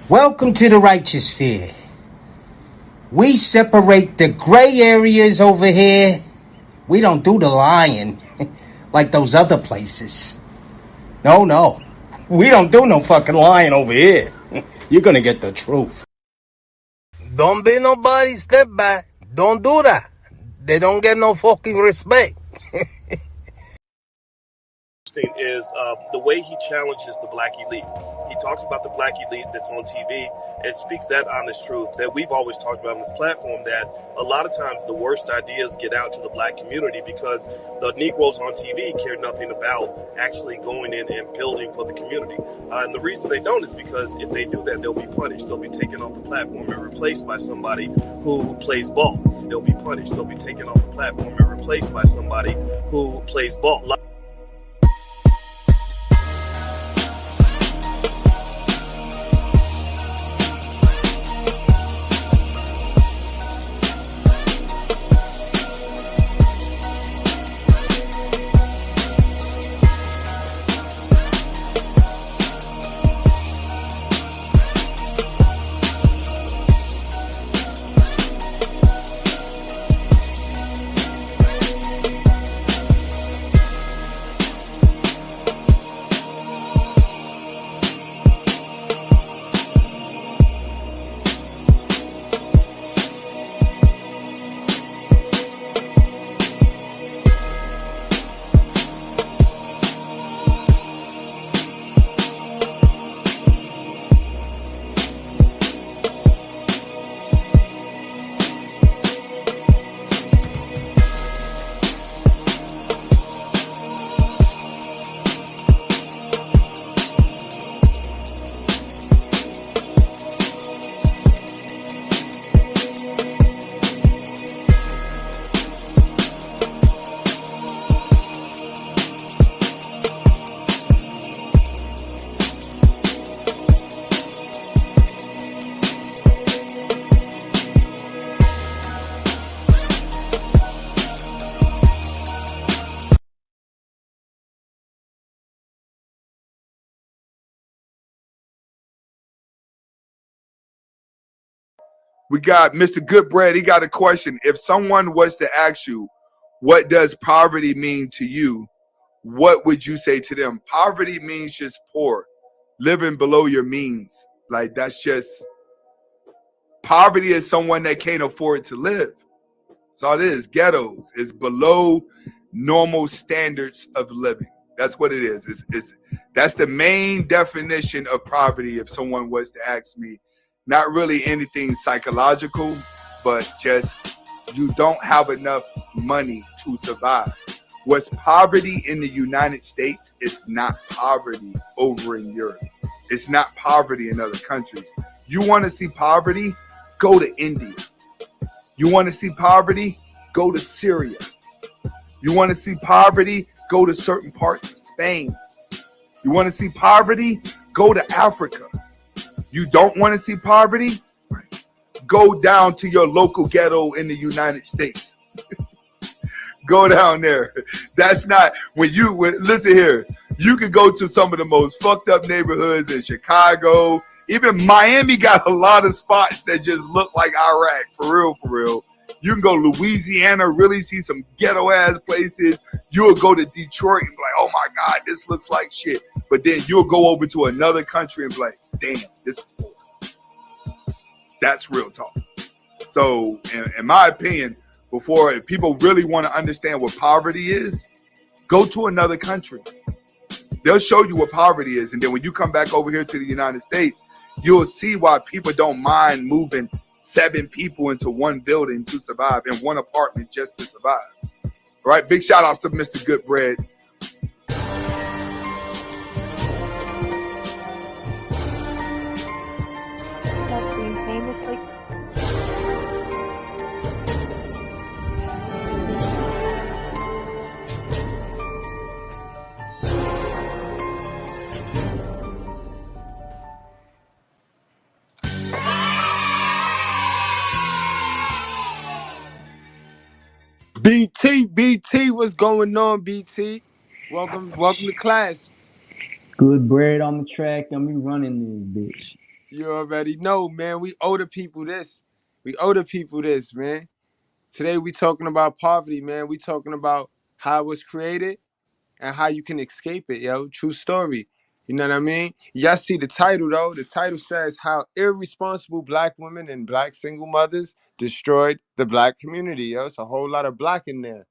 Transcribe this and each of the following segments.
Welcome to the righteous sphere. We separate the gray areas over here. We don't do the lying like those other places. No. We don't do no fucking lying over here. You're gonna get the truth. Don't be nobody step back. Don't do that. They don't get no fucking respect. Is the way he challenges the black elite. He talks about the black elite that's on TV and speaks that honest truth that we've always talked about on this platform, that a lot of times the worst ideas get out to the black community because the Negroes on TV care nothing about actually going in and building for the community. And the reason they don't is because if they do that, they'll be punished. They'll be taken off the platform and replaced by somebody who plays ball. They'll be punished. They'll be taken off the platform and replaced by somebody who plays ball. We got Mr.Goodbread. He got a question. If someone was to ask you, what does poverty mean to you? What would you say to them? Poverty means just poor, living below your means. Like, that's just, poverty is someone that can't afford to live. That's all it is. Ghettos is below normal standards of living. That's what it is. That's the main definition of poverty if someone was to ask me. Not really anything psychological, but just you don't have enough money to survive. What's poverty in the United States is not poverty over in Europe. It's not poverty in other countries. You want to see poverty? Go to India. You want to see poverty? Go to Syria. You want to see poverty? Go to certain parts of Spain. You want to see poverty? Go to Africa. You don't want to see poverty? Go down to your local ghetto in the United States. Go down there. That's not listen here. You could go to some of the most fucked up neighborhoods in Chicago. Even Miami got a lot of spots that just look like Iraq. For real. You can go to Louisiana, really see some ghetto ass places. You'll go to Detroit and be like, oh my God, this looks like shit. But then you'll go over to another country and be like, damn, this is poor. That's real talk. So in my opinion, if people really want to understand what poverty is, go to another country. They'll show you what poverty is. And then when you come back over here to the United States, you'll see why people don't mind moving 7 people into one building to survive, in one apartment just to survive. All right, big shout outs to Mr.Goodbread. That's being famously. BT, what's going on, BT? Welcome to class. Good bread on the track. I'm running this bitch. You already know, man. We owe the people this. We owe the people this, man. Today we talking about poverty, man. We talking about how it was created and how you can escape it, yo. True story. You know what I mean? Y'all see the title though. The title says how irresponsible black women and black single mothers destroyed the black community, yo. It's a whole lot of black in there.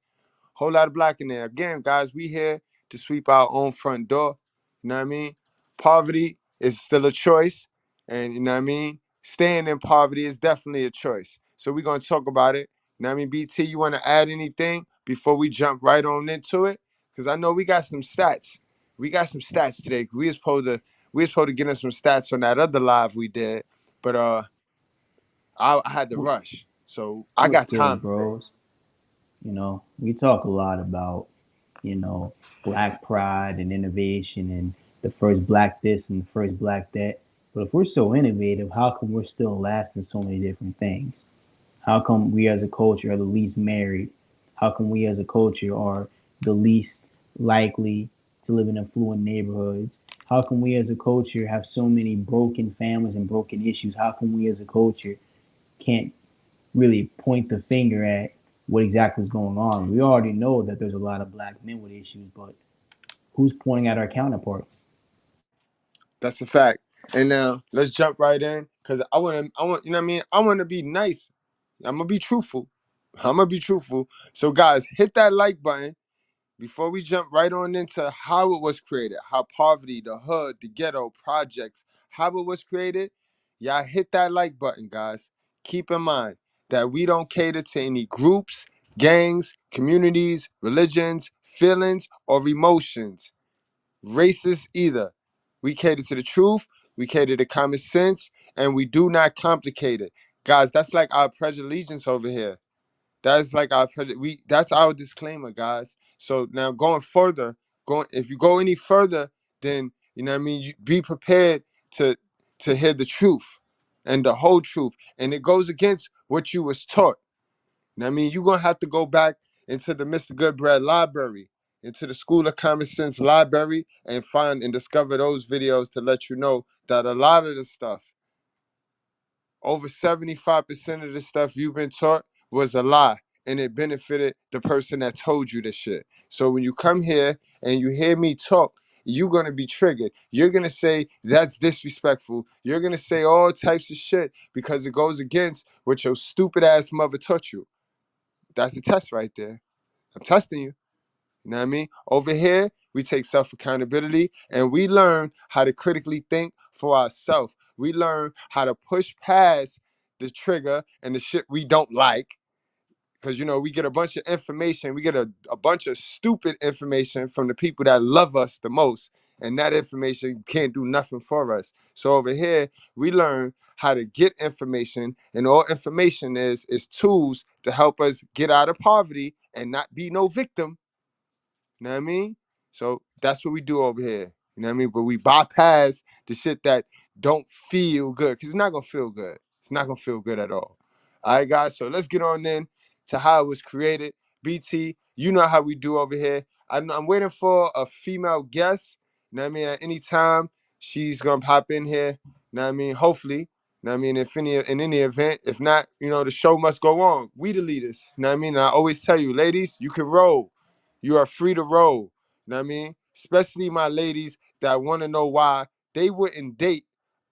Whole lot of black in there. Again, guys, we here to sweep our own front door. You know what I mean? Poverty is still a choice. And you know what I mean? Staying in poverty is definitely a choice. So we're gonna talk about it. You know what I mean? BT, you wanna add anything before we jump right on into it? Because I know we got some stats. We got some stats today. We was supposed to get in some stats on that other live we did, but I had to rush. So I What's got good, time today. bros? We talk a lot about, you know, black pride and innovation and the first black this and the first black that. But if we're so innovative, how come we're still lasting so many different things? How come we as a culture are the least married? How come we as a culture are the least likely to live in affluent neighborhoods? How come we as a culture have so many broken families and broken issues? How come we as a culture can't really point the finger at what exactly is going on? We already know that there's a lot of black men with issues, but who's pointing at our counterparts? That's a fact. And now let's jump right in because I want, you know what I mean? I want to be nice. I'm gonna be truthful. I'm gonna be truthful. So guys, hit that like button before we jump right on into how it was created, how poverty, the hood, the ghetto projects, how it was created. Y'all hit that like button, guys. Keep in mind that we don't cater to any groups, gangs, communities, religions, feelings, or emotions racist either. We cater to the truth, we cater to common sense, and we do not complicate it. Guys, that's like our pledge of allegiance over here. That's like our that's our disclaimer, guys. So now going further, going if you go any further, then you know what I mean, you be prepared to hear the truth and the whole truth. And it goes against what you was taught. I mean, you're gonna have to go back into the Mr.Goodbread library, into the School of Common Sense library, and find and discover those videos to let you know that a lot of the stuff, over 75% of the stuff you've been taught was a lie. And it benefited the person that told you this shit. So when you come here and you hear me talk, you're gonna be triggered. You're gonna say that's disrespectful. You're gonna say all types of shit because it goes against what your stupid ass mother taught you. That's the test right there. I'm testing you. You know what I mean? Over here, we take self accountability and we learn how to critically think for ourselves. We learn how to push past the trigger and the shit we don't like. Because, you know, we get a bunch of information. We get a bunch of stupid information from the people that love us the most. And that information can't do nothing for us. So over here, we learn how to get information. And all information is tools to help us get out of poverty and not be no victim. You know what I mean? So that's what we do over here. You know what I mean? But we bypass the shit that don't feel good because it's not gonna feel good. It's not gonna feel good at all. All right, guys. So let's get on in to how it was created. BT, you know how we do over here. I'm waiting for a female guest. You know what I mean? At any time, she's gonna pop in here. You know what I mean? Hopefully. You know what I mean? If in any event, if not, you know, the show must go on. We the leaders. You know what I mean? And I always tell you, ladies, you can roll. You are free to roll. You know what I mean? Especially my ladies that want to know why they wouldn't date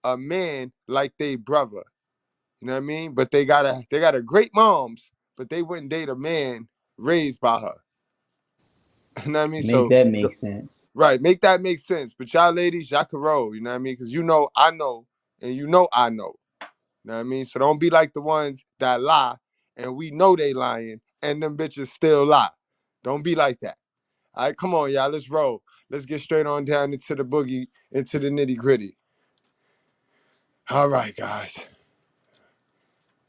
a man like they brother. You know what I mean? But they got a great moms, but they wouldn't date a man raised by her. You know what I mean? Make So that make sense. right, make that make sense. But y'all ladies, y'all can roll, you know what I mean? Because you know I know, and you know I know. You know what I mean? So don't be like the ones that lie, and we know they lying, and them bitches still lie. Don't be like that. All right, come on, y'all. Let's roll. Let's get straight on down into the boogie, into the nitty gritty. All right, guys.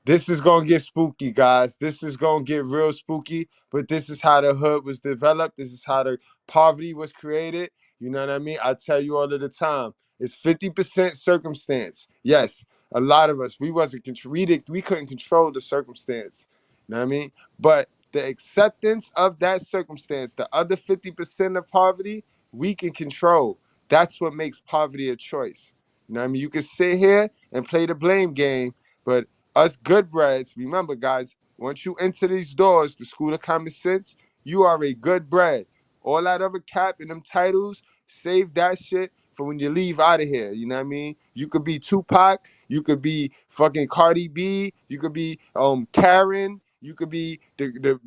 This is gonna get spooky, guys. This is gonna get real spooky, but this is how the hood was developed. This is how the poverty was created. You know what I mean? I tell you all of the time. It's 50% circumstance. Yes, a lot of us, we wasn't we couldn't control the circumstance. You know what I mean? But the acceptance of that circumstance, the other 50% of poverty, we can control. That's what makes poverty a choice. You know what I mean? You can sit here and play the blame game, but us Goodbreads, remember, guys, once you enter these doors, the School of Common Sense, you are a good bread. All that other cap and them titles, save that shit for when you leave out of here. You know what I mean? You could be Tupac, you could be fucking Cardi B, you could be Karen, you could be the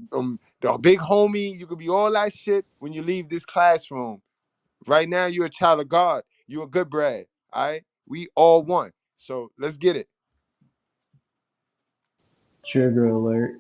big homie, you could be all that shit when you leave this classroom. Right now, you're a child of God. You're a good bread. All right? We all one. So let's get it. Trigger alert.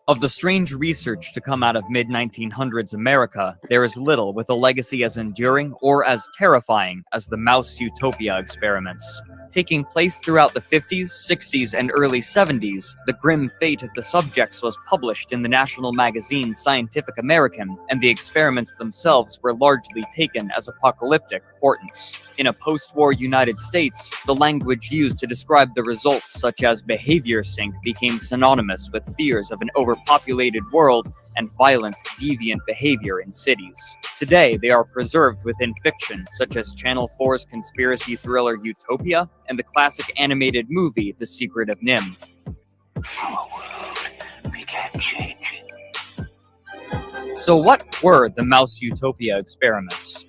Of the strange research to come out of mid-1900s America, there is little with a legacy as enduring or as terrifying as the mouse utopia experiments. Taking place throughout the 50s, 60s, and early 70s, the grim fate of the subjects was published in the national magazine Scientific American, and the experiments themselves were largely taken as apocalyptic portents. In a post-war United States, the language used to describe the results, such as behavior sync, became synonymous with fears of an overpopulated world and violent, deviant behavior in cities. Today, they are preserved within fiction, such as Channel 4's conspiracy thriller Utopia and the classic animated movie The Secret of Nim. Our world, we can't change it. So what were the mouse utopia experiments?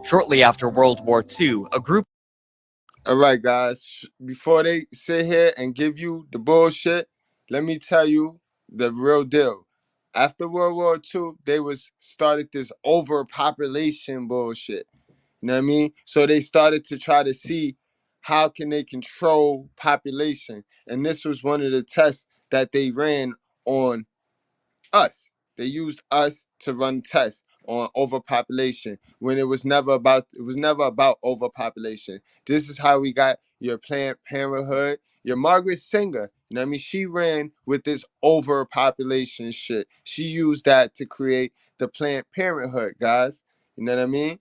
Shortly after World War II, a group... All right, guys. Before they sit here and give you the bullshit, let me tell you the real deal. After World War II, they started this overpopulation bullshit. You know what I mean? So they started to try to see how can they control population. And this was one of the tests that they ran on us. They used us to run tests on overpopulation when it was never about overpopulation. This is how we got your Planned Parenthood, your Margaret Sanger. You know what I mean? She ran with this overpopulation shit. She used that to create the Planned Parenthood, guys. You know what I mean?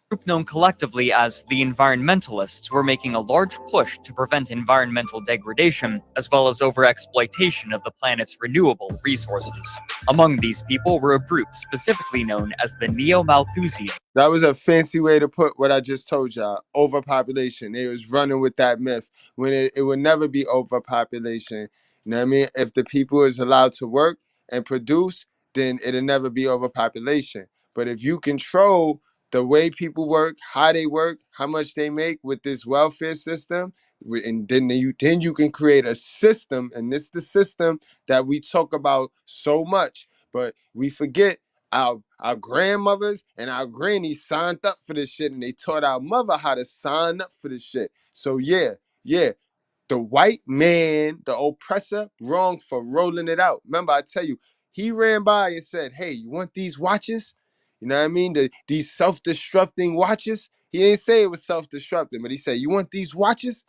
Group known collectively as the environmentalists were making a large push to prevent environmental degradation as well as overexploitation of the planet's renewable resources. Among these people were a group specifically known as the Neo-Malthusians. That was a fancy way to put what I just told y'all. Overpopulation. They was running with that myth when it would never be overpopulation. You know what I mean? If the people is allowed to work and produce, then it'll never be overpopulation. But if you control the way people work, how much they make with this welfare system, and then you can create a system, and this is the system that we talk about so much, but we forget our grandmothers and our grannies signed up for this shit, and they taught our mother how to sign up for this shit. So yeah, the white man, the oppressor, wrong for rolling it out. Remember, I tell you, he ran by and said, "Hey, you want these watches? You know what I mean? These self-destructing watches." He didn't say it was self-destructing, but he said, "You want these watches?"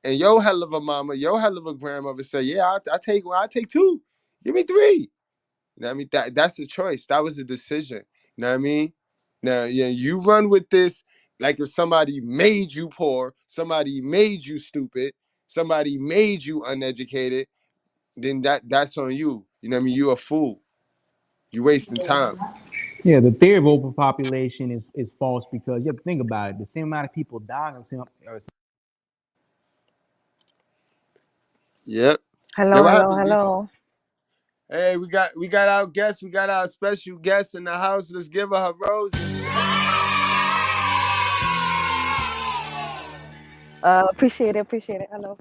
And yo hell of a mama, yo hell of a grandmother said, "Yeah, I take one. I take two. Give me three." You know what I mean? That's a choice. That was a decision. You know what I mean? Now, yeah, you run with this like if somebody made you poor, somebody made you stupid, somebody made you uneducated, then that's on you. You know what I mean? You a fool. You wasting time. Yeah, the theory of overpopulation is false because you have to think about it. The same amount of people dying, Yep. Now Hello, what hello, happened, Lisa? hello. Hey, we got our guest, we got our special guest in the house. Let's give her her roses. Appreciate it, appreciate it. Hello.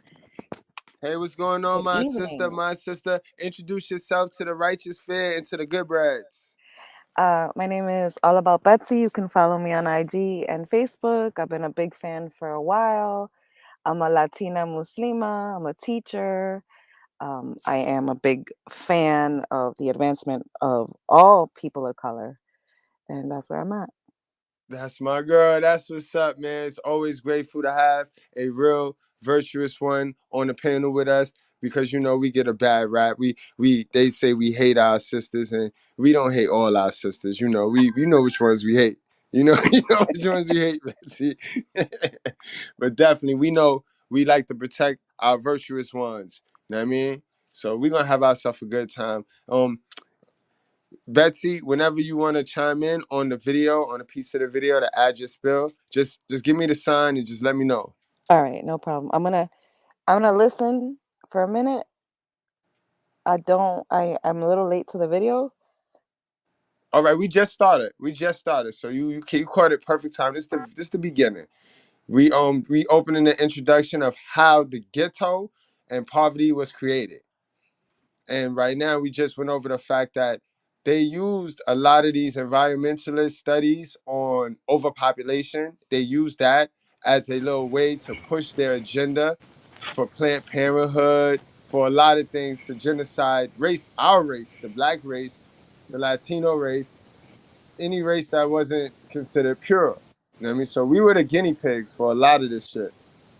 Hey, what's going on, Good my sister? evening. My sister, introduce yourself to the righteous fair and to the good breads. My name is All About Betsy. You can follow me on IG and Facebook. I've been a big fan for a while. I'm a Latina Muslima. I'm a teacher. I am a big fan of the advancement of all people of color, and that's where I'm at. That's my girl. That's what's up, man. It's always grateful to have a real virtuous one on the panel with us. because we get a bad rap. They say we hate our sisters, and we don't hate all our sisters. We know which ones we hate. You know which ones we hate, Betsy. But definitely, we know we like to protect our virtuous ones. You know what I mean? So we're gonna have ourselves a good time. Betsy, whenever you want to chime in on the video, on a piece of the video to add your spill, just give me the sign and just let me know. All right, no problem. I'm gonna listen for a minute. I'm a little late to the video. All right, we just started. So you caught it perfect time. This the beginning. We opening the introduction of how the ghetto and poverty was created. And right now, we just went over the fact that they used a lot of these environmentalist studies on overpopulation. They used that as a little way to push their agenda for Planned Parenthood, for a lot of things, to genocide our race, the black race, the Latino race, any race that wasn't considered pure. You know what I mean? So we were the guinea pigs for a lot of this shit.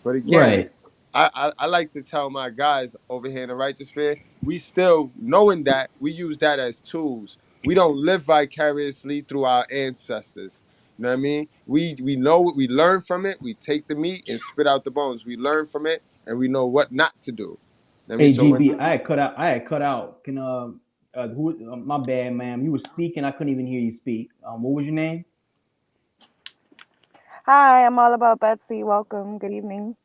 But again, Right. I like to tell my guys over here in the righteous sphere, we still, knowing that, we use that as tools. We don't live vicariously through our ancestors. You know what I mean? We know what we learn from it. We take the meat and spit out the bones. We learn from it and we know what not to do. You know what I mean? Hey, So when GB, I had cut out. Can who? My bad, ma'am. You were speaking. I couldn't even hear you speak. What was your name? Hi, I'm all about Betsy. Welcome. Good evening.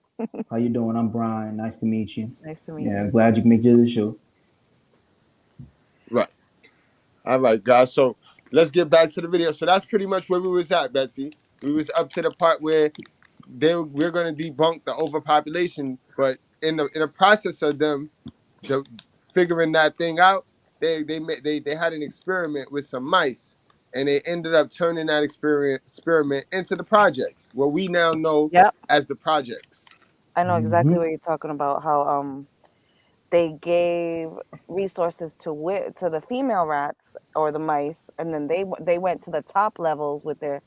How you doing? I'm Brian. Nice to meet you. Nice to meet Yeah, I'm you. glad you can make it to the show. right. All right, guys. So let's get back to the video. So that's pretty much where we was at, Betsy. We was up to the part where we're going to debunk the overpopulation, but in the process of them figuring that thing out, they had an experiment with some mice, and they ended up turning that experiment into the projects, what we now know Yep, as the projects. I know exactly Hmm. what you're talking about. How they gave resources to the female rats or the mice, and then they went to the top levels with their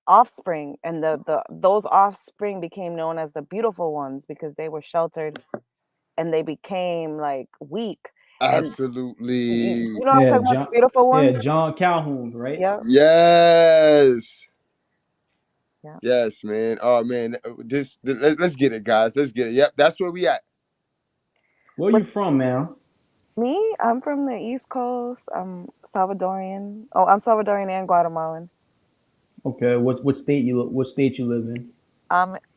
offspring, and those offspring became known as the beautiful ones because they were sheltered and they became like weak. And you Absolutely. know what I'm Yeah, talking about, the John. beautiful Yeah, ones. John Calhoun, right? Yep. Yes. Yeah. Yes, man. Oh man, let's get it, guys. Let's get it. Yep, that's where we at. Where With you from, man? me, I'm from the East Coast. I'm Salvadorian. Oh, I'm Salvadorian and Guatemalan. Okay. What state you live in?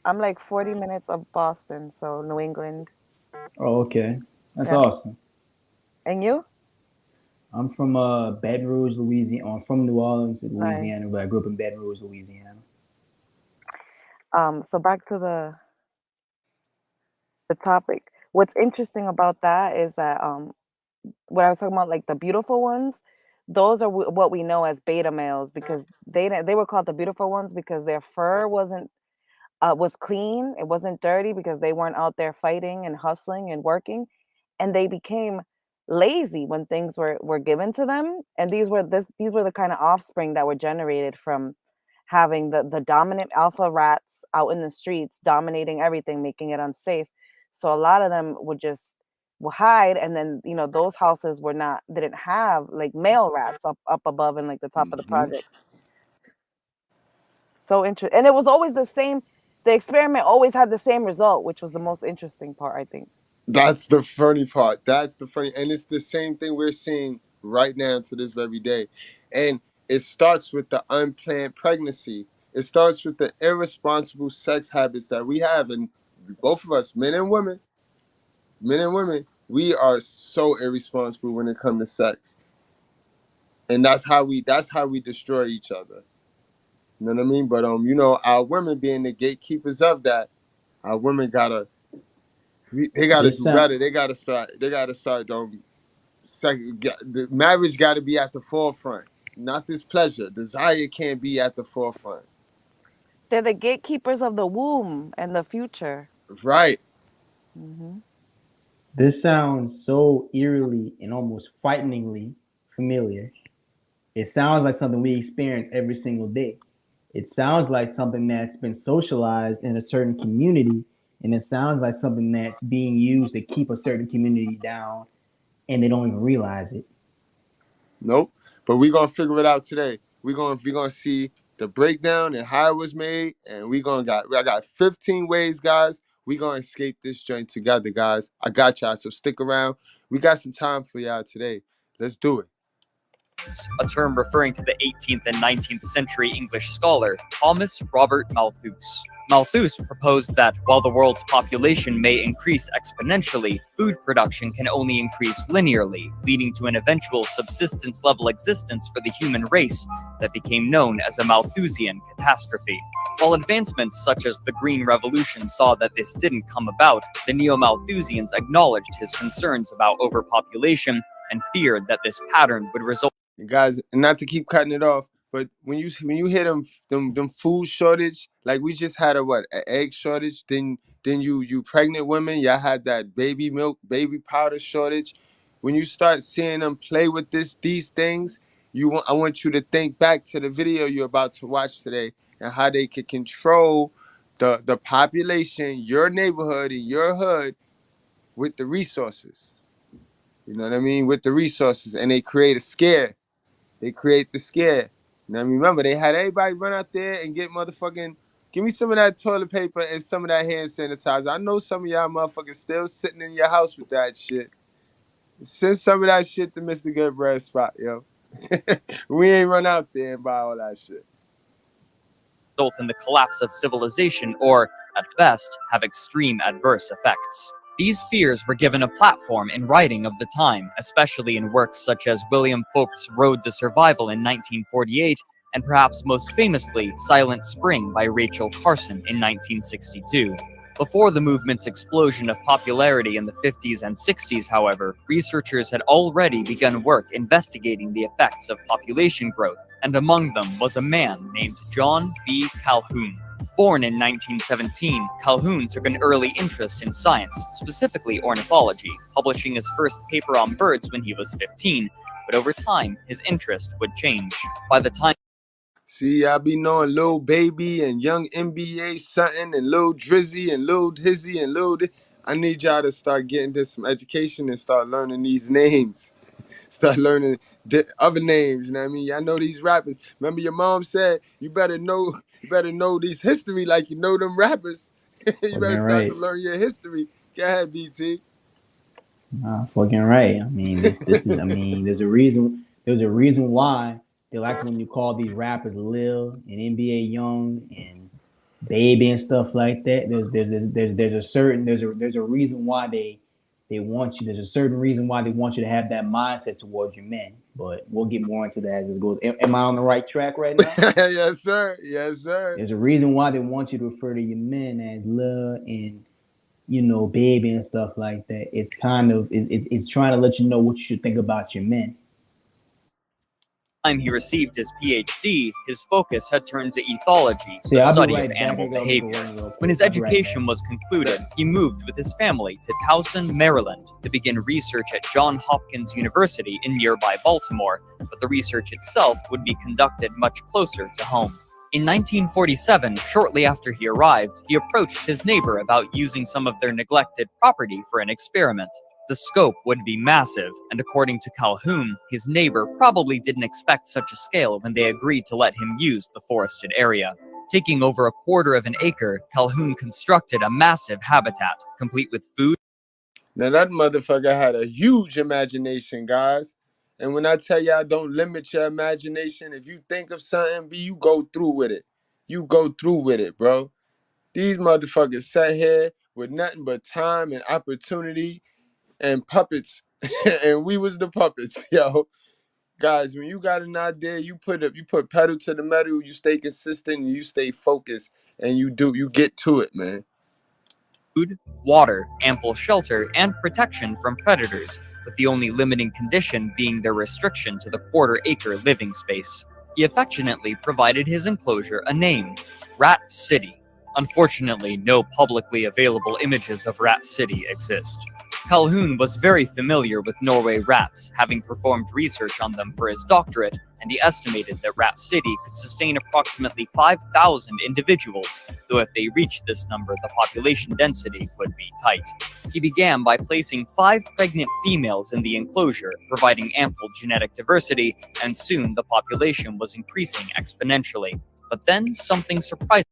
I'm like 40 minutes of Boston, so New England. Oh, okay. That's Yeah. awesome. And you? I'm from Baton Rouge, Louisiana. I'm from New Orleans, Nice. Louisiana, but I grew up in Baton Rouge, Louisiana. So back to the topic. What's interesting about that is that what I was talking about, like the beautiful ones, those are what we know as beta males because they were called the beautiful ones because their fur was clean. It wasn't dirty because they weren't out there fighting and hustling and working, and they became lazy when things were given to them. And these were the kind of offspring that were generated from having the dominant alpha rats out in the streets dominating everything, making it unsafe. So a lot of them will hide, and then those houses didn't have like male rats up above in like the top of the Mhm. projects. So interesting. And it was always the same. The experiment always had the same result, which was the most interesting part, I think. That's the funny part. That's the funny, and it's the same thing we're seeing right now to this very day. And it starts with the unplanned pregnancy. It starts with the irresponsible sex habits that we have, and both of us, men and women, we are so irresponsible when it comes to sex, and that's how we destroy each other. You know what I mean? But our women being the gatekeepers of that, our women they gotta This do sound better. They gotta start. The marriage got to be at the forefront, not this pleasure. Desire can't be at the forefront. They're the gatekeepers of the womb and the future. Right. Hmm. this sounds so eerily and almost frighteningly familiar. It sounds like something we experience every single day. It sounds like something that's been socialized in a certain community And it sounds like something that's being used to keep a certain community down, and they don't even realize it. Nope. But we're gonna figure it out today. We're gonna see the breakdown and how it was made, and I got 15 ways, guys. We're gonna escape this joint together, guys. I got y'all, so stick around. We got some time for y'all today. Let's do it. A term referring to the 18th and 19th century English scholar Thomas Robert Malthus. Malthus proposed that while the world's population may increase exponentially, food production can only increase linearly, leading to an eventual subsistence-level existence for the human race that became known as a Malthusian catastrophe. While advancements such as the Green Revolution saw that this didn't come about, the Neo-Malthusians acknowledged his concerns about overpopulation and feared that this pattern would result. Guys, not to keep cutting it off, but when you hear them food shortage, like we just had an egg shortage, then you pregnant women, y'all had that baby milk, baby powder shortage. When you start seeing them play with these things, I want you to think back to the video you're about to watch today and how they could control the population, your neighborhood and your hood with the resources. You know what I mean? With the resources, and they create a scare. They create the scare. Now remember, they had everybody run out there and get motherfucking, give me some of that toilet paper and some of that hand sanitizer. I know some of y'all motherfuckers still sitting in your house with that shit. Send some of that shit to Mr.Goodbread spot, yo. We ain't run out there and buy all that shit. Result in the collapse of civilization or, at best, have extreme adverse effects. These fears were given a platform in writing of the time, especially in works such as William Folk's Road to Survival in 1948, and perhaps most famously, Silent Spring by Rachel Carson in 1962. Before the movement's explosion of popularity in the 50s and 60s, however, researchers had already begun work investigating the effects of population growth, and among them was a man named John B. Calhoun. Born in 1917, Calhoun took an early interest in science, specifically ornithology, publishing his first paper on birds when he was 15, but over time, his interest would change. By the time See, I be knowing Lil Baby and Young NBA something and Lil Drizzy and Lil Dizzy and I need y'all to start getting to some education and start learning these names. Start learning other names, you know what I mean? Y'all know these rappers. Remember your mom said, you better know these history like you know them rappers. You better start to learn your history. Go ahead, BT. Fucking right. I mean, this is. I mean, there's a reason. There's a reason why they like when you call these rappers Lil and NBA Young and Baby and stuff like that. There's a reason why they want you. There's a certain reason why they want you to have that mindset towards your men. But we'll get more into that as it goes. Am I on the right track right now? Yes, sir. Yes, sir. There's a reason why they want you to refer to your men as Lil and, you know, Baby and stuff like that. It's kind of it's trying to let you know what you should think about your men. Time he received his PhD, his focus had turned to ethology, the study of animal behavior. When his education was concluded, he moved with his family to Towson, Maryland, to begin research at Johns Hopkins University in nearby Baltimore, but the research itself would be conducted much closer to home. In 1947, shortly after he arrived, he approached his neighbor about using some of their neglected property for an experiment. The scope would be massive, and according to Calhoun, his neighbor probably didn't expect such a scale when they agreed to let him use the forested area. Taking over 1/4 of an acre, Calhoun constructed a massive habitat, complete with food. Now that motherfucker had a huge imagination, guys. And when I tell y'all don't limit your imagination, if you think of something, you go through with it. You go through with it, bro. These motherfuckers sat here with nothing but time and opportunity and puppets, and we was the puppets, yo. Guys, when you got an idea, you put pedal to the metal, you stay consistent, and you stay focused, and you get to it, man. Food, water, ample shelter, and protection from predators, with the only limiting condition being their restriction to the 1/4 acre living space. He affectionately provided his enclosure a name, Rat City. Unfortunately, no publicly available images of Rat City exist. Calhoun was very familiar with Norway rats, having performed research on them for his doctorate, and he estimated that Rat City could sustain approximately 5,000 individuals, though if they reached this number, the population density would be tight. He began by placing 5 pregnant females in the enclosure, providing ample genetic diversity, and soon the population was increasing exponentially. But then something surprising.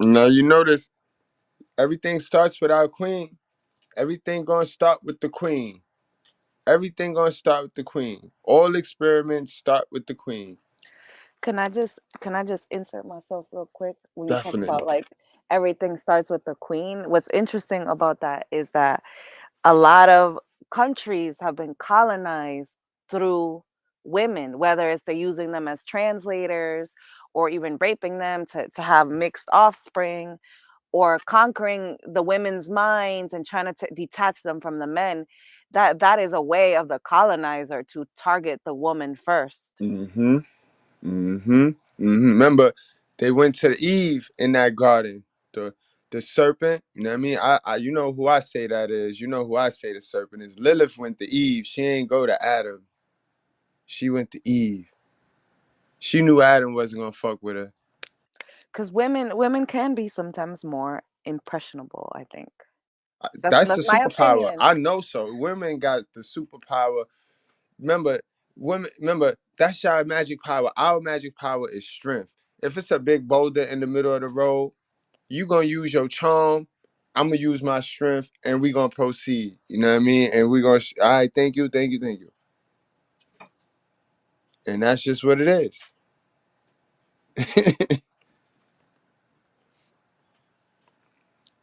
Now you notice everything starts with our queen. Everything gonna start with the queen. Everything gonna start with the queen. All experiments start with the queen. Can I just insert myself real quick when you talk Definitely. about like everything starts with the queen? What's interesting about that is that a lot of countries have been colonized through women, whether it's they're using them as translators or even raping them to have mixed offspring or conquering the women's minds and trying to detach them from the men. That is a way of the colonizer to target the woman first. Mm-hmm. Mm-hmm. Mm-hmm. Remember, they went to Eve in that garden. The serpent, you know what I mean? You know who I say that is. You know who I say the serpent is. Lilith went to Eve. She ain't go to Adam. She went to Eve. She knew Adam wasn't gonna fuck with her. Because women can be sometimes more impressionable, I think. That's the That's my superpower. opinion. I know so. Women got the superpower. Remember, women. Remember, that's our magic power. Our magic power is strength. If it's a big boulder in the middle of the road, you gonna use your charm. I'm gonna use my strength, and we gonna proceed. You know what I mean? And we gonna. All right. Thank you. Thank you. Thank you. And that's just what it is.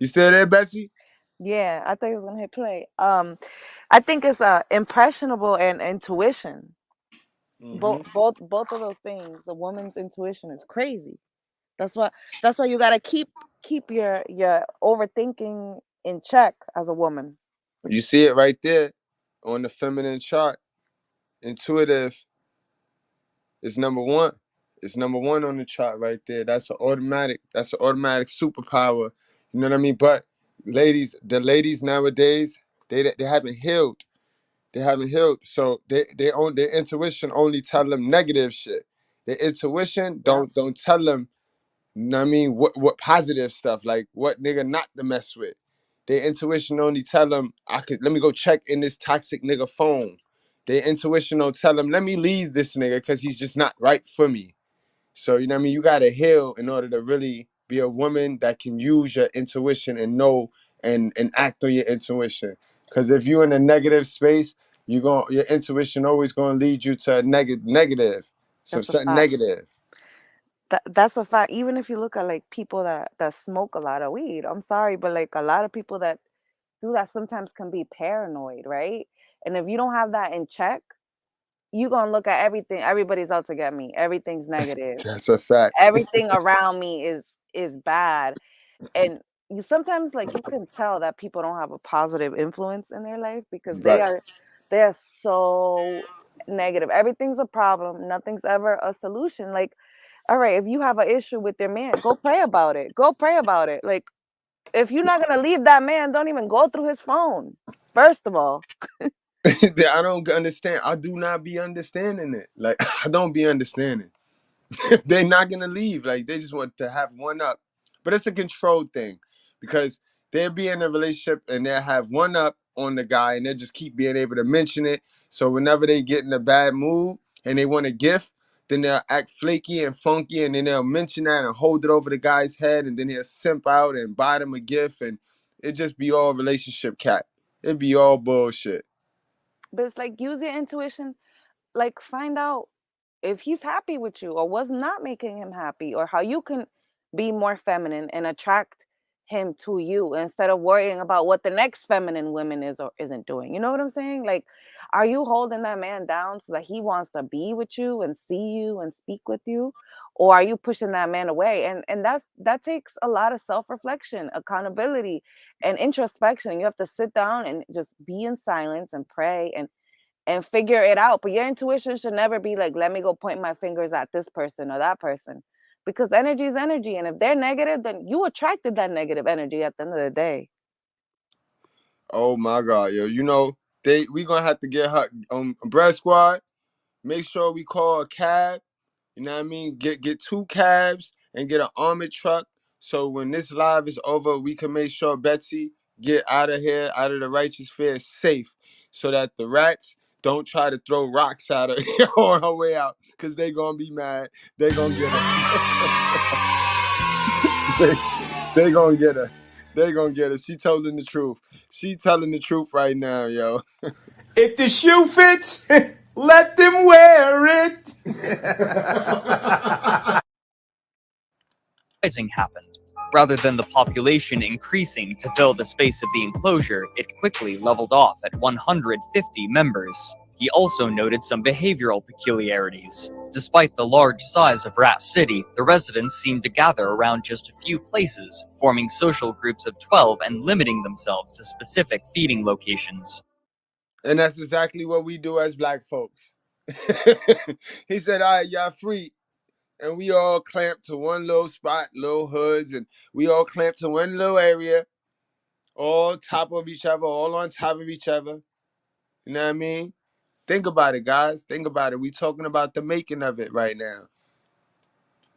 You still there, Betsy? Yeah, I think it was gonna hit play. I think it's impressionable and intuition. Mm-hmm. Both of those things. The woman's intuition is crazy. That's why that's why you gotta keep your overthinking in check as a woman. You see it right there on the feminine chart. Intuitive is number one. It's number one on the chart right there. That's an automatic. That's an automatic superpower. You know what I mean? But ladies, the ladies nowadays, they haven't healed. They haven't healed. So they own their intuition only tell them negative shit. Their intuition Yeah, don't tell them, you know what I mean, what positive stuff, like what nigga not to mess with. Their intuition only tell them, let me go check in this toxic nigga phone. Their intuition don't tell them, let me leave this nigga because he's just not right for me. So, you know what I mean? You gotta heal in order to really be a woman that can use your intuition and know and act on your intuition. Cause if you're in a negative space, your intuition always gonna lead you to a negative. So that's a something fact. negative. That's a fact. Even if you look at like people that smoke a lot of weed, I'm sorry, but like a lot of people that do that sometimes can be paranoid, right? And if you don't have that in check, you gonna look at everything. Everybody's out to get me. Everything's negative. That's a fact. Everything around me is bad. And you sometimes like you can tell that people don't have a positive influence in their life because they Right. are they are so negative. Everything's a problem. Nothing's ever a solution. Like, all right, if you have an issue with your man, go pray about it. Go pray about it. Like, if you're not gonna leave that man, don't even go through his phone. First of all, I don't understand. I do not be understanding it. Like I don't be understanding. They're not gonna leave. Like they just want to have one up. But it's a control thing because they'll be in a relationship and they'll have one up on the guy and they'll just keep being able to mention it. So whenever they get in a bad mood and they want a gift, then they'll act flaky and funky and then they'll mention that and hold it over the guy's head and then he'll simp out and buy them a gift and it just be all relationship cat. It be all bullshit. but it's like use your intuition. Like find out if he's happy with you or what's not making him happy or how you can be more feminine and attract him to you instead of worrying about what the next feminine woman is or isn't doing. You know what I'm saying? Like, are you holding that man down so that he wants to be with you and see you and speak with you? Or are you pushing that man away? And that takes a lot of self-reflection, accountability, and introspection. You have to sit down and just be in silence and pray and figure it out. But your intuition should never be like, let me go point my fingers at this person or that person. Because energy is energy. And if they're negative, then you attracted that negative energy at the end of the day. Oh my God, yo. You know, we gonna have to get her Bread Squad. Make sure we call a cab. You know what I mean? Get 2 cabs and get an armored truck. So when this live is over, we can make sure Betsy get out of here, out of the righteous fear safe, so that the rats don't try to throw rocks at her on her way out, because they gonna be mad. They gonna get her. they gonna get her. They gonna get her. She telling the truth. She telling the truth right now, yo. If the shoe fits, let them wear it. Rising happened. Rather than the population increasing to fill the space of the enclosure, it quickly leveled off at 150 members. He also noted some behavioral peculiarities. Despite the large size of Rat City, the residents seemed to gather around just a few places, forming social groups of 12 and limiting themselves to specific feeding locations. And that's exactly what we do as black folks. He said, all right, y'all free. And we all clamped to one little spot, little hoods, and we all clamped to one little area, all top of each other, all on top of each other. You know what I mean? Think about it, guys. Think about it. We talking about the making of it right now.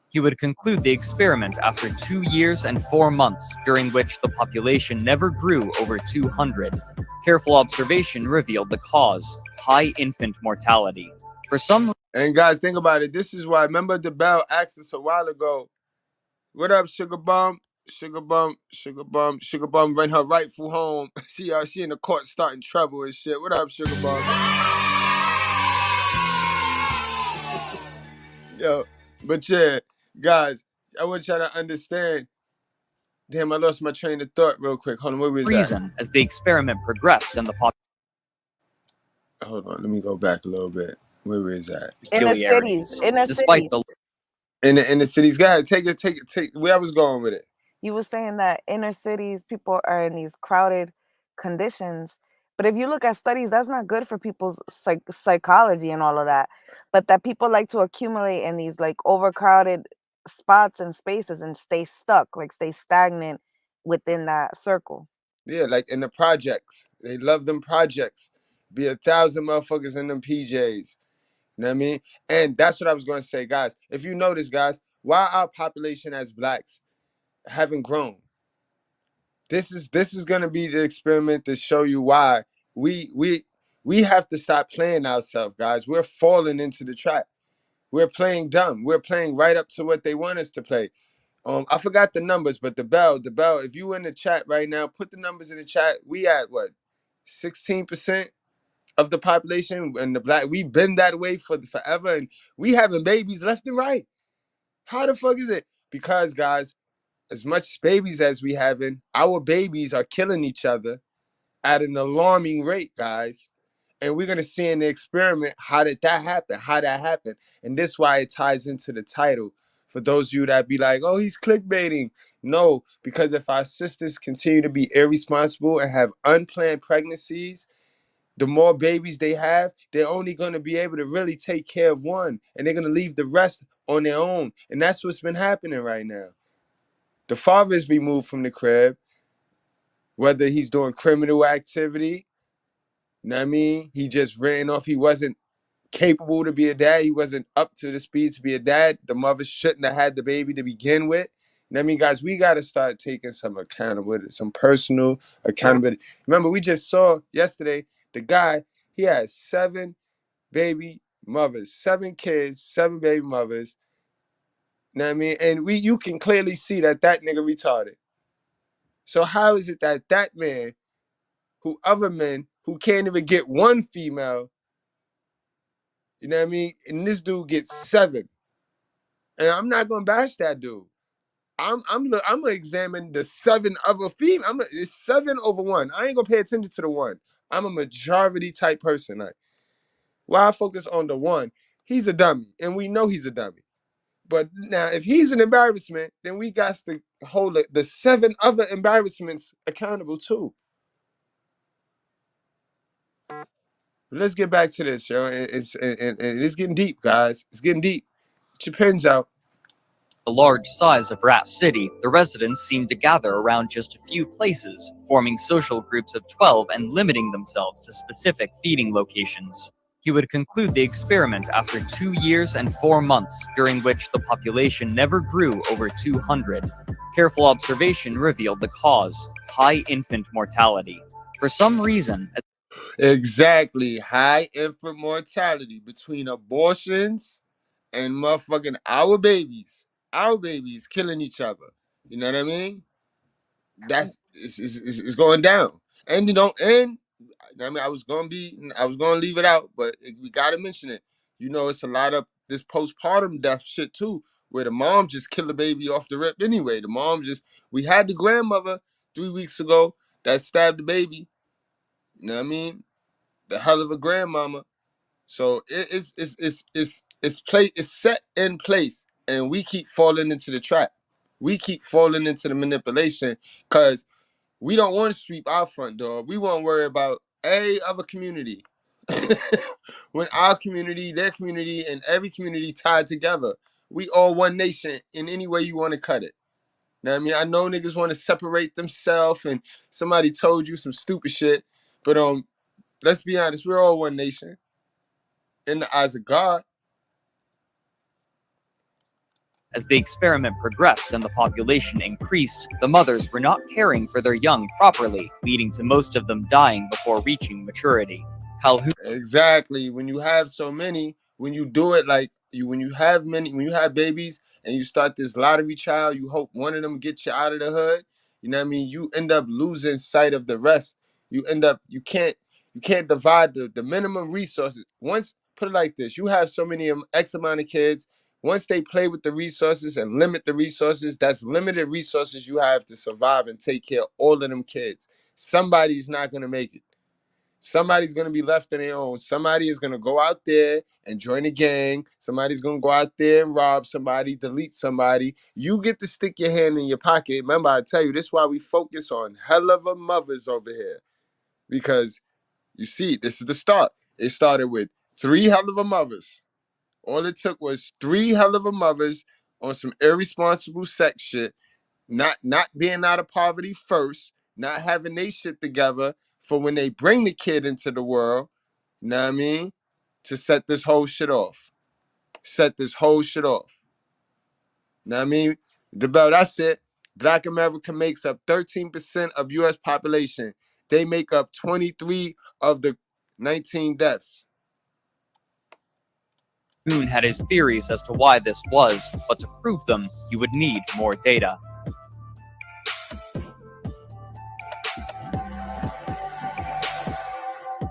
He would conclude the experiment after 2 years and 4 months, during which the population never grew over 200. Careful observation revealed the cause: high infant mortality. For some And guys, think about it. This is why, remember the Bell asked us a while ago, what up, Sugar Bum? Sugar Bum, Sugar Bum, Sugar Bum ran her rightful home. She in the court starting trouble and shit. What up, Sugar Bum? Yo, but yeah, guys, I want y'all to understand. Damn, I lost my train of thought real quick. Hold on, where was that? reason, as the experiment progressed and the Hold on, let me go back a little bit. Where is that? Inner peculiarities. cities. Inner Despite cities. In the cities. Guys, take it. Where I was going with it. You were saying that inner cities, people are in these crowded conditions. But if you look at studies, that's not good for people's psychology and all of that. But that people like to accumulate in these like overcrowded spots and spaces and stay stuck, like stay stagnant within that circle. Yeah, like in the projects. They love them projects. Be 1,000 motherfuckers in them PJs. You know what I mean? And that's what I was going to say, guys. If you notice, guys, why our population as blacks haven't grown? This is going to be the experiment to show you why we have to stop playing ourselves, guys. We're falling into the trap. We're playing dumb. We're playing right up to what they want us to play. I forgot the numbers, but the bell. If you in the chat right now, put the numbers in the chat. We at what, 16% of the population, and the black. We've been that way for forever, and we having babies left and right. How the fuck is it? Because, guys, as much babies as we having, our babies are killing each other at an alarming rate, guys. And we're gonna see in the experiment how did that happen? How that happened? And this is why it ties into the title. For those of you that be like, oh, he's clickbaiting. No, because if our sisters continue to be irresponsible and have unplanned pregnancies, the more babies they have, they're only gonna be able to really take care of one, and they're gonna leave the rest on their own. And that's what's been happening right now. The father is removed from the crib, whether he's doing criminal activity. You know what I mean? He just ran off. He wasn't capable to be a dad. He wasn't up to the speed to be a dad. The mother shouldn't have had the baby to begin with. You know what I mean, guys? We got to start taking some accountability, some personal accountability. Remember, we just saw yesterday the guy, he had 7 baby mothers, 7 kids, 7 baby mothers. You know what I mean? And you can clearly see that nigga retarded. So how is it that that man, who other men who can't even get one female, you know what I mean? And this dude gets 7. And I'm not gonna bash that dude. I'm gonna examine the 7 other female. It's 7 over 1. I ain't gonna pay attention to the 1. I'm a majority type person. Like, why I focus on the 1? He's a dummy, and we know he's a dummy. But now, if he's an embarrassment, then we got to hold the 7 other embarrassments accountable too. But let's get back to this, yo. It's getting deep, guys. It's getting deep. Get your pens out. The large size of Rat City, the residents seemed to gather around just a few places, forming social groups of 12 and limiting themselves to specific feeding locations. He would conclude the experiment after 2 years and 4 months, during which the population never grew over 200. Careful observation revealed the cause: high infant mortality. For some reason, Exactly. High infant mortality between abortions and motherfucking our babies. Our babies killing each other. You know what I mean? That's it's going down. And I mean, I was gonna leave it out, but we gotta mention it. You know, it's a lot of this postpartum death shit too, where the mom just killed the baby off the rip anyway. We had the grandmother 3 weeks ago that stabbed the baby. You know what I mean? The hell of a grandmama. So it's set in place, and we keep falling into the trap. We keep falling into the manipulation because we don't want to sweep our front door. We won't worry about every other community. When our community, their community, and every community tied together, we all one nation in any way you want to cut it. Know what I mean? I know niggas want to separate themselves, and somebody told you some stupid shit, but let's be honest, we're all one nation in the eyes of God. as the experiment progressed and the population increased, the mothers were not caring for their young properly, leading to most of them dying before reaching maturity. Calhoun Exactly. When you have so many, when you do it like when you have babies and you start this lottery child, you hope one of them gets you out of the hood. You know what I mean? You end up losing sight of the rest. You can't divide the minimum resources. Once, put it like this, you have so many X amount of kids. Once they play with the resources and limit the resources, that's limited resources you have to survive and take care of all of them kids. Somebody's not gonna make it. Somebody's going to be left on their own. Somebody is going to go out there and join a gang. Somebody's going to go out there and rob somebody, delete somebody. You get to stick your hand in your pocket. Remember, I tell you, this is why we focus on hell of a mothers over here. Because, you see, this is the start. It started with 3 hell of a mothers. All it took was 3 hell of a mothers on some irresponsible sex shit, not being out of poverty first, not having they shit together for when they bring the kid into the world, you know what I mean? To set this whole shit off. Set this whole shit off. You know what I mean? That's it. Black America makes up 13% of US population. They make up 23 of the 19 deaths. had his theories as to why this was, but to prove them, he would need more data.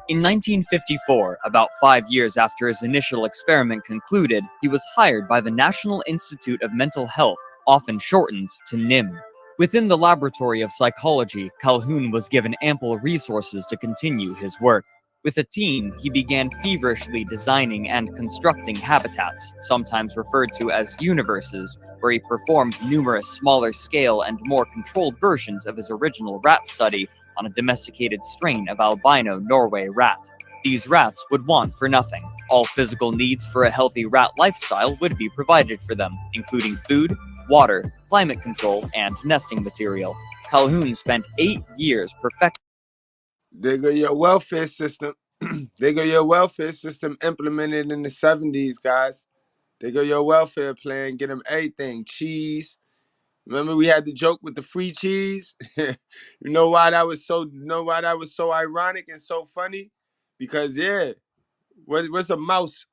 In 1954, about 5 years after his initial experiment concluded, he was hired by the National Institute of Mental Health, often shortened to NIM. Within the laboratory of psychology, Calhoun was given ample resources to continue his work. With a team, he began feverishly designing and constructing habitats, sometimes referred to as universes, where he performed numerous smaller-scale and more controlled versions of his original rat study on a domesticated strain of albino Norway rat. These rats would want for nothing. All physical needs for a healthy rat lifestyle would be provided for them, including food, water, climate control, and nesting material. Calhoun spent 8 years perfecting. There go your welfare system. There go your welfare system implemented in the 70s, guys. There go your welfare plan. Get them everything. Cheese. Remember we had the joke with the free cheese? You know why that was so ironic and so funny? Because what's a mouse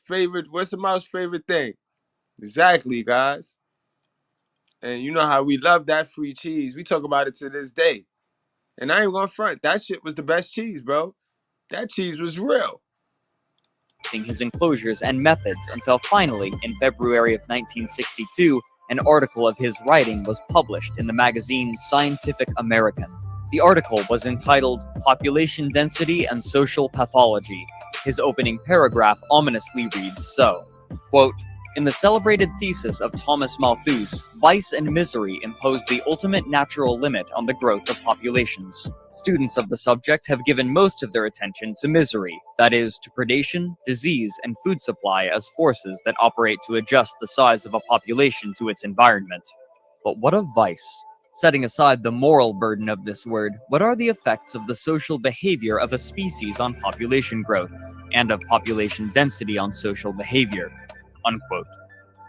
favorite thing? Exactly, guys. And you know how we love that free cheese. We talk about it to this day. And I ain't gonna front. That shit was the best cheese, bro. That cheese was real. His enclosures and methods until finally, in February of 1962, an article of his writing was published in the magazine Scientific American. The article was entitled Population Density and Social Pathology. His opening paragraph ominously reads so, quote, In the celebrated thesis of Thomas Malthus, vice and misery impose the ultimate natural limit on the growth of populations. Students of the subject have given most of their attention to misery, that is, to predation, disease, and food supply as forces that operate to adjust the size of a population to its environment. But what of vice? Setting aside the moral burden of this word, what are the effects of the social behavior of a species on population growth, and of population density on social behavior? Unquote.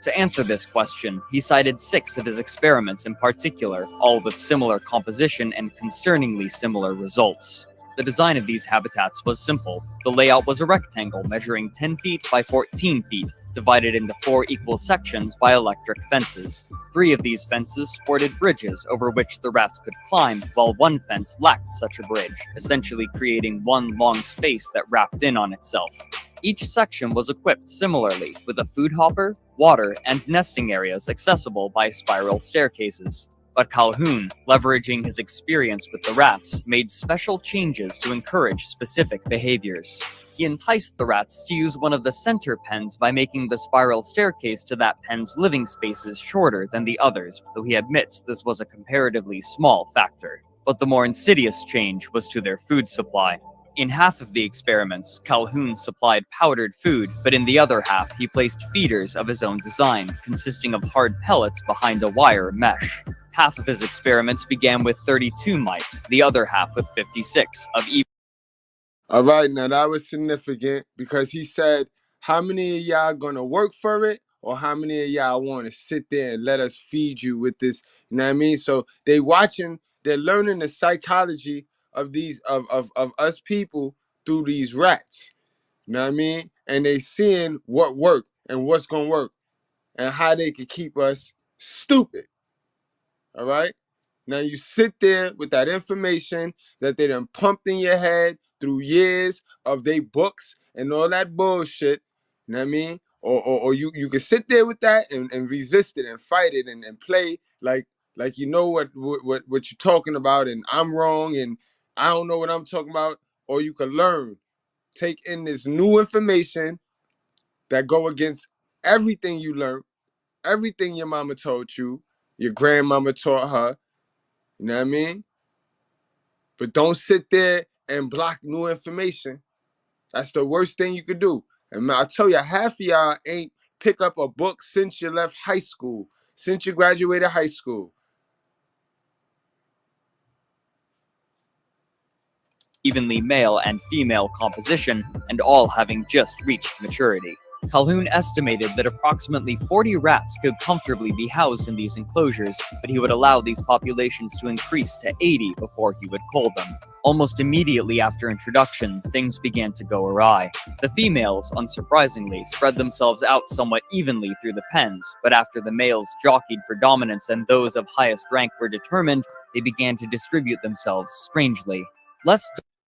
To answer this question, he cited 6 of his experiments in particular, all with similar composition and concerningly similar results. The design of these habitats was simple. The layout was a rectangle measuring 10 feet by 14 feet, divided into 4 equal sections by electric fences. 3 of these fences sported bridges over which the rats could climb, while one fence lacked such a bridge, essentially creating one long space that wrapped in on itself. Each section was equipped similarly, with a food hopper, water, and nesting areas accessible by spiral staircases. But Calhoun, leveraging his experience with the rats, made special changes to encourage specific behaviors. He enticed the rats to use one of the center pens by making the spiral staircase to that pen's living spaces shorter than the others, though he admits this was a comparatively small factor. But the more insidious change was to their food supply. In half of the experiments, Calhoun supplied powdered food, but in the other half, he placed feeders of his own design, consisting of hard pellets behind a wire mesh. Half of his experiments began with 32 mice, the other half with 56 of each. All right, now that was significant because he said, how many of y'all gonna work for it, or how many of y'all want to sit there and let us feed you with this? You know what I mean? So they're learning the psychology of these of us people through these rats. You know what I mean? And they seeing what worked and what's gonna work and how they could keep us stupid. All right? Now you sit there with that information that they done pumped in your head through years of they books and all that bullshit. You know what I mean? Or you can sit there with that and resist it and fight it and play like you know what you're talking about and I'm wrong and I don't know what I'm talking about. Or you can learn, take in this new information that go against everything you learned, everything your mama told you, your grandmama taught her. You know what I mean? But don't sit there and block new information. That's the worst thing you could do. And I tell you, half of y'all ain't pick up a book since you left high school, since you graduated high school. Evenly male and female composition, and all having just reached maturity. Calhoun estimated that approximately 40 rats could comfortably be housed in these enclosures, but he would allow these populations to increase to 80 before he would cull them. Almost immediately after introduction, things began to go awry. The females, unsurprisingly, spread themselves out somewhat evenly through the pens, but after the males jockeyed for dominance and those of highest rank were determined, they began to distribute themselves strangely.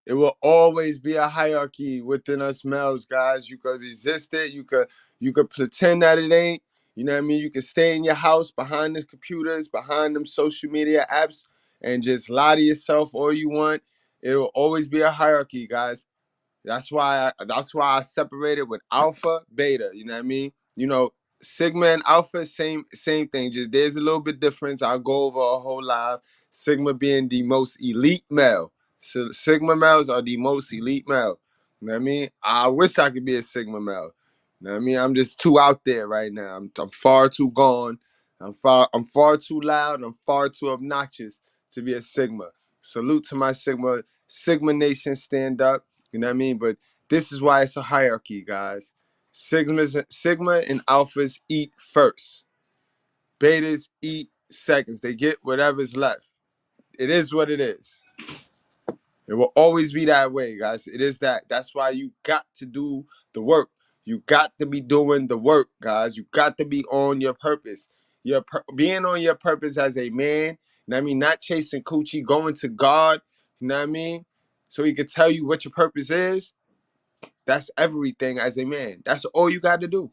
It will always be a hierarchy within us males, guys. You could resist it. You could pretend that it ain't. You know what I mean? You could stay in your house behind the computers, behind them social media apps, and just lie to yourself all you want. It will always be a hierarchy, guys. That's why I separated with alpha, beta. You know what I mean? You know, sigma and alpha, same thing. Just there's a little bit difference. I'll go over a whole lot. Sigma being the most elite male. So Sigma males are the most elite male. You know what I mean? I wish I could be a Sigma male. You know what I mean? I'm just too out there right now. I'm far too gone. I'm far too loud. I'm far too obnoxious to be a Sigma. Salute to my Sigma Nation, stand up. You know what I mean? But this is why it's a hierarchy, guys. Sigma and alphas eat first. Betas eat seconds. They get whatever's left. It is what it is. It will always be that way, guys. It is that. That's why you got to do the work. You got to be doing the work, guys. You got to be on your purpose. Being on your purpose as a man, you know what I mean? Not chasing coochie, going to God, you know what I mean? So he could tell you what your purpose is. That's everything as a man. That's all you got to do.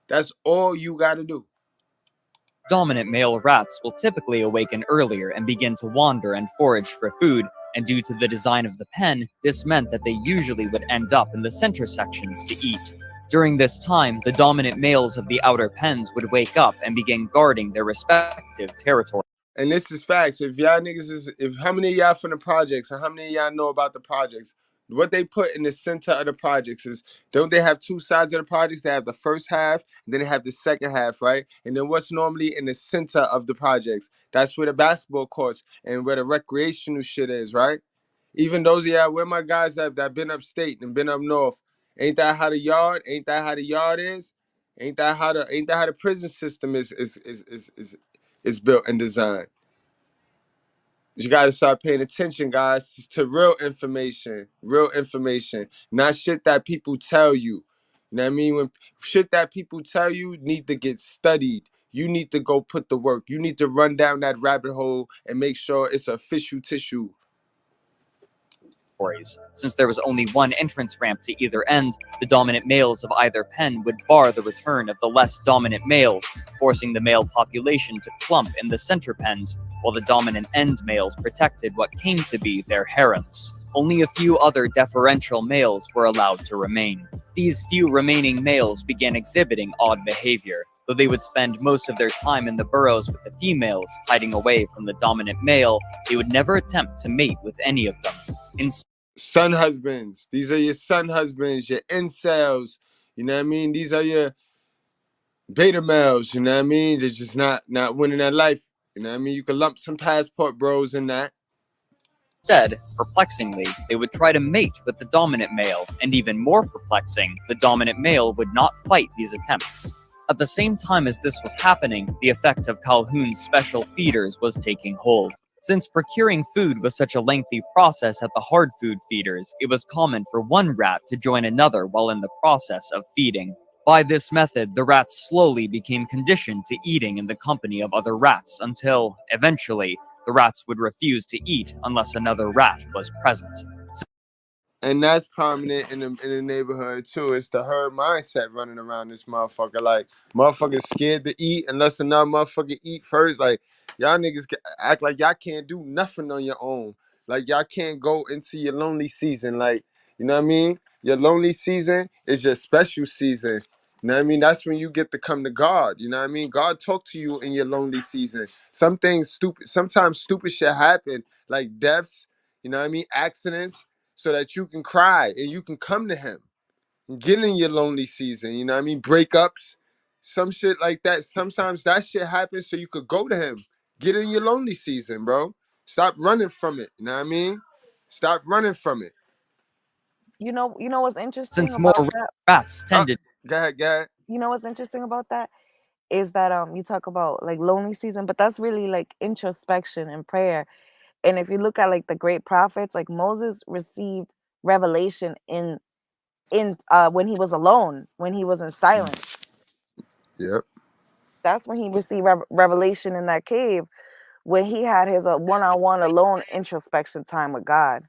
That's all you got to do. Dominant male rats will typically awaken earlier and begin to wander and forage for food, and due to the design of the pen, this meant that they usually would end up in the center sections to eat. During this time, the dominant males of the outer pens would wake up and begin guarding their respective territory. And this is facts. If y'all niggas if how many of y'all from the projects and how many of y'all know about the projects? What they put in the center of the projects is, don't they have two sides of the projects? They have the first half, and then they have the second half, right? And then what's normally in the center of the projects? That's where the basketball courts and where the recreational shit is, right? Even those of y'all, where my guys that been upstate and been up north, ain't that how the yard? Ain't that how the yard is? Ain't that how the prison system is built and designed? You got to start paying attention, guys, to real information, not shit that people tell you. You know what I mean? When shit that people tell you need to get studied, you need to go put the work. You need to run down that rabbit hole and make sure it's official tissue. Since there was only one entrance ramp to either end, the dominant males of either pen would bar the return of the less dominant males, forcing the male population to clump in the center pens, while the dominant end males protected what came to be their harems. Only a few other deferential males were allowed to remain. These few remaining males began exhibiting odd behavior. Though they would spend most of their time in the burrows with the females, hiding away from the dominant male, they would never attempt to mate with any of them. Son husbands. These are your son husbands, your incels. You know what I mean? These are your beta males. You know what I mean? They're just not winning that life. You know what I mean? You can lump some passport bros in that. Instead, perplexingly, they would try to mate with the dominant male, and even more perplexing, the dominant male would not fight these attempts. At the same time as this was happening, the effect of Calhoun's special feeders was taking hold. Since procuring food was such a lengthy process at the hard food feeders, it was common for one rat to join another while in the process of feeding. By this method, the rats slowly became conditioned to eating in the company of other rats until, eventually, the rats would refuse to eat unless another rat was present. And that's prominent in the neighborhood too. It's the herd mindset running around this motherfucker. Like, motherfuckers scared to eat unless another motherfucker eat first. Like, y'all niggas act like y'all can't do nothing on your own. Like, y'all can't go into your lonely season. Like, you know what I mean? Your lonely season is your special season. You know what I mean? That's when you get to come to God. You know what I mean? God talk to you in your lonely season. Sometimes stupid shit happen, like deaths, you know what I mean? Accidents, so that you can cry and you can come to him. Get in your lonely season, you know what I mean? Breakups, some shit like that. Sometimes that shit happens so you could go to him. Get in your lonely season, bro. Stop running from it, you know what I mean? Stop running from it. You know what's interesting Since more about that? rats tended Go ahead. You know what's interesting about that is that you talk about like lonely season, but that's really like introspection and prayer. And if you look at like the great prophets, like Moses received revelation in when he was alone, when he was in silence. Yep. That's when he received revelation in that cave, when he had his one-on-one alone introspection time with God.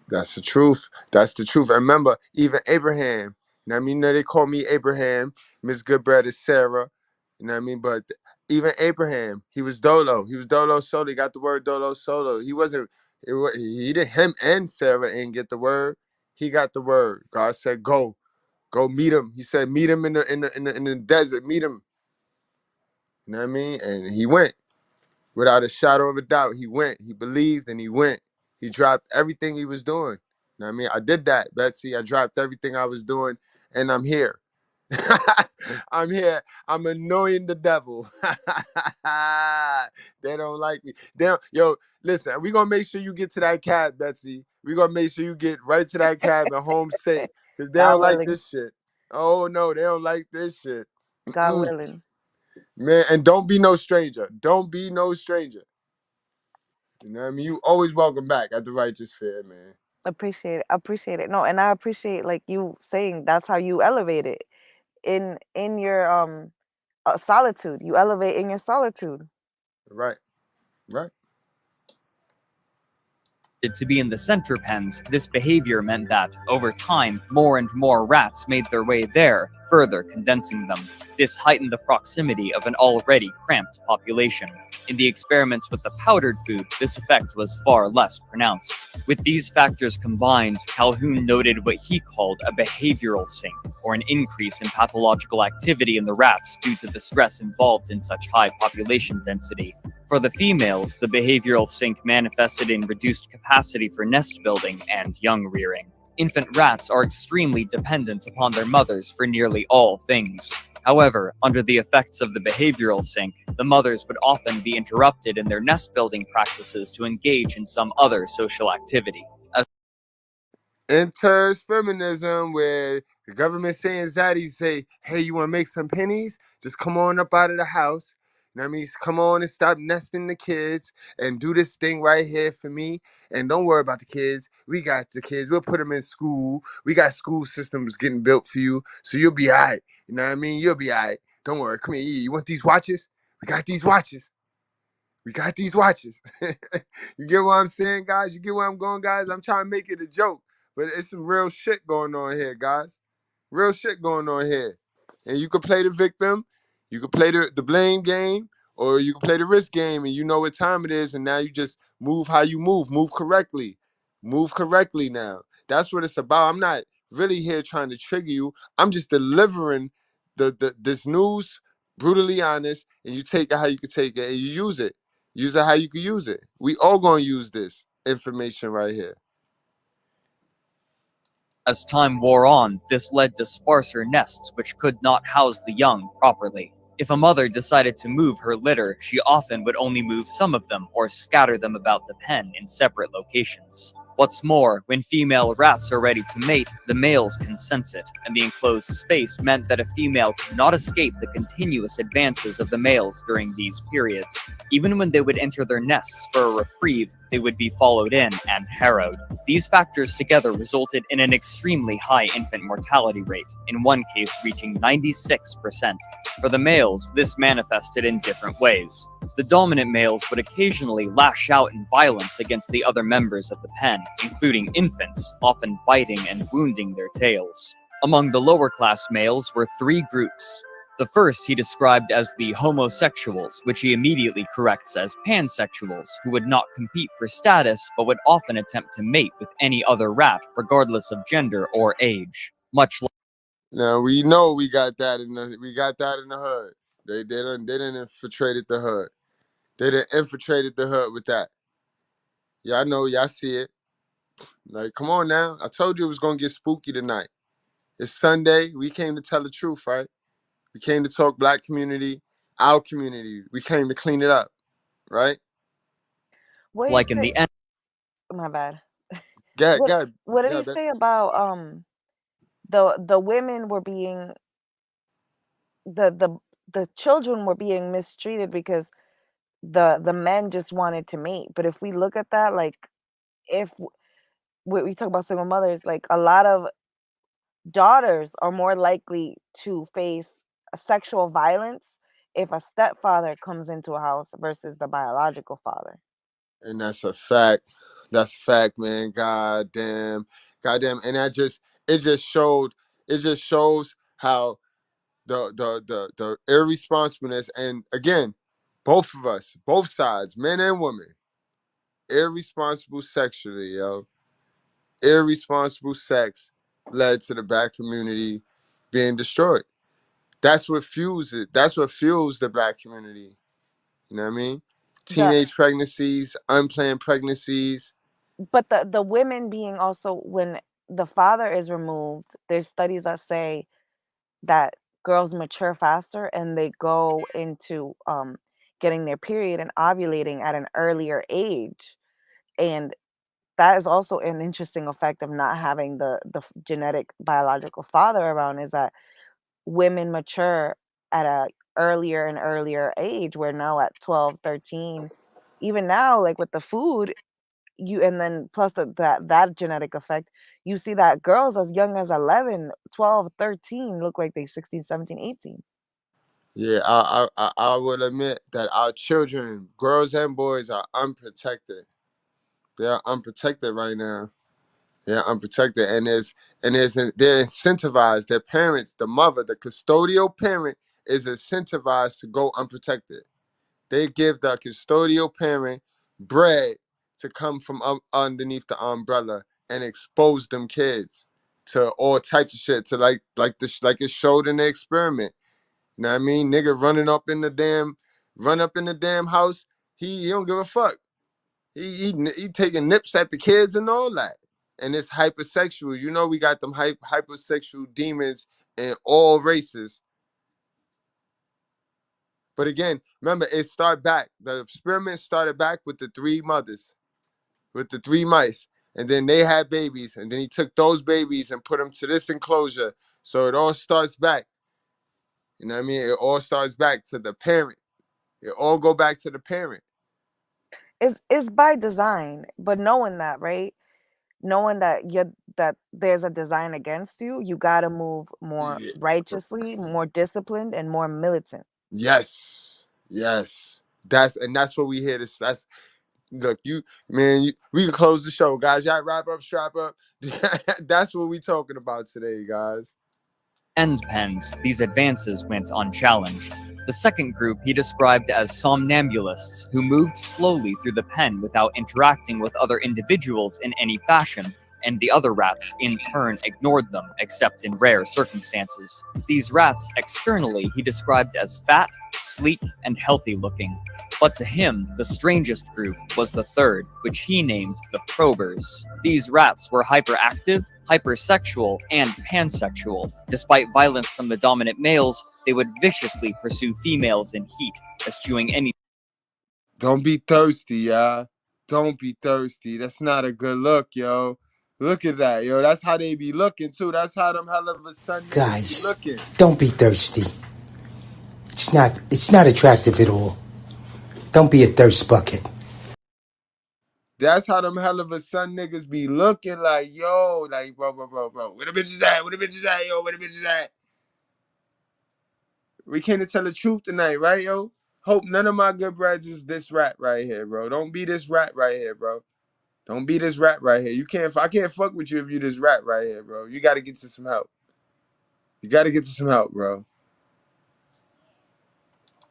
That's the truth. That's the truth. And remember, even Abraham, you know what I mean? You know, they call me Abraham. Miss Goodbread is Sarah. You know what I mean? But even Abraham, he was Dolo. He was Dolo Solo. He got the word Dolo Solo. He wasn't, he didn't, him and Sarah ain't get the word. He got the word. God said, go meet him. He said, meet him in the desert, meet him. You know what I mean? And he went. Without a shadow of a doubt, he went. He believed and he went. He dropped everything he was doing. You know what I mean? I did that, Betsy. I dropped everything I was doing, and I'm here. I'm here. I'm annoying the devil. They don't like me. Yo, listen, we're going to make sure you get to that cab, Betsy. We're going to make sure you get right to that cab and home safe, because they God don't like willing. this shit. Oh, no, they don't like this shit. God willing. Man, and don't be no stranger. Don't be no stranger. You know what I mean? You always welcome back at the Righteous Fair, man. Appreciate it. No, and I appreciate like you saying that's how you elevate it in your solitude. You elevate in your solitude. Right. to be in the center pens, this behavior meant that, over time, more and more rats made their way there, further condensing them. This heightened the proximity of an already cramped population. In the experiments with the powdered food, this effect was far less pronounced. With these factors combined, Calhoun noted what he called a behavioral sink, or an increase in pathological activity in the rats due to the stress involved in such high population density. For the females, the behavioral sink manifested in reduced capacity for nest building and young rearing. Infant rats are extremely dependent upon their mothers for nearly all things. However, under the effects of the behavioral sink, the mothers would often be interrupted in their nest building practices to engage in some other social activity. Enters feminism, where the government saying zaddies say, hey, you want to make some pennies? Just come on up out of the house. You know what I mean? Come on and stop nesting the kids and do this thing right here for me. And don't worry about the kids. We got the kids. We'll put them in school. We got school systems getting built for you. So you'll be all right. You know what I mean? You'll be all right. Don't worry. Come here. You want these watches? We got these watches. We got these watches. You get what I'm saying, guys? You get where I'm going, guys? I'm trying to make it a joke, but it's some real shit going on here, guys. Real shit going on here. And you can play the victim, you can play the blame game, or you can play the risk game, and you know what time it is, and now you just move how you move. Move correctly. Move correctly now. That's what it's about. I'm not really here trying to trigger you. I'm just delivering this news, brutally honest, and you take it how you can take it, and you use it. Use it how you can use it. We all gonna use this information right here. As time wore on, this led to sparser nests which could not house the young properly. If a mother decided to move her litter, she often would only move some of them or scatter them about the pen in separate locations. What's more, when female rats are ready to mate, the males can sense it, and the enclosed space meant that a female could not escape the continuous advances of the males during these periods. Even when they would enter their nests for a reprieve, they would be followed in and harrowed. These factors together resulted in an extremely high infant mortality rate, in one case reaching 96%. For the males, this manifested in different ways. The dominant males would occasionally lash out in violence against the other members of the pen, including infants, often biting and wounding their tails. Among the lower class males were three groups. The first he described as the homosexuals, which he immediately corrects as pansexuals, who would not compete for status but would often attempt to mate with any other rat, regardless of gender or age. Much like Now we know we got that in the hood. They done infiltrated the hood. They done infiltrated the hood with that. Y'all know, y'all see it. Like, come on now. I told you it was gonna get spooky tonight. It's Sunday. We came to tell the truth, right? We came to talk black community, our community. We came to clean it up, right? What do you like in say? the end. My bad. What What did he say about the women were being the children were being mistreated because the men just wanted to mate? But if we look at that, like, if we talk about single mothers, like, a lot of daughters are more likely to face sexual violence if a stepfather comes into a house versus the biological father. And that's a fact. That's a fact, man. Goddamn. Goddamn. And it just shows how the irresponsibleness, and again, both of us, both sides, men and women, irresponsible sexually, yo. Irresponsible sex led to the black community being destroyed. That's what fuels it. That's what fuels the black community. You know what I mean? The Teenage pregnancies, unplanned pregnancies. But the women being also, when the father is removed, there's studies that say that girls mature faster and they go into getting their period and ovulating at an earlier age. And that is also an interesting effect of not having the genetic biological father around, is that women mature at a earlier and earlier age. We're now at 12, 13. Even now, like with the food, you and then plus that genetic effect, you see that girls as young as 11, 12, 13 look like they 16, 17, 18. Yeah, I would admit that our children, girls and boys, are unprotected. They are unprotected right now. They're unprotected, and and they're incentivized. Their parents, the mother, the custodial parent, is incentivized to go unprotected. They give the custodial parent bread to come from underneath the umbrella and expose them kids to all types of shit, to like it showed in the experiment. You know what I mean? Nigga run up in the damn house. He don't give a fuck. He taking nips at the kids and all that. And it's hypersexual. You know we got them hypersexual demons in all races. But again, remember, the experiment started back with the three mothers, with the three mice. And then they had babies. And then he took those babies and put them to this enclosure. So it all starts back. You know what I mean? It all starts back to the parent. It all go back to the parent. It's by design, but knowing that, right? Knowing that there's a design against you, you gotta move more Yeah. righteously, more disciplined, and more militant. Yes. Yes. That's what we hear. That's look, we can close the show, guys. Y'all wrap up, strap up. That's what we talking about today, guys. End pens, these advances went unchallenged. The second group he described as somnambulists, who moved slowly through the pen without interacting with other individuals in any fashion, and the other rats, in turn, ignored them, except in rare circumstances. These rats, externally, he described as fat, sleek, and healthy-looking. But to him, the strangest group was the third, which he named the probers. These rats were hyperactive, hypersexual, and pansexual. Despite violence from the dominant males, they would viciously pursue females in heat, eschewing any. Don't be thirsty, y'all. Don't be thirsty. That's not a good look, yo. Look at that, yo. That's how they be looking too. That's how them hell of a son niggas be Guys, looking. don't be thirsty. It's not attractive at all. Don't be a thirst bucket. That's how them hell of a son niggas be looking, like, yo, like, bro. Where the bitches at? Where the bitches at, yo? Where the bitches at? We came to tell the truth tonight, right, yo? Hope none of my good breads is this rat right here, bro. Don't be this rat right here, bro. Don't be this rat right here. I can't fuck with you if you this rat right here, bro. You gotta get to some help. You gotta get to some help, bro.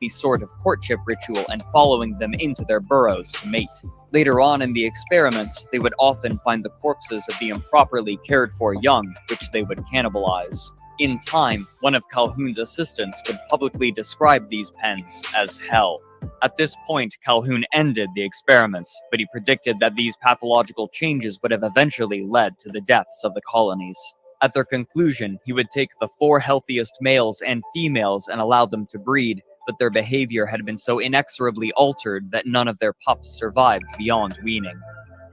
Sort of courtship ritual and following them into their burrows to mate. Later on in the experiments, they would often find the corpses of the improperly cared for young, which they would cannibalize. In time, one of Calhoun's assistants would publicly describe these pens as hell. At this point, Calhoun ended the experiments, but he predicted that these pathological changes would have eventually led to the deaths of the colonies. At their conclusion, he would take the 4 healthiest males and females and allow them to breed, but their behavior had been so inexorably altered that none of their pups survived beyond weaning.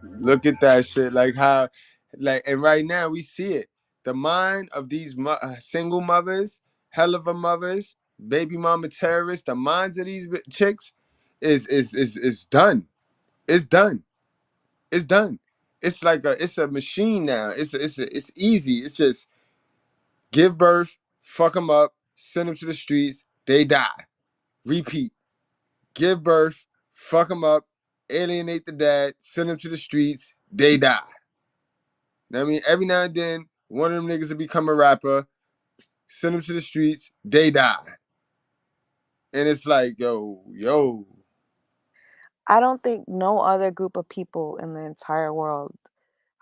Look at that shit. Like how, and right now we see it. The mind of these single mothers, hell of a mothers, baby mama terrorists, the minds of these chicks is done. It's done. It's done. It's like it's a machine now. It's easy. It's just give birth, fuck them up, send them to the streets, they die. Repeat. Give birth, fuck them up, alienate the dad, send them to the streets, they die. I mean, every now and then, one of them niggas will become a rapper, send them to the streets, they die. And it's like, yo. I don't think no other group of people in the entire world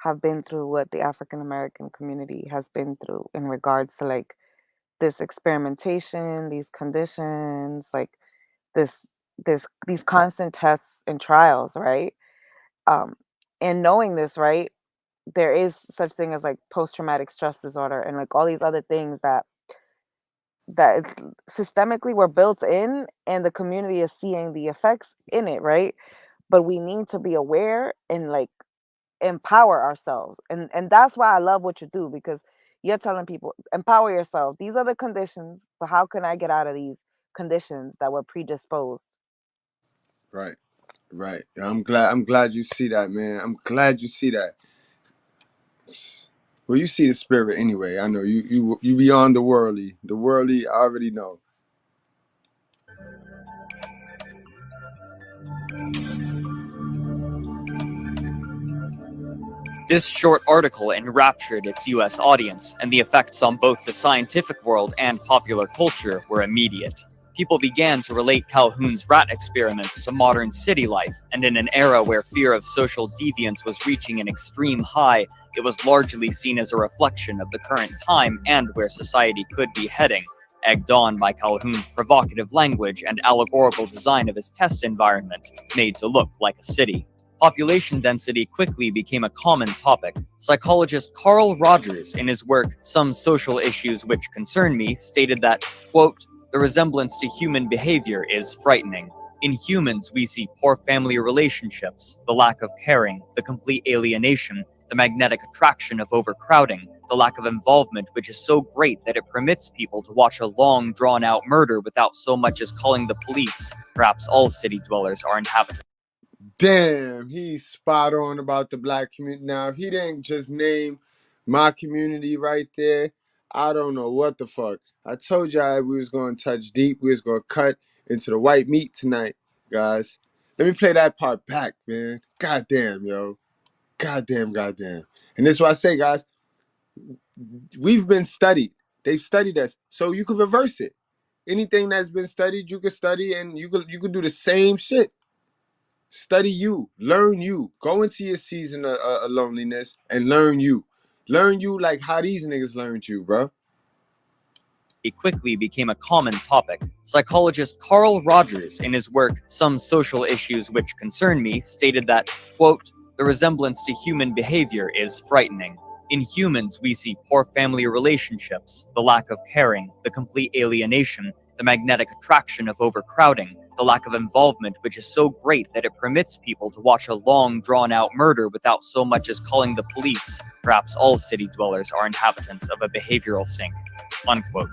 have been through what the African American community has been through in regards to like this experimentation, these conditions, like this these constant tests and trials, right? Um, and knowing this, right, there is such thing as like post traumatic stress disorder and like all these other things that systemically were built in, and the community is seeing the effects in it, right? But we need to be aware and like empower ourselves, and that's why I love what you do, because you're telling people empower yourself. These are the conditions, but how can I get out of these conditions that were predisposed? Right. I'm glad you see that, man. I'm glad you see that. Well, you see the spirit anyway. I know you beyond the worldly. The worldly, I already know. This short article enraptured its US audience, and the effects on both the scientific world and popular culture were immediate. People began to relate Calhoun's rat experiments to modern city life, and in an era where fear of social deviance was reaching an extreme high, it was largely seen as a reflection of the current time and where society could be heading, egged on by Calhoun's provocative language and allegorical design of his test environment, made to look like a city. Population density quickly became a common topic. Psychologist Carl Rogers, in his work Some Social Issues Which Concern Me, stated that, quote, "The resemblance to human behavior is frightening. In humans, we see poor family relationships, the lack of caring, the complete alienation, the magnetic attraction of overcrowding, the lack of involvement which is so great that it permits people to watch a long, drawn-out murder without so much as calling the police. Perhaps all city dwellers are inhabitants." Damn, he's spot on about the black community. Now, if he didn't just name my community right there, I don't know what the fuck. I told y'all we was going to touch deep. We was going to cut into the white meat tonight, guys. Let me play that part back, man. Goddamn, yo. Goddamn. And this is what I say, guys. We've been studied. They've studied us. So you can reverse it. Anything that's been studied, you can study, and you could do the same shit. Study you, learn you, go into your season of loneliness and learn you. Learn you like how these niggas learned you, bro. It quickly became a common topic. Psychologist Carl Rogers, in his work Some Social Issues Which Concern Me, stated that, quote, "The resemblance to human behavior is frightening. In humans, we see poor family relationships, the lack of caring, the complete alienation, the magnetic attraction of overcrowding, the lack of involvement which is so great that it permits people to watch a long, drawn-out murder without so much as calling the police. Perhaps all city dwellers are inhabitants of a behavioral sink." Unquote.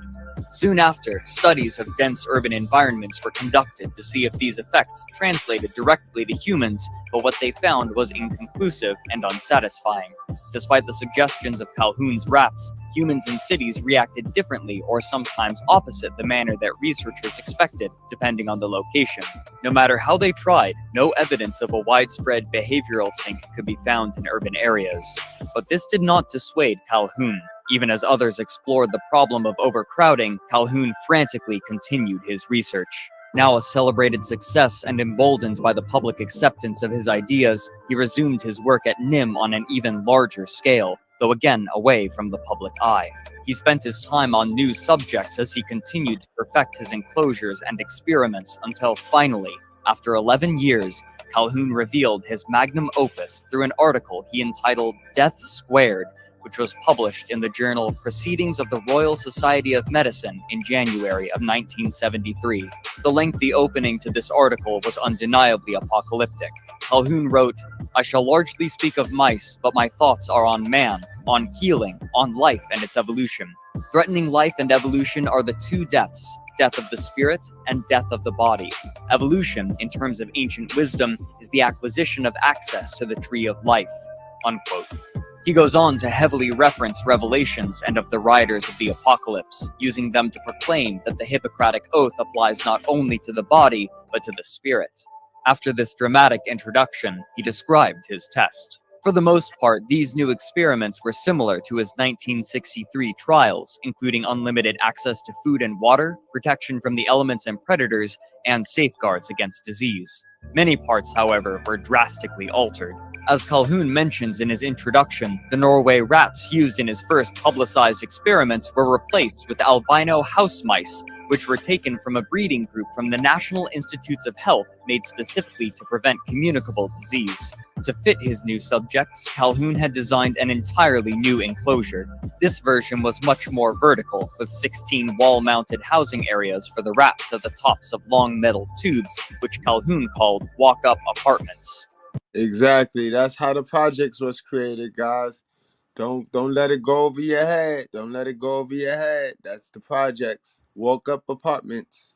Soon after, studies of dense urban environments were conducted to see if these effects translated directly to humans, but what they found was inconclusive and unsatisfying. Despite the suggestions of Calhoun's rats, humans in cities reacted differently or sometimes opposite the manner that researchers expected, depending on the location. No matter how they tried, no evidence of a widespread behavioral sink could be found in urban areas. But this did not dissuade Calhoun. Even as others explored the problem of overcrowding, Calhoun frantically continued his research. Now a celebrated success and emboldened by the public acceptance of his ideas, he resumed his work at NIM on an even larger scale, though again away from the public eye. He spent his time on new subjects as he continued to perfect his enclosures and experiments until finally, after 11 years, Calhoun revealed his magnum opus through an article he entitled Death Squared, which was published in the journal Proceedings of the Royal Society of Medicine in January of 1973. The lengthy opening to this article was undeniably apocalyptic. Calhoun wrote, "I shall largely speak of mice, but my thoughts are on man, on healing, on life and its evolution. Threatening life and evolution are the two deaths, death of the spirit and death of the body. Evolution, in terms of ancient wisdom, is the acquisition of access to the tree of life." Unquote. He goes on to heavily reference revelations and of the riders of the apocalypse, using them to proclaim that the Hippocratic Oath applies not only to the body, but to the spirit. After this dramatic introduction, he described his test. For the most part, these new experiments were similar to his 1963 trials, including unlimited access to food and water, protection from the elements and predators, and safeguards against disease. Many parts, however, were drastically altered. As Calhoun mentions in his introduction, the Norway rats used in his first publicized experiments were replaced with albino house mice, which were taken from a breeding group from the National Institutes of Health made specifically to prevent communicable disease. To fit his new subjects, Calhoun had designed an entirely new enclosure. This version was much more vertical, with 16 wall-mounted housing areas for the rats at the tops of long metal tubes, which Calhoun called walk-up apartments. Exactly. That's how the projects was created, guys. Don't let it go over your head. Don't let it go over your head. That's the projects. Walk up apartments.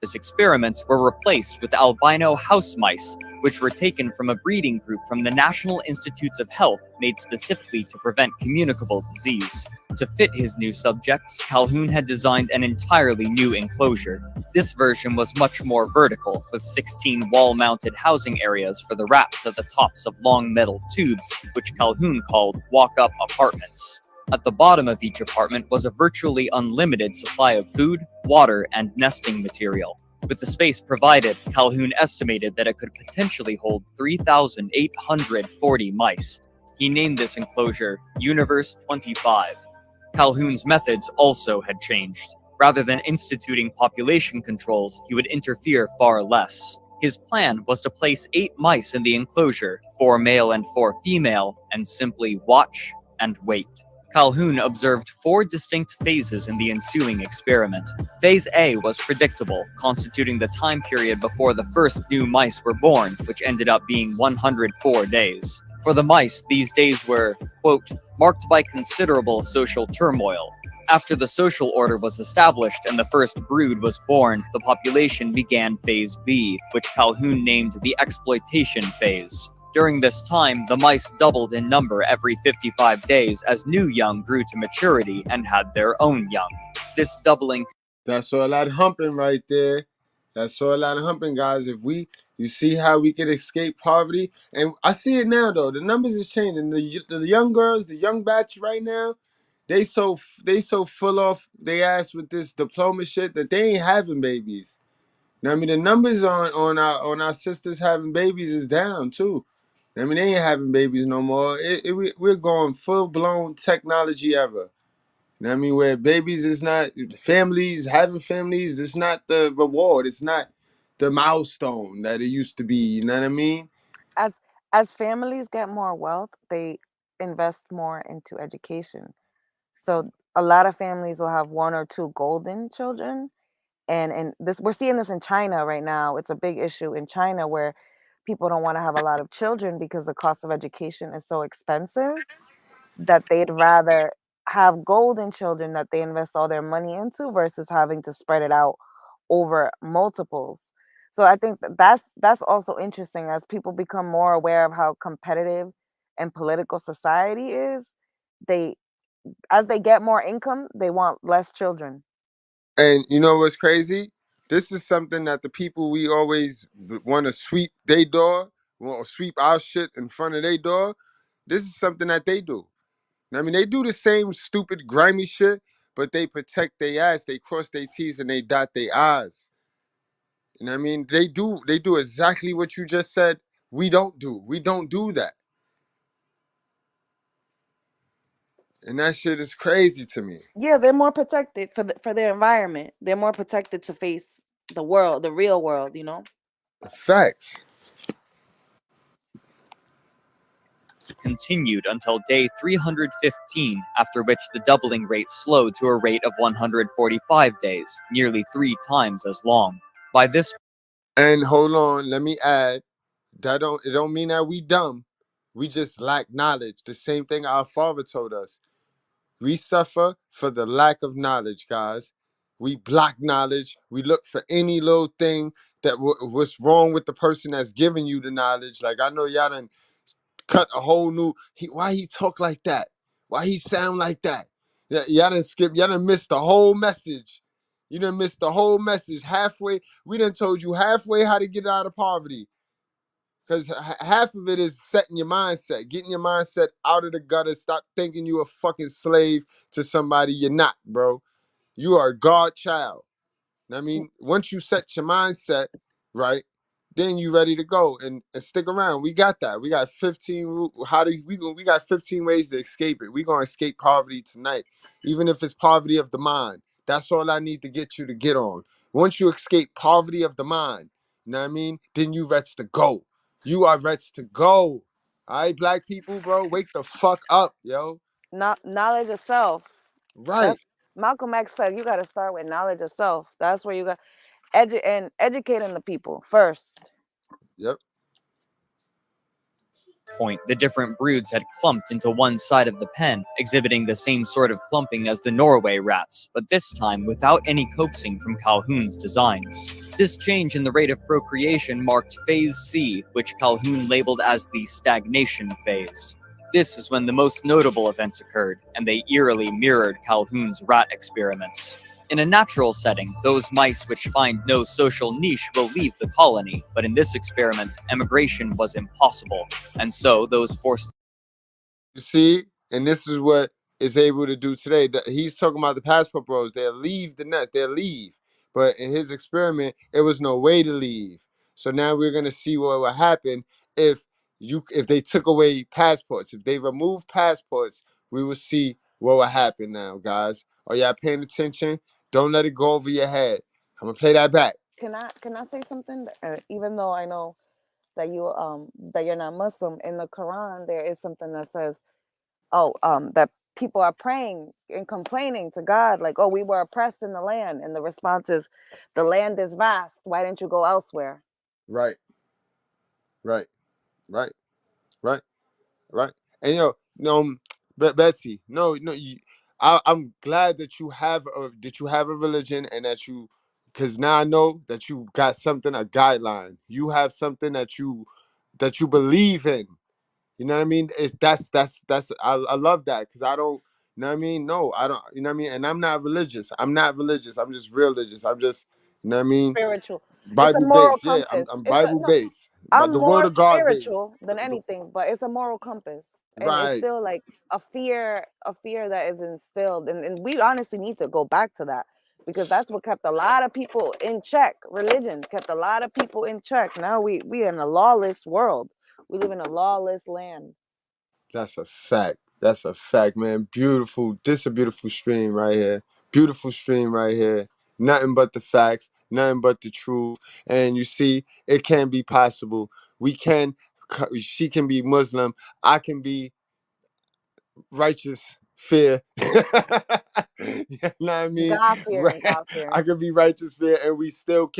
his experiments were replaced with albino house mice, which were taken from a breeding group from the National Institutes of Health made specifically to prevent communicable disease. To fit his new subjects, Calhoun had designed an entirely new enclosure. This version was much more vertical, with 16 wall-mounted housing areas for the rats at the tops of long metal tubes, which Calhoun called walk-up apartments. At the bottom of each apartment was a virtually unlimited supply of food, water, and nesting material. With the space provided, Calhoun estimated that it could potentially hold 3,840 mice. He named this enclosure Universe 25. Calhoun's methods also had changed. Rather than instituting population controls, he would interfere far less. His plan was to place 8 mice in the enclosure, 4 male and 4 female, and simply watch and wait. Calhoun observed 4 distinct phases in the ensuing experiment. Phase A was predictable, constituting the time period before the first new mice were born, which ended up being 104 days. For the mice, these days were, quote, marked by considerable social turmoil. After the social order was established and the first brood was born, the population began Phase B, which Calhoun named the exploitation phase. During this time, the mice doubled in number every 55 days as new young grew to maturity and had their own young. This doubling... That's all that humping right there. That's all that humping, guys. You see how we can escape poverty? And I see it now, though. The numbers is changing. The young girls, the young batch right now, they so full off they ass with this diploma shit that they ain't having babies. Now, I mean, the numbers on our sisters having babies is down too. I mean, they ain't having babies no more. We're going full-blown technology ever. You know what I mean? Where babies is not, families, having families, it's not the reward. It's not the milestone that it used to be. You know what I mean? As families get more wealth, they invest more into education. So a lot of families will have 1 or 2 golden children, and this, we're seeing this in China right now. It's a big issue in China where people don't want to have a lot of children because the cost of education is so expensive that they'd rather have golden children that they invest all their money into versus having to spread it out over multiples. So I think that's also interesting as people become more aware of how competitive and political society is. They As they get more income, they want less children. And you know what's crazy? This is something that the people we always want to sweep their door, want to sweep our shit in front of their door. This is something that they do. I mean, they do the same stupid, grimy shit, but they protect their ass. They cross their T's and they dot their I's. You know what I mean? They do exactly what you just said. We don't do. We don't do that. And that shit is crazy to me. Yeah, they're more protected for their environment. They're more protected to face the world, the real world, you know? Facts. Continued until day 315, after which the doubling rate slowed to a rate of 145 days, nearly 3 times as long. By this... And hold on, let me add, it don't mean that we dumb. We just lack knowledge. The same thing our father told us. We suffer for the lack of knowledge, guys. We block knowledge. We look for any little thing that what's wrong with the person that's giving you the knowledge. Like, I know y'all done cut a whole new, why he talk like that? Why he sound like that? Y'all done missed the whole message. You done missed the whole message. Halfway, we done told you halfway how to get out of poverty. Because half of it is setting your mindset, getting your mindset out of the gutter. Stop thinking you a fucking slave to somebody you're not, bro. You are a God child. I mean, once you set your mindset right, then you ready to go and stick around. We got that. We got 15. We got 15 ways to escape it. We gonna escape poverty tonight, even if it's poverty of the mind. That's all I need to get you to get on. Once you escape poverty of the mind, you know what I mean? Then you ready to go. You are ready to go. All right, black people, bro, wake the fuck up, yo. Not knowledge of self. Right. That's Malcolm X said you got to start with knowledge of self. That's where you got educating the people first. Yep. Point, the different broods had clumped into one side of the pen, exhibiting the same sort of clumping as the Norway rats, but this time without any coaxing from Calhoun's designs. This change in the rate of procreation marked Phase C, which Calhoun labeled as the stagnation phase. This is when the most notable events occurred, and they eerily mirrored Calhoun's rat experiments. In a natural setting, those mice which find no social niche will leave the colony, but in this experiment, emigration was impossible, and so those forced. You see, and this is what is able to do today. He's talking about the passport bros. They'll leave the nest. They'll leave, but in his experiment, it was no way to leave. So now we're gonna see what will happen if they took away passports. If they remove passports, we will see what will happen now, guys. Are y'all paying attention? Don't let it go over your head. I'm gonna play that back. Can I say something? Even though I know that you're not Muslim, in the Quran there is something that says, that people are praying and complaining to God, like, oh, we were oppressed in the land, and the response is, the land is vast. Why didn't you go elsewhere? Right, right, right, right. Right. And Betsy, no, I'm glad that you have a religion, and because now I know that you got something, a guideline. You have something that you believe in. You know what I mean? I love that, because I don't. You know what I mean? No, I don't. You know what I mean? And I'm not religious. I'm not religious. I'm just religious. I'm just. You know what I mean? Spiritual. It's a Bible moral based. Yeah, I'm compass. I'm It's a Bible no. based, but I'm the word more of God based. spiritual than anything, but it's a moral compass. And it's Right. still like a fear that is instilled. And we honestly need to go back to that, because that's what kept a lot of people in check. Religion kept a lot of people in check. Now we in a lawless world. We live in a lawless land. That's a fact. That's a fact, man. Beautiful. This is a beautiful stream right here. Beautiful stream right here. Nothing but the facts, nothing but the truth. And you see, it can be possible. She can be Muslim. I can be righteous fear. You know what I mean? God Right. fearing, God I fearing. can be righteous fear, and we still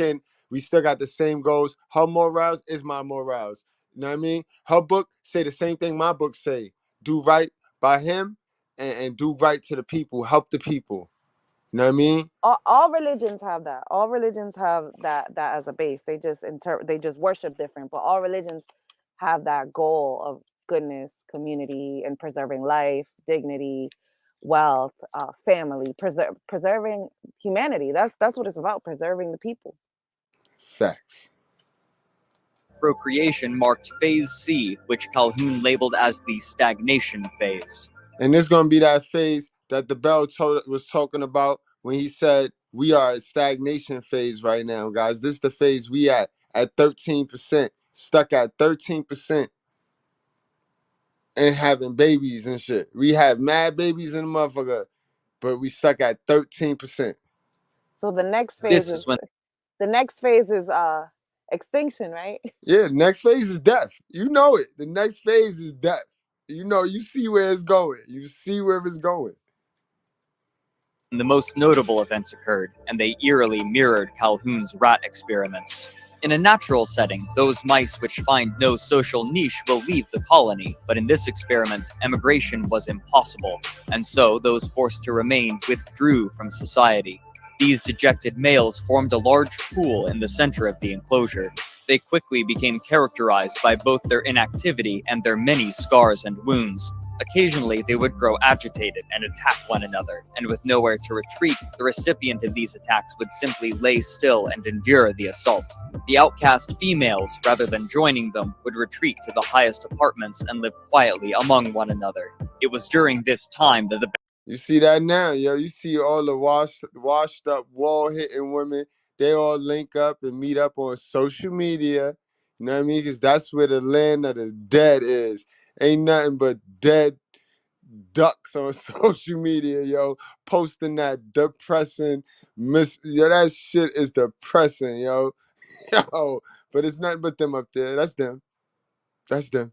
got the same goals. Her morals is my morals. You know what I mean? Her book say the same thing my book say. Do right by him, and do right to the people, help the people. You know what I mean? All religions have that. All religions have that as a base. They just worship different, but all religions have that goal of goodness, community, and preserving life, dignity, wealth, family, preserving humanity. That's what it's about, preserving the people. Facts. Procreation marked Phase C, which Calhoun labeled as the stagnation phase. And this gonna be that phase that the Bell was talking about when he said we are at stagnation phase right now, guys. This is the phase we at 13%, stuck at 13%, and having babies and shit. We have mad babies in the motherfucker, but we stuck at 13%. So the next phase This is is when extinction, right? Yeah, the next phase is death. You know it. The next phase is death. You know, you see where it's going. You see where it's going. the most notable events occurred, and they eerily mirrored Calhoun's rat experiments. In a natural setting, those mice which find no social niche will leave the colony, but in this experiment, emigration was impossible, and so those forced to remain withdrew from society. These dejected males formed a large pool in the center of the enclosure. They quickly became characterized by both their inactivity and their many scars and wounds. Occasionally, they would grow agitated and attack one another, and with nowhere to retreat, the recipient of these attacks would simply lay still and endure the assault. The outcast females, rather than joining them, would retreat to the highest apartments and live quietly among one another. It was during this time that the You see that now, yo. You see all the washed up, wall hitting women. They all link up and meet up on social media. You know what I mean? Because that's where the land of the dead is. Ain't nothing but dead ducks on social media, yo. Posting that depressing yo, that shit is depressing, yo. Yo. But it's nothing but them up there. That's them. That's them.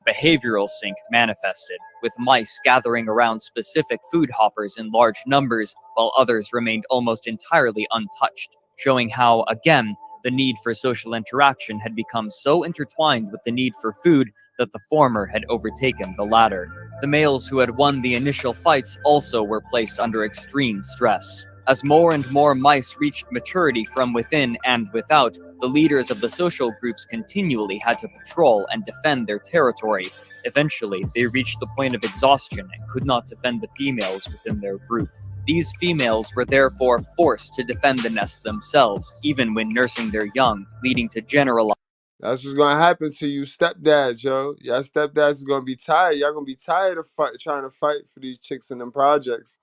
behavioral sink manifested, with mice gathering around specific food hoppers in large numbers, while others remained almost entirely untouched, showing how, again, the need for social interaction had become so intertwined with the need for food that the former had overtaken the latter. The males who had won the initial fights also were placed under extreme stress. As more and more mice reached maturity from within and without, the leaders of the social groups continually had to patrol and defend their territory. Eventually, they reached the point of exhaustion and could not defend the females within their group. These females were therefore forced to defend the nest themselves, even when nursing their young, leading to generalized. That's what's gonna happen to you stepdads, yo. Y'all stepdads is gonna be tired. Y'all gonna be tired of trying to fight for these chicks in them projects.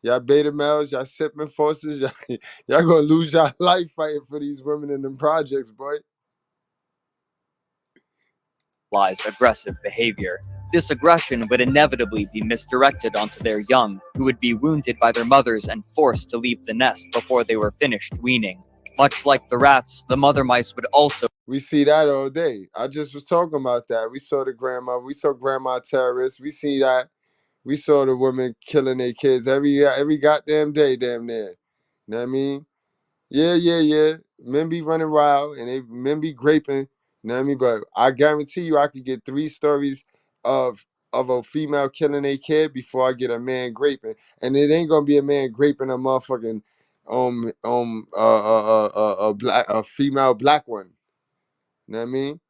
Y'all beta males, y'all sipping forces, y'all gonna lose your life fighting for these women in them projects, boy. Aggressive behavior. This aggression would inevitably be misdirected onto their young, who would be wounded by their mothers and forced to leave the nest before they were finished weaning. Much like the rats, the mother mice would also. We see that all day. I just was talking about that. We saw we saw grandma terrorists. We see that. We saw the women killing their kids every goddamn day, damn near. You know what I mean? Yeah. Men be running wild and men be graping. You know what I mean? But I guarantee you, I could get 3 stories of a female killing a kid before I get a man graping, and it ain't gonna be a man graping a motherfucking a female black one. You know what I mean?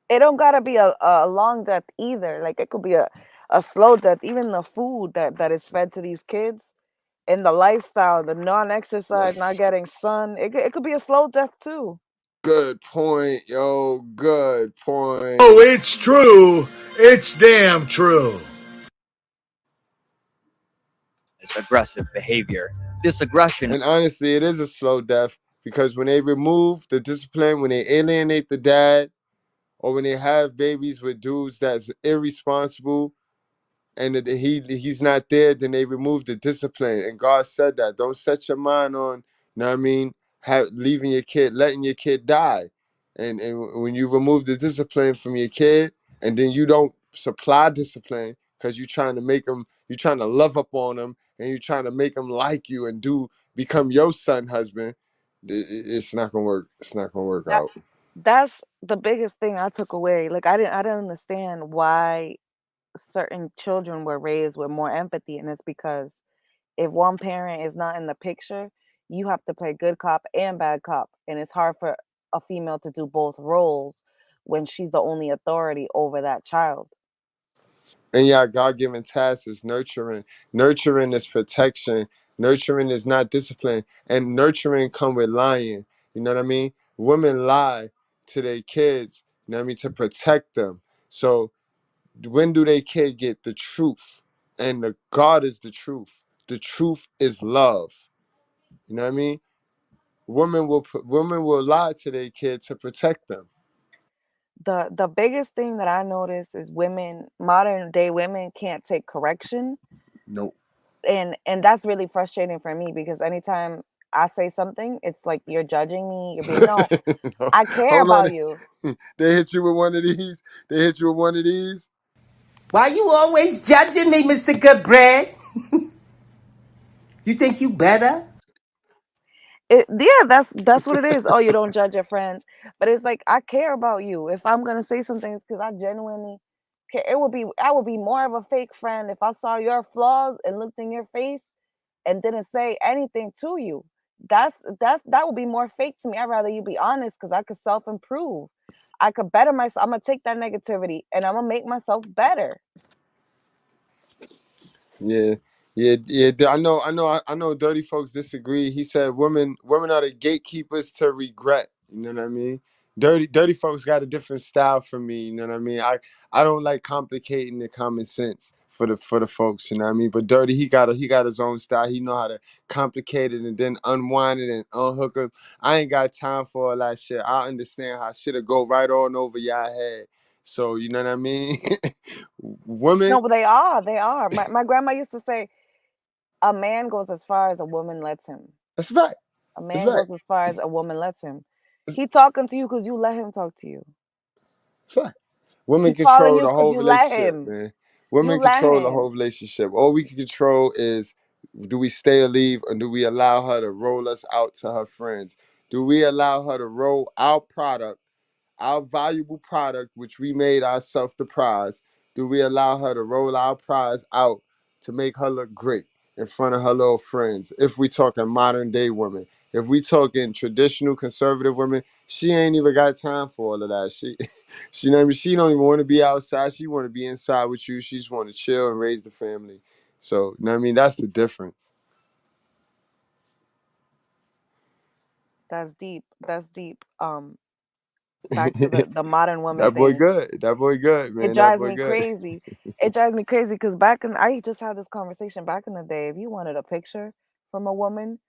It don't gotta be a long death either. Like it could be a slow death. Even the food that is fed to these kids and the lifestyle, the non-exercise, not Yes. getting sun, it could be a slow death too. Good point, yo. Good point. Oh, it's true. It's damn true. Aggressive behavior. This aggression. And honestly, it is a slow death because when they remove the discipline, when they alienate the dad, or when they have babies with dudes that's irresponsible and that he's not there, then they remove the discipline. And God said that. Don't set your mind on, you know what I mean, leaving your kid, letting your kid die. And when you remove the discipline from your kid, and then you don't supply discipline because you're trying to make them, you're trying to love up on them, and you're trying to make them like you and become your son husband, it's not gonna work. It's not gonna work That out. that's the biggest thing I took away. Like I didn't understand why certain children were raised with more empathy, and it's because if one parent is not in the picture, you have to play good cop and bad cop, and it's hard for a female to do both roles when she's the only authority over that child. And yeah, God-given task is nurturing. Nurturing is protection. Nurturing is not discipline. And nurturing come with lying. You know what I mean? Women lie to their kids, you know what I mean, to protect them. So when do they kid get the truth? And the God is the truth. The truth is love. You know what I mean? Women will lie to their kid to protect them. The biggest thing that I noticed is women, modern day women can't take correction, Nope. and that's really frustrating for me because anytime I say something, it's like you're judging me. You're being no, No. I care Hold on. about you. They hit you with one of these. They hit you with one of these. Why you always judging me, Mr. Goodbread? You think you better? Yeah, that's what it is. Oh, you don't judge your friends, but it's like I care about you. If I'm gonna say something, it's because I genuinely care. I would be more of a fake friend if I saw your flaws and looked in your face and didn't say anything to you. That would be more fake to me. I'd rather you be honest because I could self improve. I could better myself. I'm gonna take that negativity and I'm gonna make myself better. Yeah, yeah. I know. Dirty folks disagree. He said, women are the gatekeepers to regret." You know what I mean? Dirty folks got a different style from me. You know what I mean? I don't like complicating the common sense for the folks. You know what I mean? But Dirty, he got his own style. He know how to complicate it and then unwind it and unhook it. I ain't got time for all that shit. I understand how shit'll go right on over y'all head. So you know what I mean? Women. No, but they are. My grandma used to say, "A man goes as far as a woman lets him. That's a fact. A That's man a fact. goes as far as a woman lets him." He talking to you because you let him talk to you. Fact. Women He follow control you the because whole you let relationship, him. man. You Women let control the whole him. relationship. All we can control is, do we stay or leave, or do we allow her to roll us out to her friends? Do we allow her to roll our product, our valuable product, which we made ourselves the prize? Do we allow her to roll our prize out to make her look great? in front of her little friends. If we talking modern day women, if we talking traditional conservative women, she ain't even got time for all of that. She know what I mean? She don't even want to be outside. She want to be inside with you. She just want to chill and raise the family. So, you know what I mean? That's the difference. That's deep. That's deep. Back to the modern woman That boy thing. good. That boy good, It man. That drives boy me good. crazy. It drives me crazy because I just had this conversation back in the day. If you wanted a picture from a woman,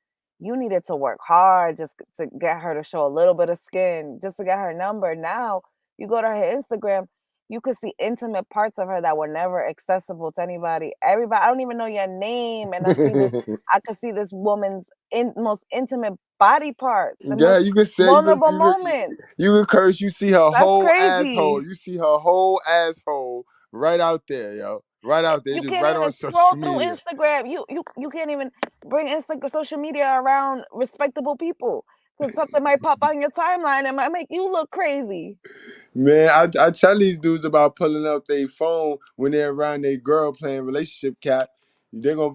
you needed to work hard just to get her to show a little bit of skin, just to get her number. Now you go to her Instagram, you could see intimate parts of her that were never accessible to anybody. Everybody, I don't even know your name, and I could see this woman's most intimate body parts and Yeah, most you can say vulnerable moments. you can curse. You see her That's whole asshole. crazy. You see her whole asshole right out there, yo. Right out there, You just can't right on even scroll social through media. Instagram. You can't even bring Instagram social media around respectable people because something might pop on your timeline and might make you look crazy. Man, I tell these dudes about pulling up their phone when they're around their girl playing relationship cat. They're gonna,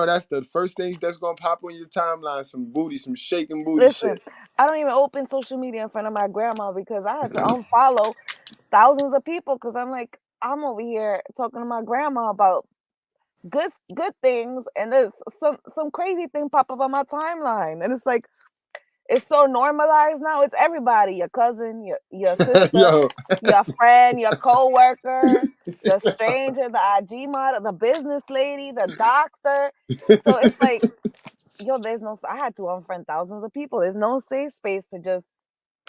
that's the first thing that's gonna pop on your timeline. Some booty, some shaking booty Listen, shit. I don't even open social media in front of my grandma because I had to unfollow thousands of people because I'm like, I'm over here talking to my grandma about good things, and there's some crazy thing pop up on my timeline, and it's like, it's so normalized now. It's everybody, your cousin, your sister, Yo. your friend, your coworker, the stranger, the IG model, the business lady, the doctor. So it's like, yo, I had to unfriend thousands of people. There's no safe space to just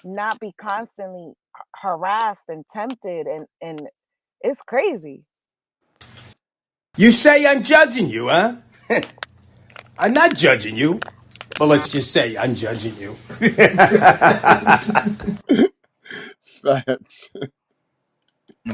not be constantly harassed and tempted, and it's crazy. You say I'm judging you, huh? I'm not judging you, but let's just say I'm judging you. Facts.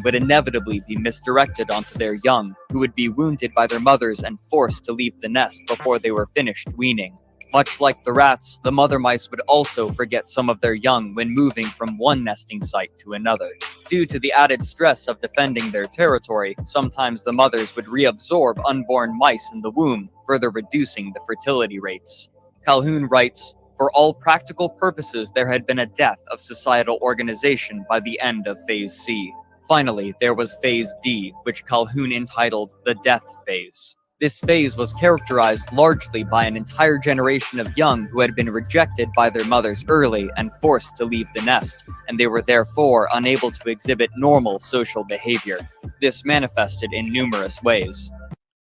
would inevitably be misdirected onto their young, who would be wounded by their mothers and forced to leave the nest before they were finished weaning. Much like the rats, the mother mice would also forget some of their young when moving from one nesting site to another. Due to the added stress of defending their territory, sometimes the mothers would reabsorb unborn mice in the womb, further reducing the fertility rates. Calhoun writes, "For all practical purposes, there had been a death of societal organization by the end of Phase C. Finally, there was Phase D, which Calhoun entitled the Death Phase. This phase was characterized largely by an entire generation of young who had been rejected by their mothers early and forced to leave the nest, and they were therefore unable to exhibit normal social behavior. This manifested in numerous ways."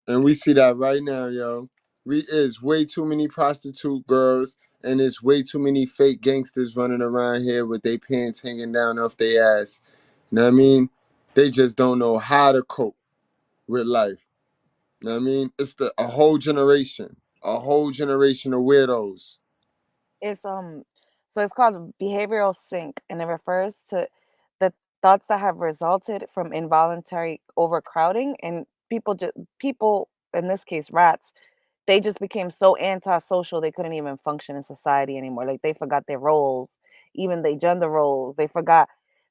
And we see that right now, yo. Is way too many prostitute girls, and it's way too many fake gangsters running around here with their pants hanging down off their ass. You know what I mean? They just don't know how to cope with life. You know what I mean? It's a whole generation of weirdos. It's so it's called behavioral sync, and it refers to the thoughts that have resulted from involuntary overcrowding, and people, in this case rats, they just became so antisocial they couldn't even function in society anymore. Like, they forgot their roles, even their gender roles. They forgot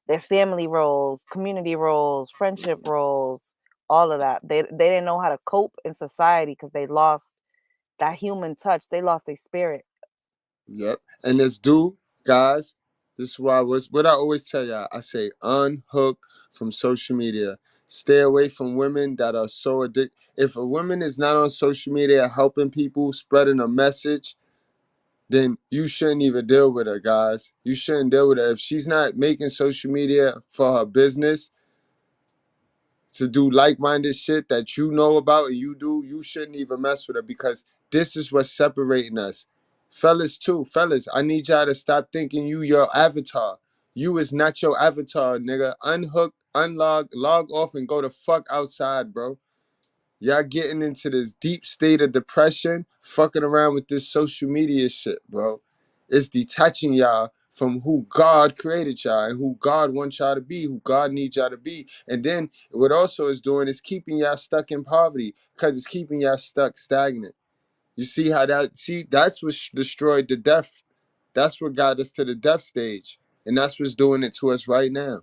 their family roles, community roles, friendship roles, all of that. They didn't know how to cope in society because they lost that human touch. They lost their spirit. Yep. And this dude, guys, this is why what I always tell y'all. I say unhook from social media. Stay away from women that are so addicted. If a woman is not on social media helping people, spreading a message, then you shouldn't even deal with her, guys. You shouldn't deal with her. If she's not making social media for her business, to do like-minded shit that you know about and you do, you shouldn't even mess with her, because this is what's separating us. Fellas too, fellas, I need y'all to stop thinking you your avatar. You is not your avatar, nigga. Unhook, unlog, log off and go the fuck outside, bro. Y'all getting into this deep state of depression, fucking around with this social media shit, bro. It's detaching y'all from who God created y'all and who God wants y'all to be, who God needs y'all to be. And then what also is doing is keeping y'all stuck in poverty, because it's keeping y'all stuck stagnant. You see how that's what destroyed the death. That's what got us to the death stage. And that's what's doing it to us right now.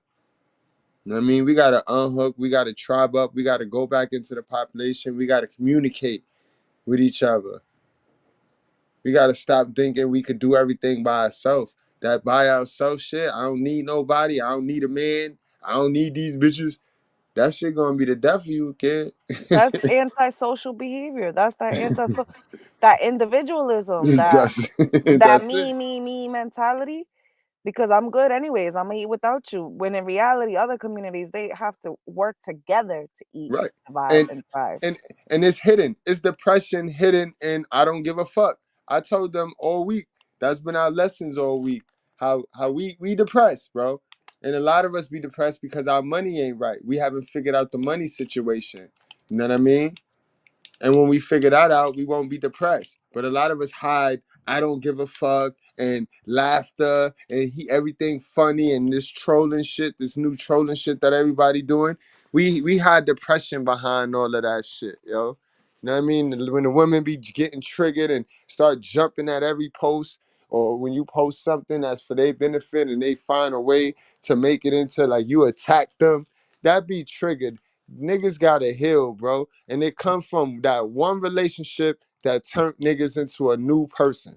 You know what I mean? We got to unhook. We got to tribe up. We got to go back into the population. We got to communicate. with each other. We gotta stop thinking we could do everything by ourselves. That by ourselves shit, I don't need nobody. I don't need a man. I don't need these bitches. That shit gonna be the death of you, kid. That's antisocial behavior. That's that individualism, that's that that's it. me mentality. Because I'm good anyways. I'm gonna eat without you. When in reality, other communities they have to work together to eat, Right. survive, And and thrive. and and it's hidden. It's depression hidden, and I don't give a fuck. I told them all week. That's been our lessons all week. How we depressed, bro. And a lot of us be depressed because our money ain't right. We haven't figured out the money situation. You know what I mean? And when we figure that out, we won't be depressed. But a lot of us hide, I don't give a fuck, and laughter, and everything funny, and this trolling shit, this new trolling shit that everybody doing. We hide depression behind all of that shit, yo. You know what I mean? When the women be getting triggered and start jumping at every post, or when you post something that's for their benefit and they find a way to make it into like you attack them, that be triggered. Niggas gotta heal, bro. And it come from that one relationship that turned niggas into a new person.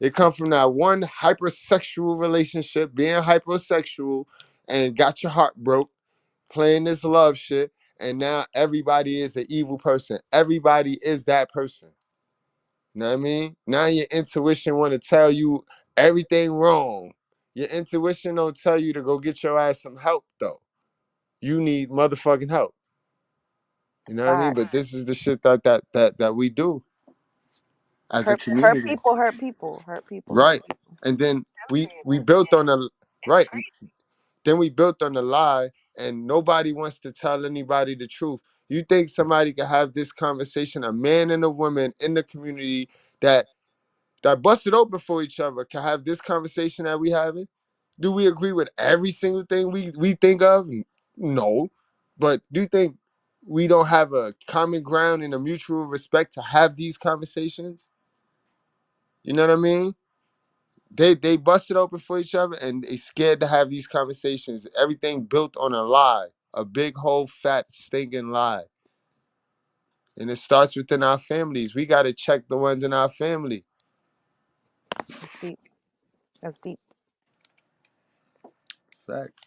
It come from that one hypersexual relationship, being hypersexual, and got your heart broke, playing this love shit, and now everybody is an evil person. Everybody is that person. You know what I mean? Now your intuition want to tell you everything wrong. Your intuition don't tell you to go get your ass some help, though. You need motherfucking help. You know what I mean? Fact. But this is the shit that we do as a Hurt community. people, hurt people, hurt people, hurt Right. people. And then we built on a right. Then we built on the lie, and nobody wants to tell anybody the truth. You think somebody can have this conversation, a man and a woman in the community that busted open for each other can have this conversation that we having? Do we agree with every single thing we think of? No. But do you think we don't have a common ground and a mutual respect to have these conversations? You know what I mean? They busted open for each other and they scared to have these conversations. Everything built on a lie, a big whole fat stinking lie. And it starts within our families. We got to check the ones in our family. That's deep. That's deep. Facts.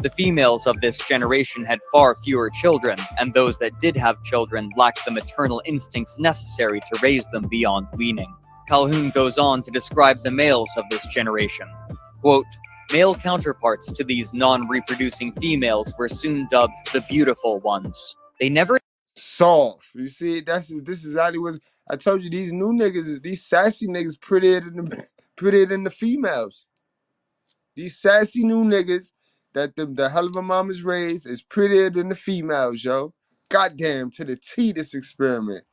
The females of this generation had far fewer children, and those that did have children lacked the maternal instincts necessary to raise them beyond weaning. Calhoun goes on to describe the males of this generation. Quote, male counterparts to these non-reproducing females were soon dubbed the beautiful ones. They never Soft. You see, this is exactly what I told you. These new niggas, these sassy niggas, prettier than the females. These sassy new niggas that the hell of a mama's raised is prettier than the females, yo. Goddamn, to the T, this experiment.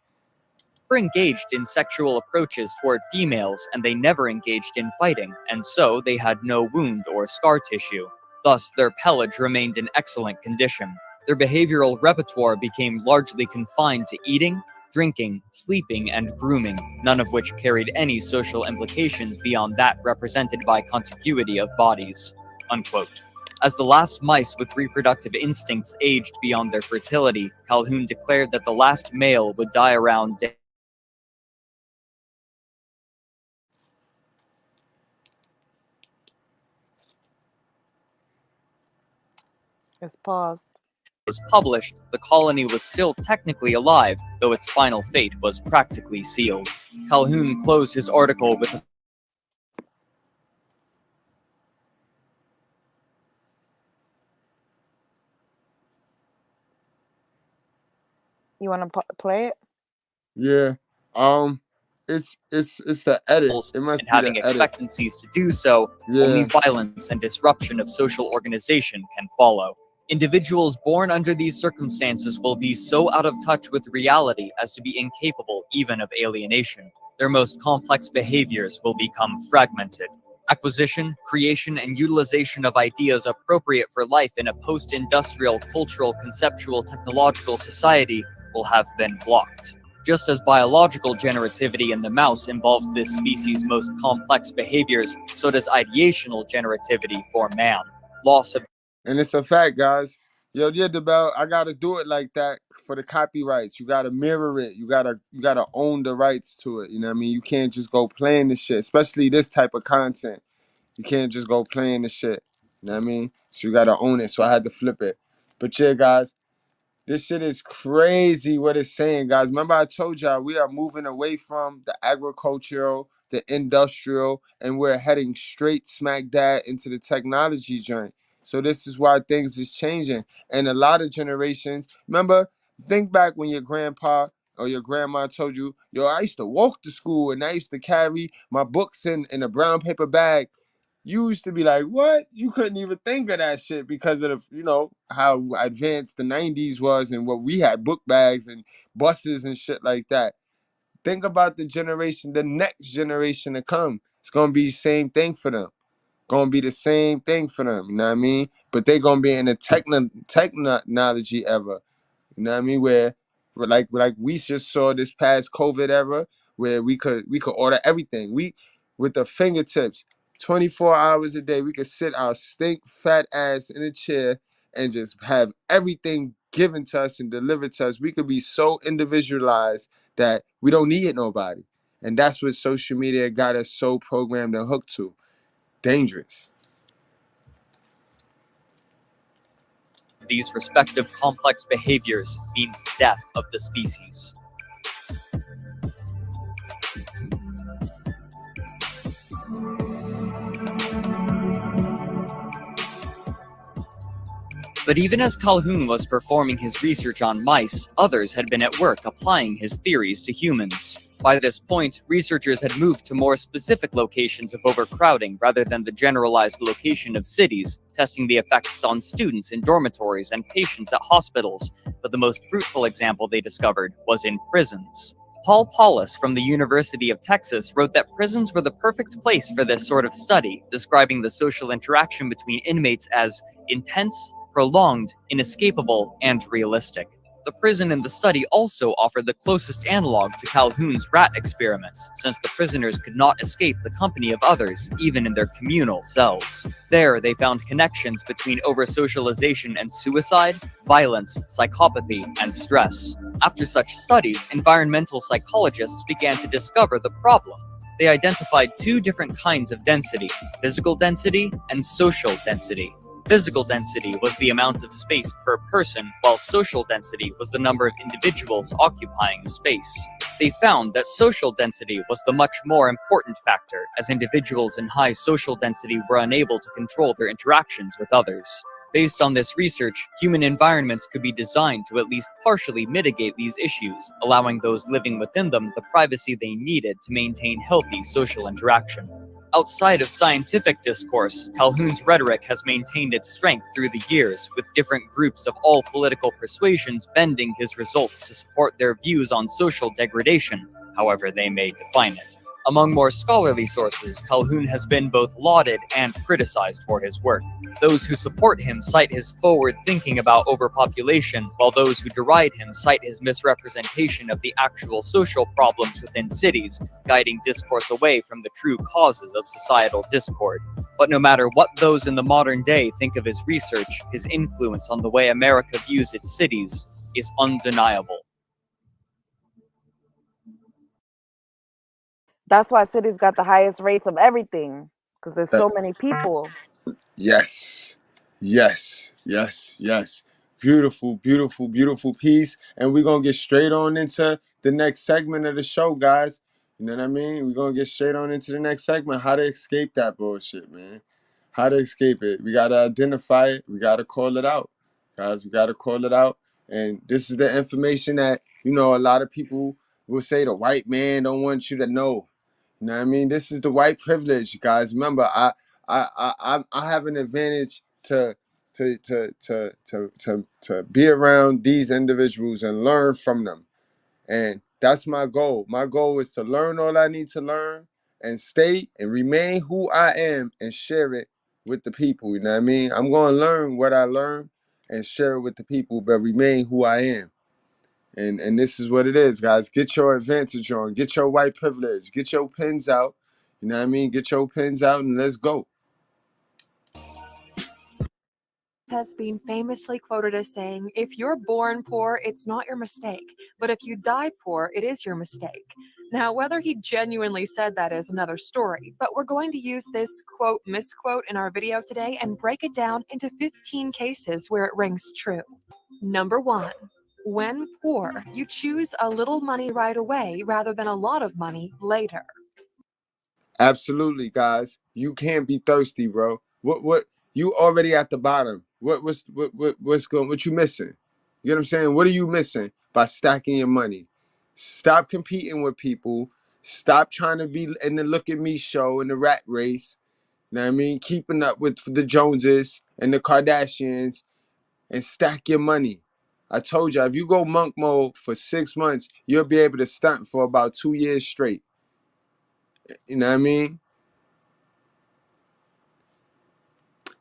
engaged in sexual approaches toward females, and they never engaged in fighting, and so they had no wound or scar tissue. Thus, their pelage remained in excellent condition. Their behavioral repertoire became largely confined to eating, drinking, sleeping, and grooming, none of which carried any social implications beyond that represented by contiguity of bodies. Unquote. As the last mice with reproductive instincts aged beyond their fertility, Calhoun declared that the last male would die around day. It's paused. Was published, the colony was still technically alive, though its final fate was practically sealed. Calhoun closed his article with You want to play it? Yeah. It's the edit. It and must be having the edit. expectancies to do so, only Yeah. violence and disruption of social organization can follow. Individuals born under these circumstances will be so out of touch with reality as to be incapable even of alienation. Their most complex behaviors will become fragmented. Acquisition, creation, and utilization of ideas appropriate for life in a post-industrial, cultural, conceptual, technological society will have been blocked. Just as biological generativity in the mouse involves this species' most complex behaviors, so does ideational generativity for man. Loss of And it's a fact, guys. Yo, yeah, DeBell, I gotta do it like that for the copyrights. You gotta mirror it. You gotta own the rights to it. You know what I mean? You can't just go playing the shit, especially this type of content. You can't just go playing the shit. You know what I mean? So you gotta own it. So I had to flip it. But yeah, guys, this shit is crazy what it's saying, guys. Remember I told y'all we are moving away from the agricultural, the industrial, and we're heading straight smack dab into the technology joint. So this is why things is changing. And a lot of generations, remember, think back when your grandpa or your grandma told you, yo, I used to walk to school and I used to carry my books in a brown paper bag. You used to be like, what? You couldn't even think of that shit because of the, how advanced the 90s was and what we had, book bags and buses and shit like that. Think about the generation, the next generation to come. It's gonna be the same thing for them. Gonna be the same thing for them, you know what I mean? But they gonna be in a technology era. You know what I mean? Where like we just saw this past COVID era where we could order everything. We with the fingertips, 24 hours a day, we could sit our stink fat ass in a chair and just have everything given to us and delivered to us. We could be so individualized that we don't need nobody. And that's what social media got us so programmed and hooked to. Dangerous. These respective complex behaviors means death of the species. But even as Calhoun was performing his research on mice, others had been at work applying his theories to humans. By this point, researchers had moved to more specific locations of overcrowding rather than the generalized location of cities, testing the effects on students in dormitories and patients at hospitals. But the most fruitful example they discovered was in prisons. Paul Paulus from the University of Texas wrote that prisons were the perfect place for this sort of study, describing the social interaction between inmates as intense, prolonged, inescapable, and realistic. The prison in the study also offered the closest analog to Calhoun's rat experiments, since the prisoners could not escape the company of others, even in their communal cells. There, they found connections between over-socialization and suicide, violence, psychopathy, and stress. After such studies, environmental psychologists began to discover the problem. They identified two different kinds of density: physical density and social density. Physical density was the amount of space per person, while social density was the number of individuals occupying the space. They found that social density was the much more important factor, as individuals in high social density were unable to control their interactions with others. Based on this research, human environments could be designed to at least partially mitigate these issues, allowing those living within them the privacy they needed to maintain healthy social interaction. Outside of scientific discourse, Calhoun's rhetoric has maintained its strength through the years, with different groups of all political persuasions bending his results to support their views on social degradation, however they may define it. Among more scholarly sources, Calhoun has been both lauded and criticized for his work. Those who support him cite his forward thinking about overpopulation, while those who deride him cite his misrepresentation of the actual social problems within cities, guiding discourse away from the true causes of societal discord. But no matter what those in the modern day think of his research, his influence on the way America views its cities is undeniable. That's why cities got the highest rates of everything, because there's so many people. Yes. Beautiful, beautiful, beautiful piece. And we're going to get straight on into the next segment of the show, guys. You know what I mean? We're going to get straight on into the next segment. How to escape that bullshit, man. How to escape it. We got to identify it. We got to call it out. Guys, we got to call it out. And this is the information that, a lot of people will say the white man don't want you to know. You know what I mean? This is the white privilege, guys. Remember, I have an advantage to be around these individuals and learn from them. And that's my goal. My goal is to learn all I need to learn and stay and remain who I am and share it with the people. You know what I mean? I'm going to learn what I learn and share it with the people, but remain who I am. And this is what it is, guys. Get your advantage on. Get your white privilege. Get your pens out. You know what I mean? Get your pens out and let's go. has been famously quoted as saying, "If you're born poor, it's not your mistake. But if you die poor, it is your mistake." Now, whether he genuinely said that is another story, but we're going to use this quote misquote in our video today and break it down into 15 cases where it rings true. Number 1. When poor, you choose a little money right away rather than a lot of money later. Absolutely, guys. You can't be thirsty, bro. What you already at the bottom. What's going, what you missing? You know what I'm saying? What are you missing by stacking your money? Stop competing with people. Stop trying to be in the look at me show in the rat race. You know what I mean? Keeping up with the Joneses and the Kardashians, and stack your money. I told you, if you go monk mode for 6 months, you'll be able to stunt for about 2 years straight. You know what I mean?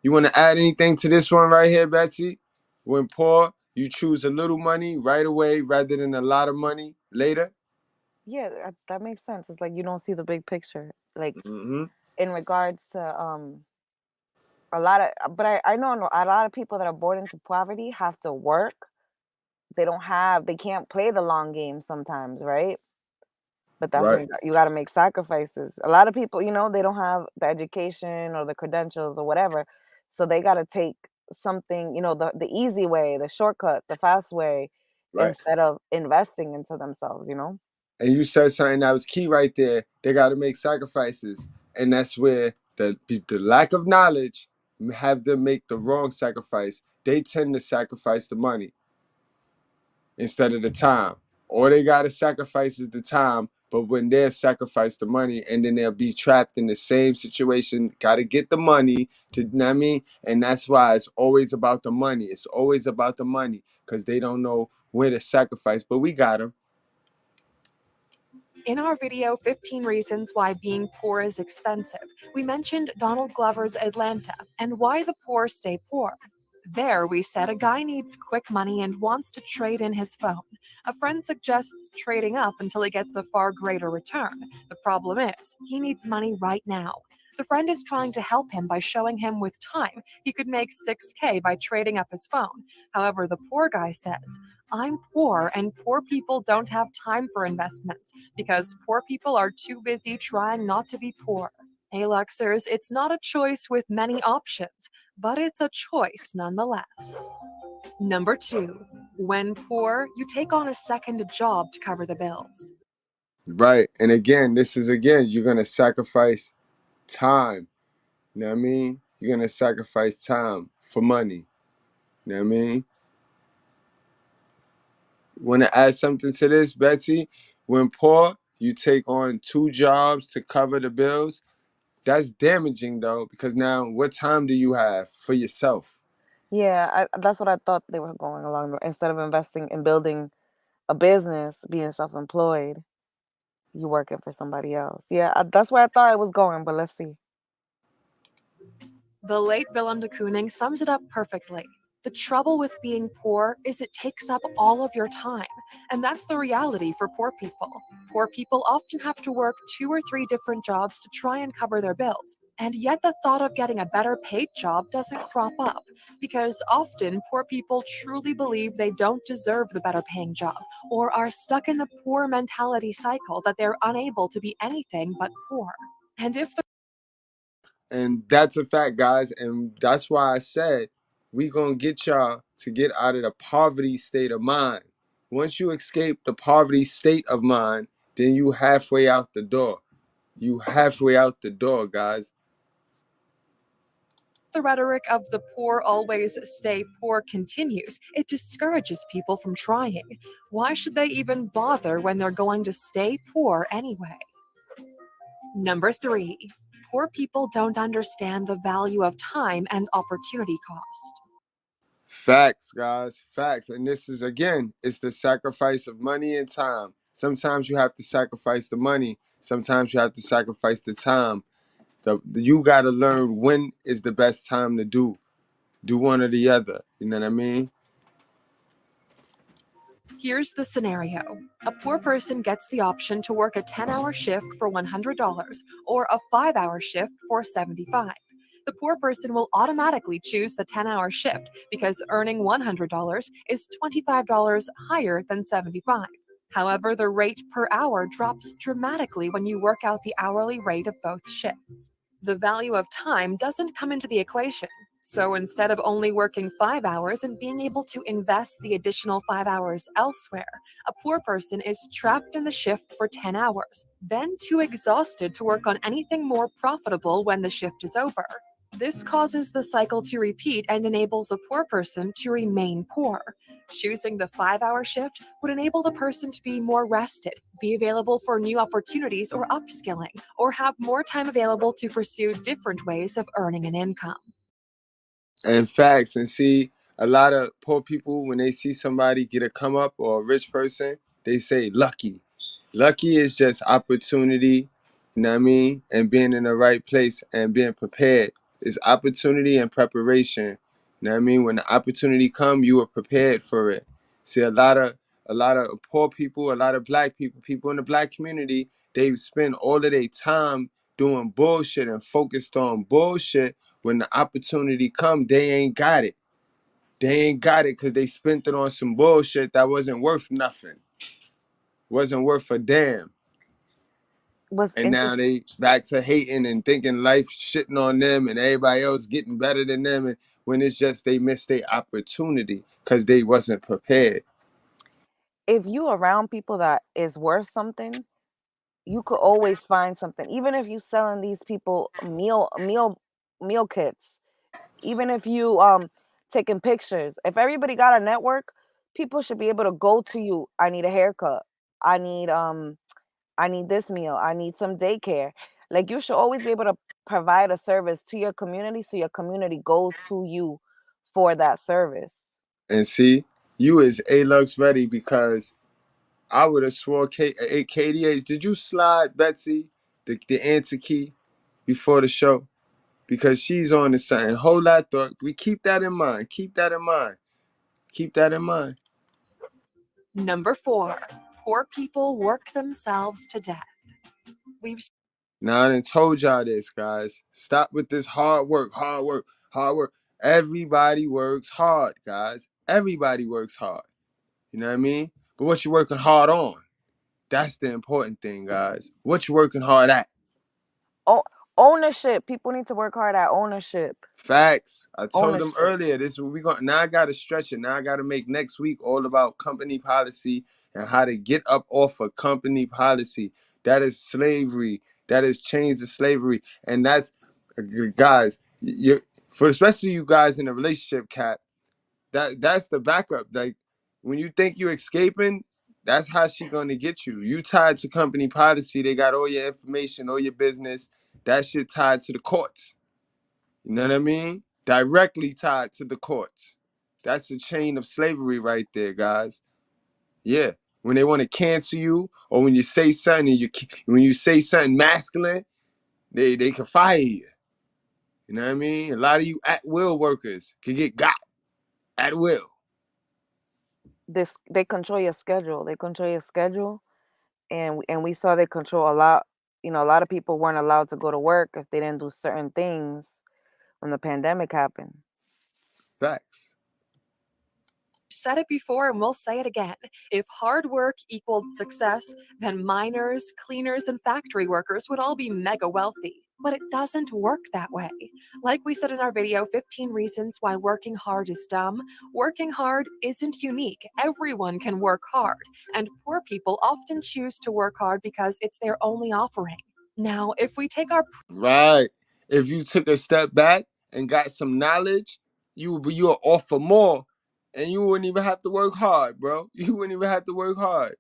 You want to add anything to this one right here, Betsy? When poor, you choose a little money right away rather than a lot of money later? Yeah, that makes sense. It's like you don't see the big picture. Like Mm-hmm. in regards to a lot of, but I know a lot of people that are born into poverty have to work. They can't play the long game sometimes, right? But that's Right. when you got to make sacrifices. A lot of people, they don't have the education or the credentials or whatever, so they got to take something, the easy way, the shortcut, the fast way, Right. instead of investing into themselves. And you said something that was key right there. They got to make sacrifices. And that's where the lack of knowledge have them make the wrong sacrifice. They tend to sacrifice the money instead of the time. All they got to sacrifice is the time, but when they're sacrifice the money, and then they'll be trapped in the same situation, got to get the money to, you know what I mean? And that's why it's always about the money. It's always about the money because they don't know where to sacrifice, but we got them. In our video, 15 Reasons Why Being Poor is Expensive, we mentioned Donald Glover's Atlanta and why the poor stay poor. There, we said a guy needs quick money and wants to trade in his phone. A friend suggests trading up until he gets a far greater return. The problem is, he needs money right now. The friend is trying to help him by showing him with time he could make $6K by trading up his phone. However, the poor guy says, "I'm poor, and poor people don't have time for investments because poor people are too busy trying not to be poor." Hey, Luxers, it's not a choice with many options, but it's a choice nonetheless. Number 2, when poor, you take on a second job to cover the bills. Right. And again, you're going to sacrifice time. You know what I mean? You're going to sacrifice time for money. You know what I mean? Want to add something to this, Betsy? When poor, you take on 2 jobs to cover the bills. That's damaging, though, because now what time do you have for yourself? Yeah, that's what I thought they were going along. Instead of investing in building a business, being self-employed, you working for somebody else. Yeah, that's where I thought it was going, but let's see. The late Willem de Kooning sums it up perfectly. The trouble with being poor is it takes up all of your time. And that's the reality for poor people. Poor people often have to work 2 or 3 different jobs to try and cover their bills. And yet the thought of getting a better paid job doesn't crop up, because often poor people truly believe they don't deserve the better paying job, or are stuck in the poor mentality cycle that they're unable to be anything but poor. And if the And that's a fact, guys. And that's why I said we going to get y'all to get out of the poverty state of mind. Once you escape the poverty state of mind, then you halfway out the door. You halfway out the door, guys. the rhetoric of the poor always stay poor continues, it discourages people from trying. Why should they even bother when they're going to stay poor anyway? Number 3, poor people don't understand the value of time and opportunity cost. Facts, guys. Facts. And this is, again, it's the sacrifice of money and time. Sometimes you have to sacrifice the money. Sometimes you have to sacrifice the time. You got to learn when is the best time to do one or the other. You know what I mean? Here's the scenario. A poor person gets the option to work a 10-hour shift for $100 or a 5-hour shift for $75. The poor person will automatically choose the 10-hour shift because earning $100 is $25 higher than $75. However, the rate per hour drops dramatically when you work out the hourly rate of both shifts. The value of time doesn't come into the equation. So instead of only working 5 hours and being able to invest the additional 5 hours elsewhere, a poor person is trapped in the shift for 10 hours, then too exhausted to work on anything more profitable when the shift is over. This causes the cycle to repeat and enables a poor person to remain poor. Choosing the 5-hour shift would enable the person to be more rested, be available for new opportunities or upskilling, or have more time available to pursue different ways of earning an income. And facts. And see, a lot of poor people, when they see somebody get a come up or a rich person, they say lucky. Lucky is just opportunity, you know what I mean? And being in the right place and being prepared. It's opportunity and preparation. You know what I mean? When the opportunity come, you are prepared for it. See, a lot of poor people, a lot of black people in the black community, they spend all of their time doing bullshit and focused on bullshit. When the opportunity come, they ain't got it. They ain't got it because they spent it on some bullshit that wasn't worth nothing. Wasn't worth a damn. Was And now interesting. they back to hating and thinking life shitting on them and everybody else getting better than them. And when it's just they missed their opportunity because they wasn't prepared. If you around people that is worth something, you could always find something. Even if you selling these people meal kits, even if you taking pictures. If everybody got a network, people should be able to go to you. I need a haircut. I need I need this meal. I need some daycare. Like you should always be able to provide a service to your community so your community goes to you for that service. And see, you is A-Lux ready because I would have swore KDH. Did you slide Betsy, the answer key, before the show? Because she's on to something. Whole lot thought. We keep that in mind. Keep that in mind. Keep that in mind. Number 4, poor people work themselves to death. We've Now I done told y'all this, guys. Stop with this hard work, hard work, hard work. Everybody works hard, guys. Everybody works hard. You know what I mean? But what you working hard on? That's the important thing, guys. What you working hard at? Oh, ownership. People need to work hard at ownership. Facts. I told them Ownership. earlier. This is what we going. Now I gotta stretch it. Now I gotta make next week all about company policy and how to get up off of company policy. That is slavery. That is chains of slavery. And that's guys. You for especially you guys in a relationship, Cap. That's the backup. Like when you think you're escaping, that's how she gonna get you. You tied to company policy. They got all your information, all your business. That shit tied to the courts. You know what I mean? Directly tied to the courts. That's a chain of slavery right there, guys. Yeah. When they want to cancel you, or when you say something, and when you say something masculine, they can fire you. You know what I mean? A lot of you at will workers can get got at will. This they control your schedule. They control your schedule, and we saw they control a lot. A lot of people weren't allowed to go to work if they didn't do certain things when the pandemic happened. Facts. said it before and we'll say it again. If hard work equaled success, then miners, cleaners, and factory workers would all be mega wealthy. But it doesn't work that way. Like we said in our video, 15 Reasons Why Working Hard is Dumb, working hard isn't unique. Everyone can work hard, and poor people often choose to work hard because it's their only offering. Now, if we take our Right. If you took a step back and got some knowledge, you will offer more, and you wouldn't even have to work hard, bro. You wouldn't even have to work hard.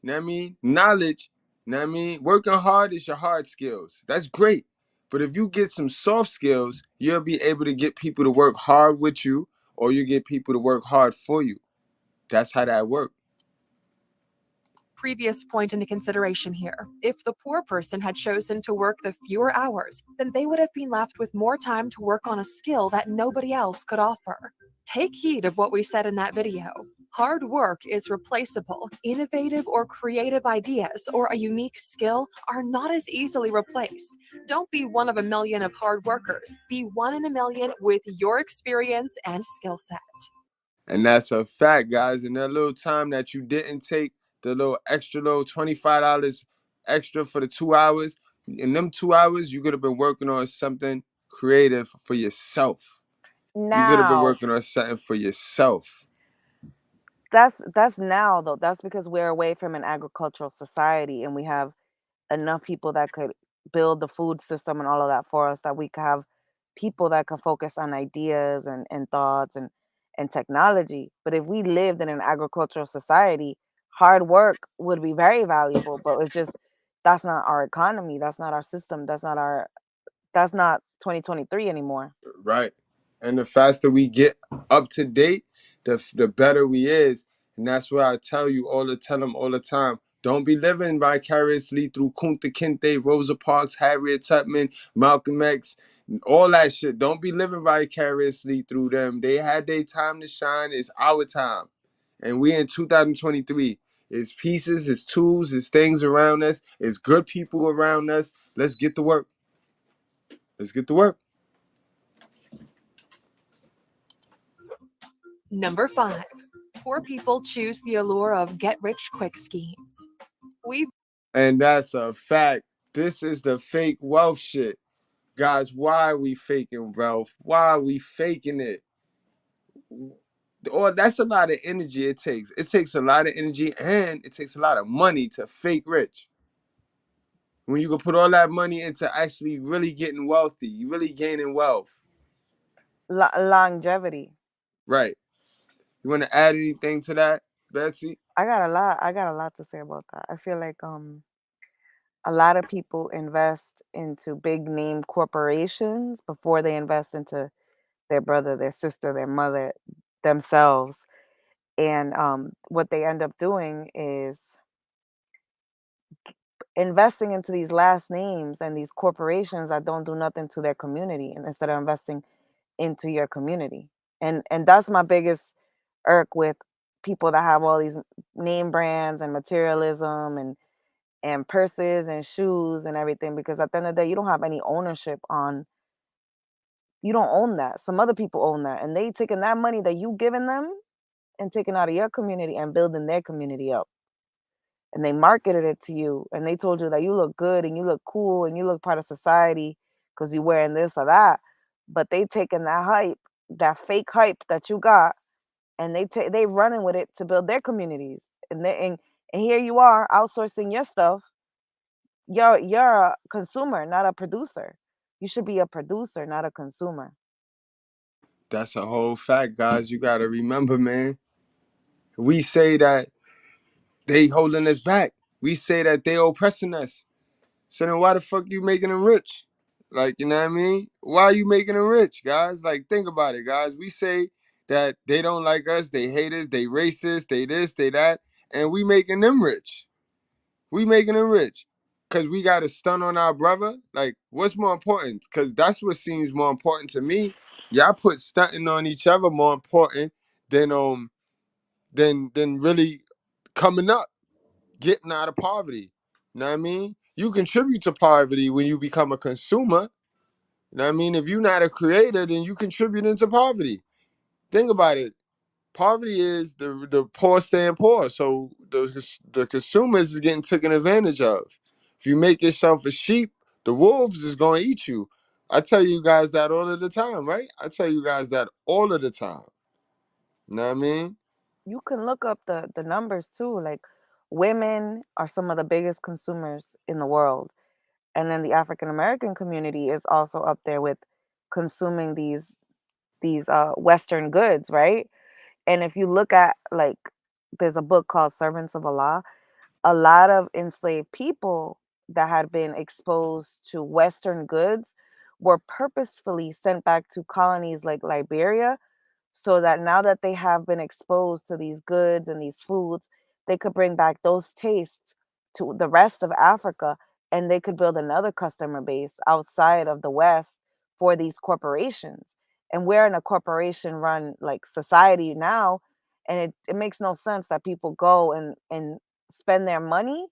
You know what I mean? Knowledge, you know what I mean? Working hard is your hard skills. That's great. But if you get some soft skills, you'll be able to get people to work hard with you, or you get people to work hard for you. That's how that works. previous point into consideration here. If the poor person had chosen to work the fewer hours, then they would have been left with more time to work on a skill that nobody else could offer. Take heed of what we said in that video. Hard work is replaceable. Innovative or creative ideas or a unique skill are not as easily replaced. Don't be one of a million of hard workers. Be one in a million with your experience and skill set. And that's a fact, guys. And that little time that you didn't take, the little extra little $25 extra for the 2 hours, in them 2 hours, you could have been working on something creative for yourself. You could have been Now, working on something for yourself. that's now though. That's because we're away from an agricultural society and we have enough people that could build the food system and all of that for us, that we could have people that can focus on ideas and thoughts and technology. But if we lived in an agricultural society, hard work would be very valuable. But it's just that's not our economy. That's not our system. That's not 2023 anymore. Right. And the faster we get up to date, the better we is. And that's what I tell them all the time. Don't be living vicariously through Kunta Kinte, Rosa Parks, Harriet Tubman, Malcolm X, all that shit. Don't be living vicariously through them. They had their time to shine. It's our time. And we in 2023. It's pieces, it's tools, it's things around us, it's good people around us. Let's get to work. Let's get to work. Number 5. Poor people choose the allure of get-rich-quick schemes. We've And that's a fact. This is the fake wealth shit. Guys, why are we faking wealth? Why are we faking it? Or that's a lot of energy it takes. It takes a lot of energy and it takes a lot of money to fake rich. When you can put all that money into actually really getting wealthy, really gaining wealth. Longevity. Right. You want to add anything to that, Betsy? I got a lot to say about that. I feel like a lot of people invest into big name corporations before they invest into their brother, their sister, their mother, themselves. And what they end up doing is investing into these last names and these corporations that don't do nothing to their community, and instead of investing into your community. And that's my biggest irk with people that have all these name brands and materialism and purses and shoes and everything, because at the end of the day you don't have any ownership on, you don't own that. Some other people own that, and they taking that money that you giving them and taking out of your community and building their community up. And they marketed it to you and they told you that you look good and you look cool and you look part of society because you're wearing this or that. But they taking that hype, that fake hype that you got, and they running with it to build their communities. And here you are outsourcing your stuff. You're a consumer, not a producer. You should be a producer, not a consumer. That's a whole fact, guys. You got to remember, man. We say that they holding us back. We say that they oppressing us. So then why the fuck you making them rich? Like, you know what I mean? Why are you making them rich, guys? Like, think about it, guys. We say that they don't like us, they hate us, they racist, they this, they that, and we making them rich. We making them rich. Cause we got a stun on our brother. Like, what's more important? Cause that's what seems more important to me. Y'all put stunting on each other more important than than really coming up, getting out of poverty. You know what I mean? You contribute to poverty when you become a consumer. You know what I mean? If you're not a creator, then you contribute into poverty. Think about it. Poverty is the poor staying poor. So the consumers is getting taken advantage of. If you make yourself a sheep, the wolves is gonna eat you. I tell you guys that all of the time, right? I tell you guys that all of the time. You know what I mean? You can look up the numbers too. Like women are some of the biggest consumers in the world. And then the African American community is also up there with consuming these Western goods, right? And if you look at, like, there's a book called Servants of Allah. A lot of enslaved people that had been exposed to Western goods were purposefully sent back to colonies like Liberia, so that now that they have been exposed to these goods and these foods, they could bring back those tastes to the rest of Africa, and they could build another customer base outside of the West for these corporations. And we're in a corporation run like society now, And it makes no sense that people go and spend their money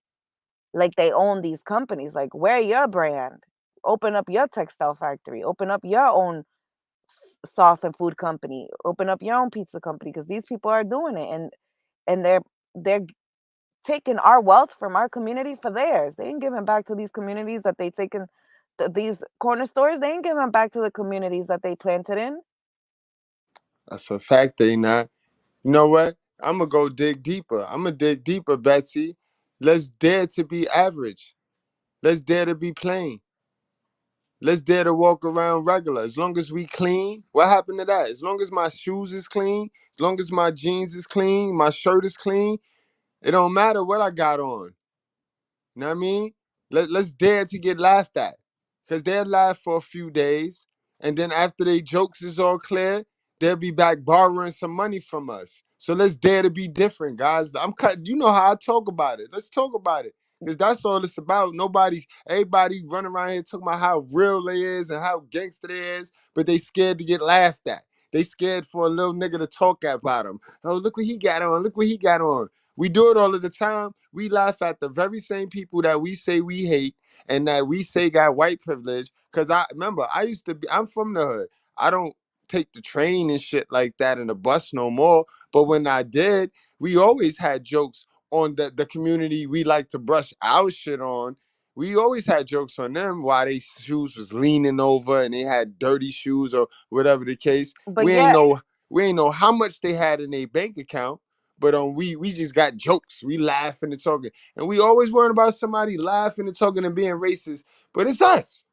like they own these companies. Like, wear your brand, open up your textile factory, open up your own sauce and food company, open up your own pizza company, because these people are doing it, and they're taking our wealth from our community for theirs. They ain't giving back to these communities that they taken. These corner stores, they ain't giving back to the communities that they planted in. That's a fact, they not. You know what? I'm gonna go dig deeper. I'm gonna dig deeper, Betsy. Let's dare to be average. Let's dare to be plain. Let's dare to walk around regular. As long as we clean, what happened to that? As long as my shoes is clean, as long as my jeans is clean, my shirt is clean, it don't matter what I got on. You know what I mean? Let's dare to get laughed at. Because they'll laugh for a few days. And then after they jokes is all clear, they'll be back borrowing some money from us. So let's dare to be different, guys. I'm cut. You know how I talk about it. Let's talk about it. Because that's all it's about. Everybody running around here talking about how real they is and how gangster they is, but they scared to get laughed at. They scared for a little nigga to talk about them. Oh, look what he got on. Look what he got on. We do it all of the time. We laugh at the very same people that we say we hate and that we say got white privilege. Cause I remember I'm from the hood. I don't take the train and shit like that and the bus no more. But when I did, we always had jokes on the community we like to brush our shit on. We always had jokes on them while they shoes was leaning over and they had dirty shoes or whatever the case. But We ain't yet, know how much they had in their bank account. But we just got jokes. We laughing and talking. And we always worrying about somebody laughing and talking and being racist. But it's us.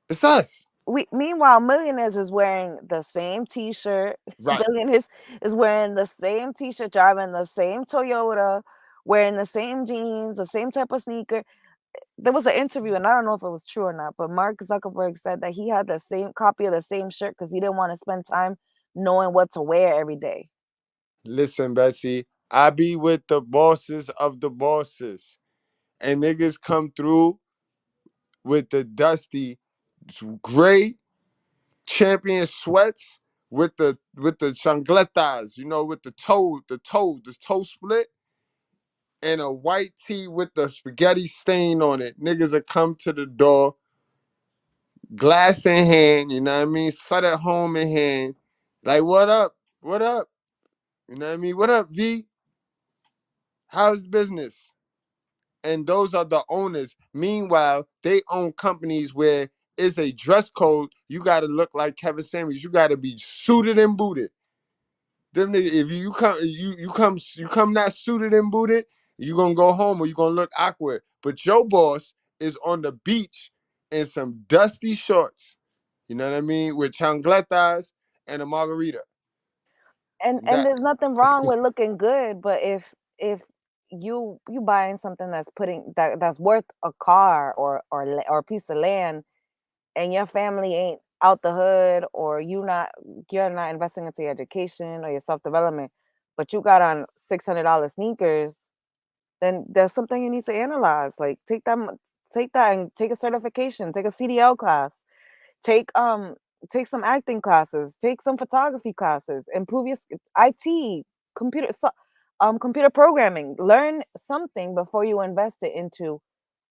It's us. meanwhile, millionaires is wearing the same T-shirt. Right. Billionaires is wearing the same T-shirt, driving the same Toyota, wearing the same jeans, the same type of sneaker. There was an interview, and I don't know if it was true or not, but Mark Zuckerberg said that he had the same copy of the same shirt because he didn't want to spend time knowing what to wear every day. Listen, Betsy, I be with the bosses of the bosses. And niggas come through with the dusty gray champion sweats with the chancletas, with the toe split, and a white tee with the spaghetti stain on it. Niggas will come to the door, glass in hand, you know what I mean? Sat at home in hand. Like, what up? What up? You know what I mean? What up, V? How's business? And those are the owners. Meanwhile, they own companies where it's a dress code. You got to look like Kevin Samuels. You got to be suited and booted. Them niggas, if you come not suited and booted, you gonna go home or you gonna look awkward. But your boss is on the beach in some dusty shorts. You know what I mean? With chancletas and a margarita. And That there's nothing wrong with looking good, but if you buying something that's worth a car or a piece of land, and your family ain't out the hood, or you're not investing into your education or your self-development, but you got on $600 sneakers, then there's something you need to analyze. Like, take that and take a certification, take a CDL class, take take some acting classes, take some photography classes, improve your IT, computer programming. Learn something before you invest it into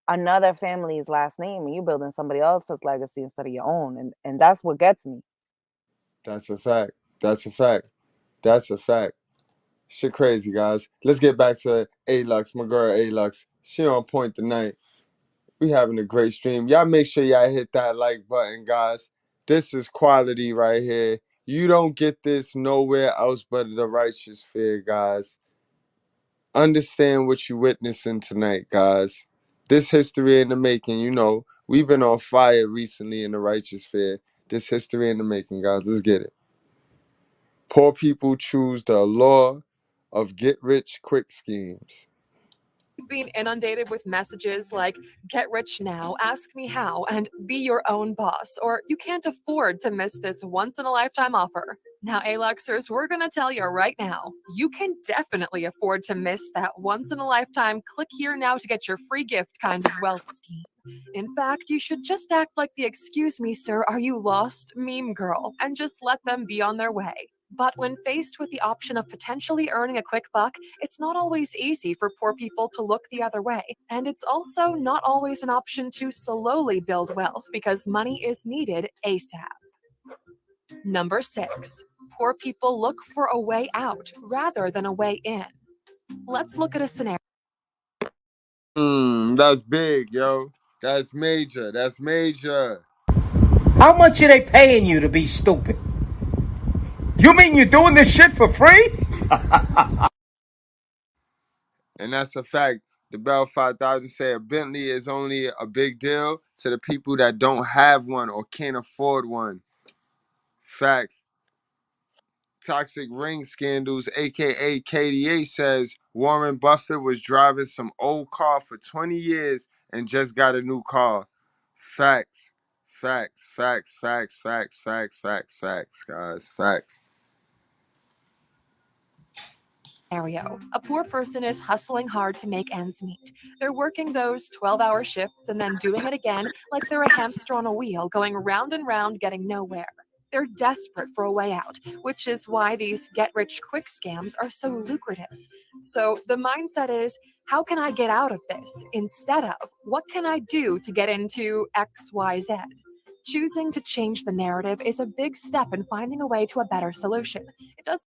another family's last name, and you building somebody else's legacy instead of your own. And that's what gets me. that's a fact. That's a fact. That's a fact. Shit crazy, guys. Let's get back to A-Lux, my girl A-Lux. She on point tonight. We having a great stream. Y'all make sure y'all hit that like button, guys. This is quality right here. You don't get this nowhere else but the righteous fear, guys. Understand what you're witnessing tonight, guys. This history in the making, we've been on fire recently in the righteous fear. This history in the making, guys. Let's get it. Poor people choose the law of get rich quick schemes. You've been inundated with messages like, get rich now, ask me how, and be your own boss, or you can't afford to miss this once in a lifetime offer. Now, Aluxers, we're going to tell you right now, you can definitely afford to miss that once in a lifetime click here now to get your free gift kind of wealth scheme. In fact, you should just act like the excuse me, sir, are you lost meme girl and just let them be on their way. But when faced with the option of potentially earning a quick buck, it's not always easy for poor people to look the other way. And it's also not always an option to slowly build wealth because money is needed ASAP. Number 6. Poor people look for a way out rather than a way in. Let's look at a scenario. That's big, yo. That's major. That's major. How much are they paying you to be stupid? You mean you're doing this shit for free? And that's a fact. The Bell 5000 say a Bentley is only a big deal to the people that don't have one or can't afford one. Facts. Toxic ring scandals, aka KDA, says Warren Buffett was driving some old car for 20 years and just got a new car. Facts. Facts, facts, facts, facts, facts, facts, facts, guys. Facts. A poor person is hustling hard to make ends meet. They're working those 12-hour shifts and then doing it again like they're a hamster on a wheel, going round and round, getting nowhere. They're desperate for a way out, which is why these get-rich-quick scams are so lucrative. So the mindset is, how can I get out of this? Instead of, what can I do to get into XYZ? Choosing to change the narrative is a big step in finding a way to a better solution. It does.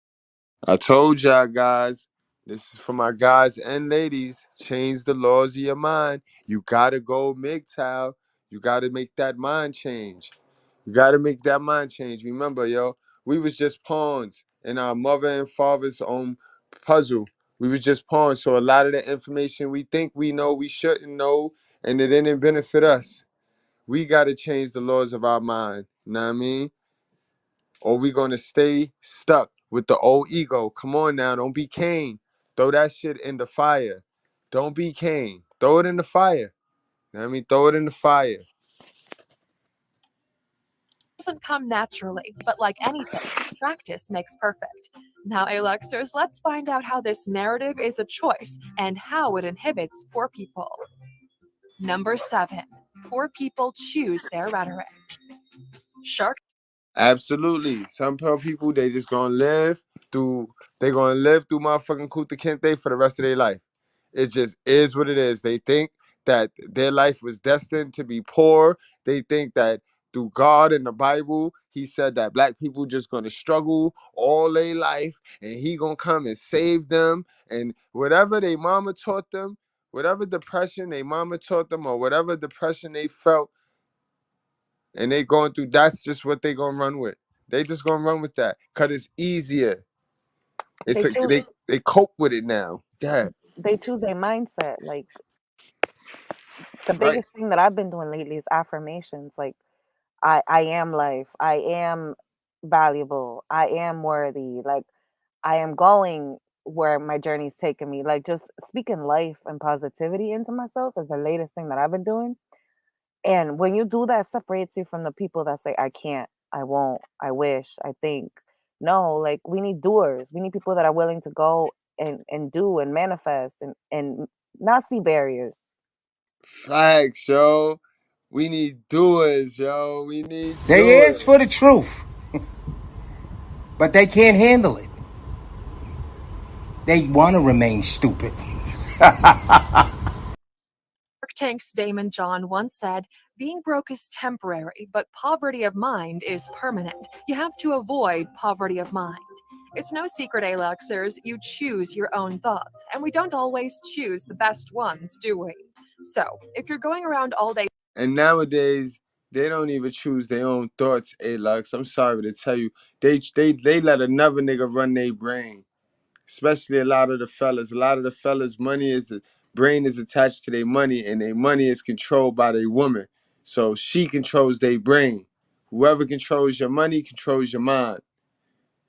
I told y'all, guys, this is for my guys and ladies. Change the laws of your mind. You gotta go MGTOW. You gotta make that mind change. You gotta make that mind change. Remember, yo, we was just pawns in our mother and father's own puzzle. We was just pawns. So a lot of the information we think we know, we shouldn't know, and it didn't benefit us. We gotta change the laws of our mind. You know what I mean? Or we gonna stay stuck with the old ego. Come on now, don't be Cain. Throw that shit in the fire. Don't be Cain. Throw it in the fire. You know what I mean? Throw it in the fire. Doesn't come naturally, but like anything, practice makes perfect. Now, Aluxers, let's find out how this narrative is a choice and how it inhibits poor people. Number 7. Poor people choose their rhetoric. Shark. Absolutely. Some poor people, they just gonna live through, they gonna live through motherfucking Kuta Kente for the rest of their life. It just is what it is. They think that their life was destined to be poor. They think that through God in the Bible, he said that black people just gonna struggle all their life and he gonna come and save them. And whatever they mama taught them, whatever depression they mama taught them, or whatever depression they felt, and they going through, that's just what they gonna run with. They just gonna run with that because it's easier. They choose They cope with it now. Yeah, they choose their mindset. Like the right. biggest thing that I've been doing lately is affirmations. Like I am life. I am valuable. I am worthy. Like I am going where my journey's taking me. Like just speaking life and positivity into myself is the latest thing that I've been doing. And when you do that, it separates you from the people that say, I can't, I won't, I wish, I think. No, like we need doers. We need people that are willing to go and do and manifest and not see barriers. Facts, yo. We need doers, yo. We need They ask doers. for the truth, but they can't handle it. They want to remain stupid. Tank's Damon John once said, being broke is temporary, but poverty of mind is permanent. You have to avoid poverty of mind. It's no secret, Aluxers, you choose your own thoughts, and we don't always choose the best ones, do we? So, if you're going around all day. And nowadays, they don't even choose their own thoughts, Lux. I'm sorry to tell you. They let another nigga run their brain. Especially a lot of the fellas. A lot of the fellas' brain is attached to their money, and their money is controlled by their woman. So she controls their brain. Whoever controls your money controls your mind.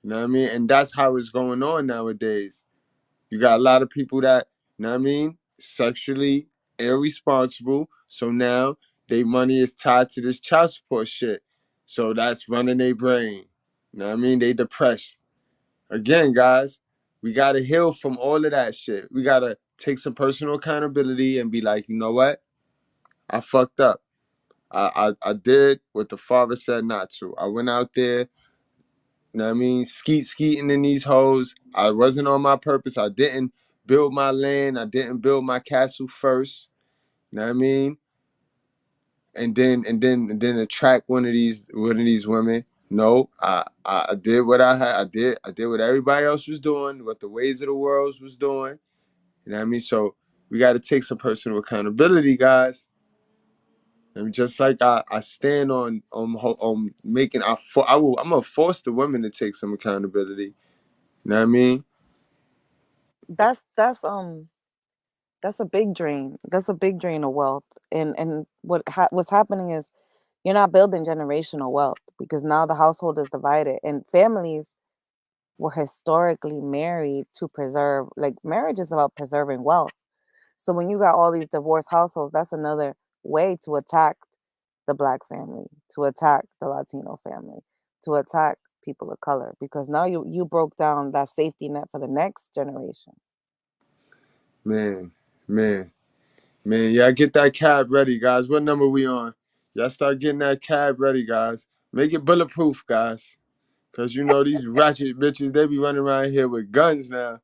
You know what I mean? And that's how it's going on nowadays. You got a lot of people that, you know what I mean, sexually irresponsible. So now their money is tied to this child support shit. So that's running their brain. You know what I mean? They depressed. Again, guys, we got to heal from all of that shit. We got to take some personal accountability and be like, you know what? I fucked up. I did what the father said not to. I went out there You know what I mean? Skeeting in these hoes. I wasn't on my purpose. I didn't build my land. I didn't build my castle first. You know what I mean? And then attract one of these women. No, I did what I had. I did what everybody else was doing, what the ways of the world was doing. You know what I mean? So we got to take some personal accountability, guys. And just like I stand on making I'm gonna force the women to take some accountability. You know what I mean? That's that's a big drain. That's a big drain of wealth. And what's happening is you're not building generational wealth because now the household is divided and families were historically married to preserve, like marriage is about preserving wealth. So when you got all these divorced households, that's another way to attack the black family, to attack the Latino family, to attack people of color because now you broke down that safety net for the next generation. Man, man, man. Y'all get that cab ready, guys. What number we on? Y'all start getting that cab ready, guys. Make it bulletproof, guys. Cause you know these ratchet bitches, they be running around here with guns now.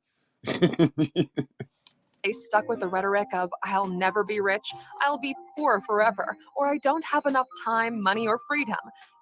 Stay stuck with the rhetoric of I'll never be rich, I'll be poor forever, or I don't have enough time, money, or freedom,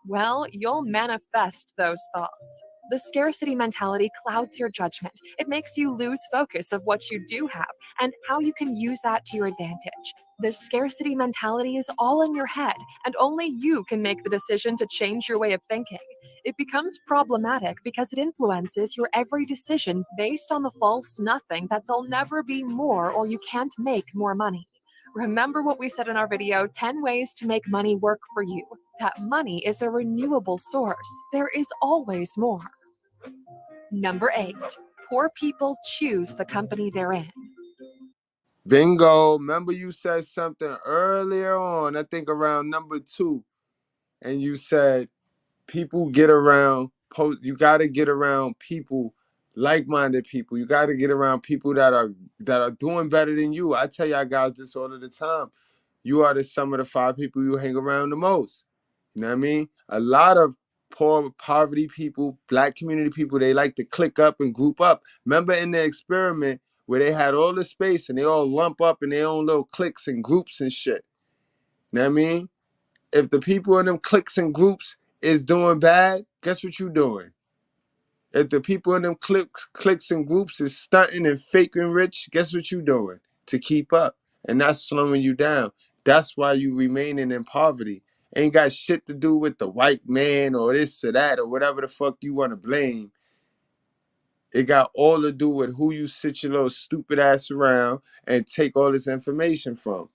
well, you'll manifest those thoughts. The scarcity mentality clouds your judgment. It makes you lose focus of what you do have and how you can use that to your advantage. The scarcity mentality is all in your head, and only you can make the decision to change your way of thinking. It becomes problematic because it influences your every decision based on the false nothing that there'll never be more or you can't make more money. Remember what we said in our video 10 ways to make money work for you. That money is a renewable source. There is always more. Number 8. Poor people choose the company they're in. Bingo. Remember you said something earlier on, I think around number 2, and you said people get around you got to get around people, like-minded people. You got to get around people that are doing better than you. I tell y'all guys this all of the time. You are the sum of the 5 people you hang around the most. You know what I mean? A lot of poverty people, black community people, they like to click up and group up. Remember in the experiment where they had all the space and they all lump up in their own little cliques and groups and shit. You know what I mean? If the people in them cliques and groups is doing bad, guess what you doing? If the people in them cliques and groups is stunting and faking rich, guess what you doing? To keep up. And that's slowing you down. That's why you remaining in poverty. Ain't got shit to do with the white man or this or that or whatever the fuck you want to blame. It got all to do with who you sit your little stupid ass around and take all this information from.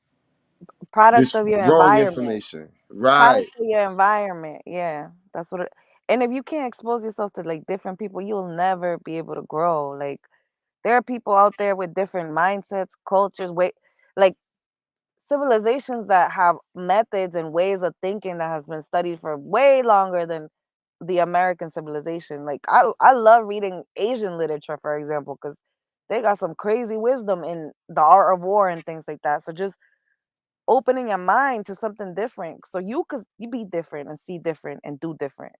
Product This of your wrong environment. information. Right. Product of your environment. Yeah, that's what it. And if you can't expose yourself to like different people, you'll never be able to grow. Like there are people out there with different mindsets, cultures, like civilizations that have methods and ways of thinking that has been studied for way longer than the American civilization. Like I love reading Asian literature, for example, because they got some crazy wisdom in the art of war and things like that. So just opening your mind to something different, so you be different and see different and do different.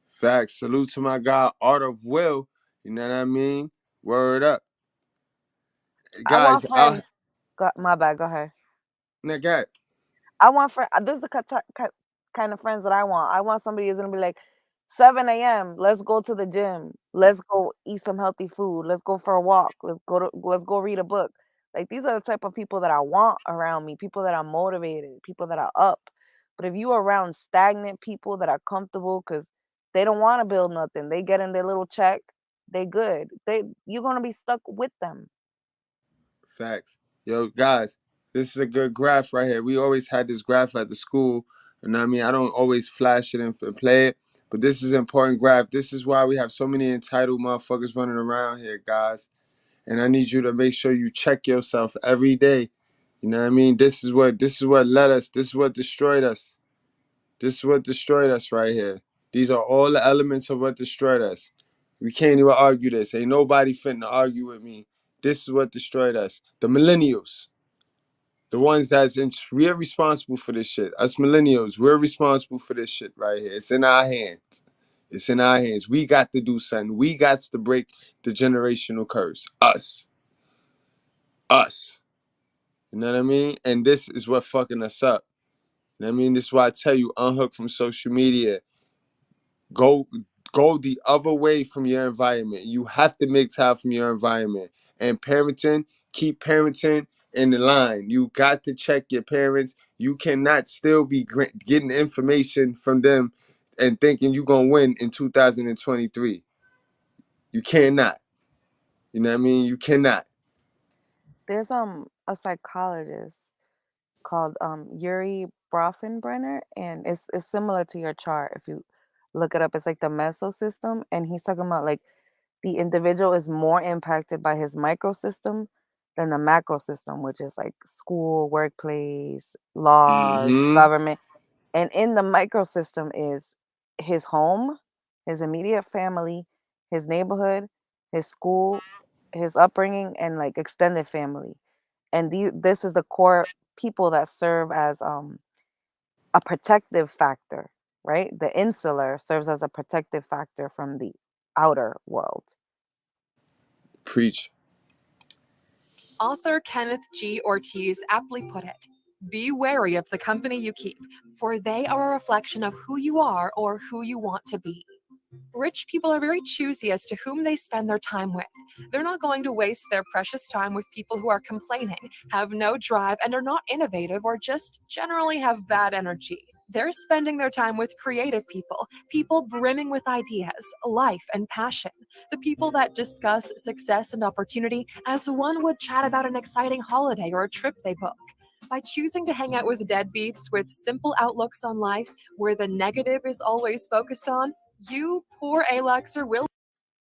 Facts. Salute to my guy, Art of Will. You know what I mean? Word up. I want Guys, friends. My bad. Go ahead. nigga, I want friend. This is the kind of friends that I want. I want somebody who's gonna be like, 7 a.m. Let's go to the gym. Let's go eat some healthy food. Let's go for a walk. Let's go read a book. Like these are the type of people that I want around me. People that are motivated. People that are up. But if you are around stagnant people that are comfortable because they don't want to build nothing, they get in their little check. They good. You're gonna be stuck with them. facts. Yo, guys, this is a good graph right here. We always had this graph at the school. And I mean, I don't always flash it and play it, but this is an important graph. This is why we have so many entitled motherfuckers running around here, guys. And I need you to make sure you check yourself every day. You know what I mean? This is what led us. This is what destroyed us. This is what destroyed us right here. These are all the elements of what destroyed us. We can't even argue this. Ain't nobody finna argue with me. This is what destroyed us. The millennials. The ones we're responsible for this shit. Us millennials, we're responsible for this shit right here. It's in our hands. It's in our hands. We got to do something. We got to break the generational curse. Us. You know what I mean? And this is what fucking us up. You know what I mean? This is why I tell you, unhook from social media. Go the other way from your environment. You have to make time from your environment. And parenting, keep parenting in the line. You got to check your parents. You cannot still be getting information from them and thinking you're going to win in 2023. You cannot. You know what I mean? You cannot. There's a psychologist called Yuri Brofenbrenner, and it's similar to your chart. If you look it up, it's like the meso system, and he's talking about like the individual is more impacted by his microsystem than the macro system, which is like school, workplace, laws, Mm-hmm. government. And in the microsystem is his home, his immediate family, his neighborhood, his school, his upbringing, and like extended family. And this is the core people that serve as a protective factor, right? The insular serves as a protective factor from the outer world. Preach. Author Kenneth G. Ortiz aptly put it: be wary of the company you keep, for they are a reflection of who you are or who you want to be. Rich people are very choosy as to whom they spend their time with. They're not going to waste their precious time with people who are complaining, have no drive, and are not innovative, or just generally have bad energy. They're spending their time with creative people, people brimming with ideas, life, and passion. The people that discuss success and opportunity as one would chat about an exciting holiday or a trip they book. By choosing to hang out with deadbeats with simple outlooks on life, where the negative is always focused on, you, poor Aluxer, will.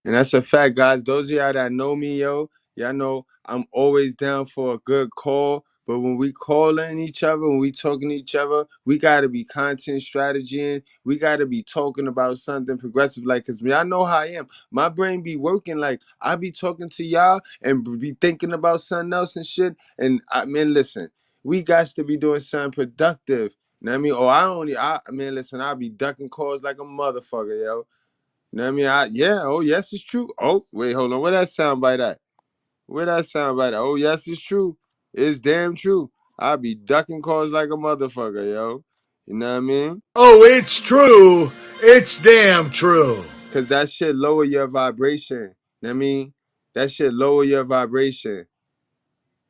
And that's a fact, guys. Those of y'all that know me, yo, y'all know I'm always down for a good call. But when we calling each other, when we talking to each other, we gotta be content strategy. We gotta be talking about something progressive. Like, cause y'all know how I am. My brain be working. Like, I be talking to y'all and be thinking about something else and shit. And I mean, listen, we got to be doing something productive. You know what I mean? Or listen, I'll be ducking calls like a motherfucker, yo. You know what I mean? Oh, yes, it's true. Oh, wait, hold on. Where that sound bite at? Where that sound bite at? Oh, yes, it's true. It's damn true. I be ducking calls like a motherfucker, yo. You know what I mean? Oh, it's true. It's damn true. Because that shit lower your vibration. You know what I mean? That shit lower your vibration.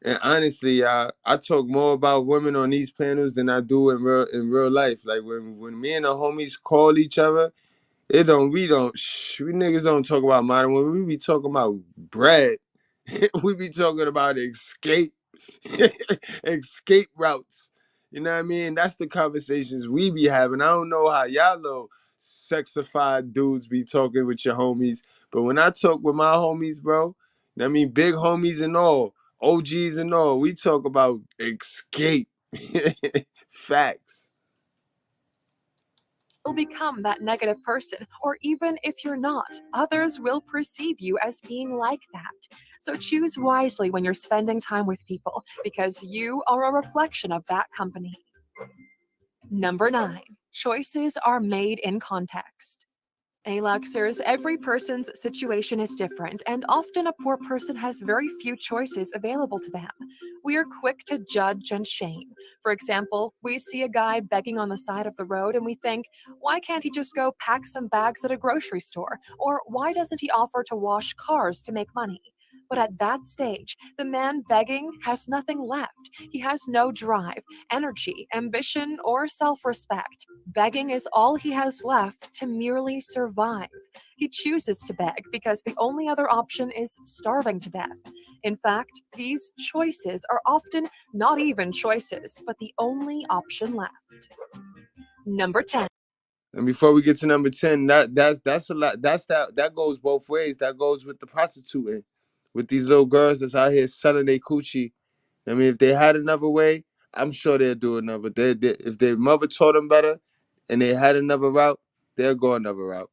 And honestly, I talk more about women on these panels than I do in real life. Like when me and the homies call each other, we niggas don't talk about modern women. We be talking about bread. We be talking about escape, escape routes. You know what I mean? That's the conversations we be having. I don't know how y'all little sexified dudes be talking with your homies, but when I talk with my homies, bro, I mean big homies and all, OGs and all, we talk about escape. Facts. Become that negative person, or even if you're not, others will perceive you as being like that. So choose wisely when you're spending time with people, because you are a reflection of that company. Number 9, choices are made in context. Aluxers, every person's situation is different, and often a poor person has very few choices available to them. We are quick to judge and shame. For example, we see a guy begging on the side of the road and we think, why can't he just go pack some bags at a grocery store? Or why doesn't he offer to wash cars to make money? But at that stage, the man begging has nothing left. He has no drive, energy, ambition, or self respect. Begging is all he has left to merely survive. He chooses to beg because the only other option is starving to death. In fact, these choices are often not even choices, but the only option left. Number 10. And before we get to number 10, that's a lot. That goes both ways. That goes with the prostituting, with these little girls that's out here selling their coochie. I mean, if they had another way, I'm sure they'll do another. If their mother taught them better, and they had another route, they'll go another route.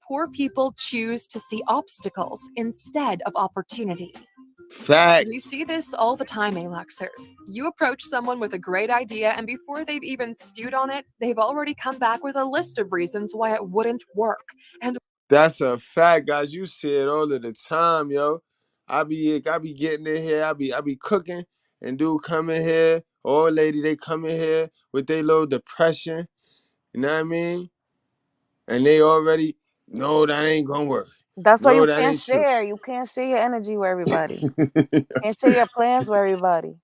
Poor people choose to see obstacles instead of opportunity. We see Facts. this all the time, Aluxers. You approach someone with a great idea, and before they've even stewed on it, they've already come back with a list of reasons why it wouldn't work. And That's a fact, guys. You see it all of the time, yo. I be getting in here. I be cooking, and dude come in here, or lady they come in here with their little depression. You know what I mean? And they already no, that ain't gonna work. That's why No, you that can't ain't true. share. You can't share your energy with everybody. Can't share your plans with everybody.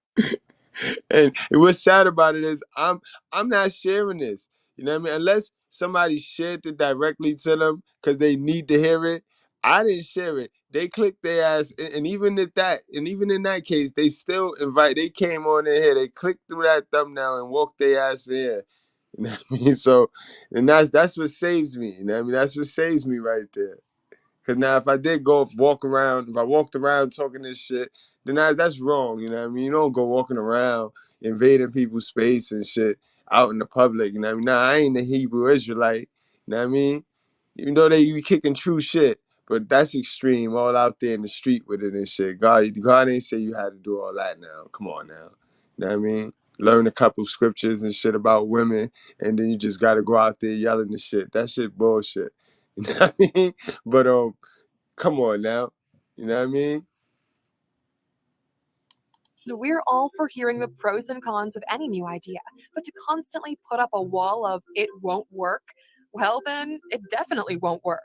And what's sad about it is I'm not sharing this. You know what I mean? Unless somebody shared it directly to them because they need to hear it. I didn't share it. They clicked their ass, and even in that case, they still invite. They came on in here. They clicked through that thumbnail and walked their ass in here. You know what I mean? So, and that's what saves me. You know what I mean? That's what saves me right there. Cause now if I did go walk around, if I walked around talking this shit, then that's wrong. You know what I mean? You don't go walking around invading people's space and shit out in the public. You know what I mean? Nah, I ain't a Hebrew Israelite. You know what I mean? Even though they be kicking true shit, but that's extreme. All out there in the street with it and shit. God ain't say you had to do all that now. Come on now. You know what I mean? Learn a couple scriptures and shit about women, and then you just gotta go out there yelling the shit. That shit bullshit. You know what I mean? But come on now. You know what I mean? we're all for hearing the pros and cons of any new idea, but to constantly put up a wall of it won't work, well, then it definitely won't work.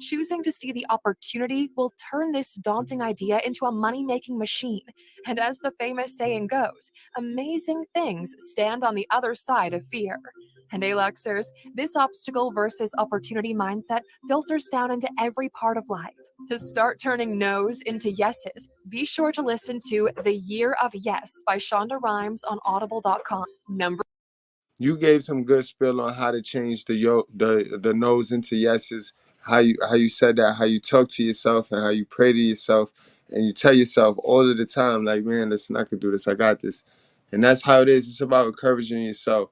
Choosing to see the opportunity will turn this daunting idea into a money making machine. And as the famous saying goes, amazing things stand on the other side of fear. And Aluxers, this obstacle versus opportunity mindset filters down into every part of life. To start turning no's into yeses, be sure to listen to The Year of Yes by Shonda Rhimes on audible.com. You gave some good spill on how to change the no's into yeses. How you said that, how you talk to yourself and how you pray to yourself and you tell yourself all of the time, like, man, listen, I can do this, I got this. And that's how it is. It's about encouraging yourself.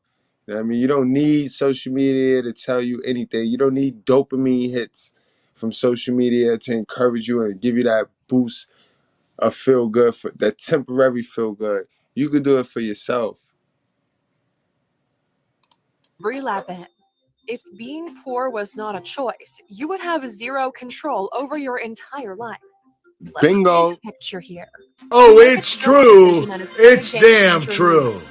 You know what I mean? You don't need social media to tell you anything. You don't need dopamine hits from social media to encourage you and give you that boost of feel good, for that temporary feel good. You could do it for yourself. Brie Lapin. If being poor was not a choice, you would have zero control over your entire life. Let's paint Bingo. a picture here. You Oh, make a it's terrible true. decision and it's been a It's game damn changer in your life. true.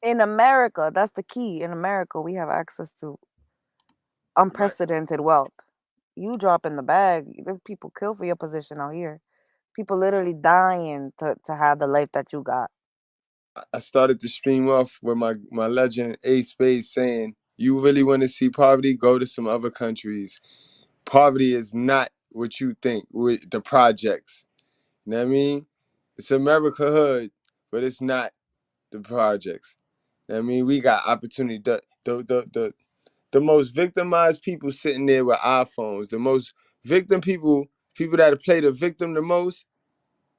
In America, that's the key. In America, we have access to unprecedented wealth. You drop in the bag, there's people kill for your position out here. People literally dying to have the life that you got. I started to stream off with my legend A Space saying, you really want to see poverty? Go to some other countries. Poverty is not what you think with the projects. You know what I mean? It's America hood, but it's not the projects. You know what I mean? We got opportunity. The most victimized people sitting there with iPhones. The most victim people that play the victim the most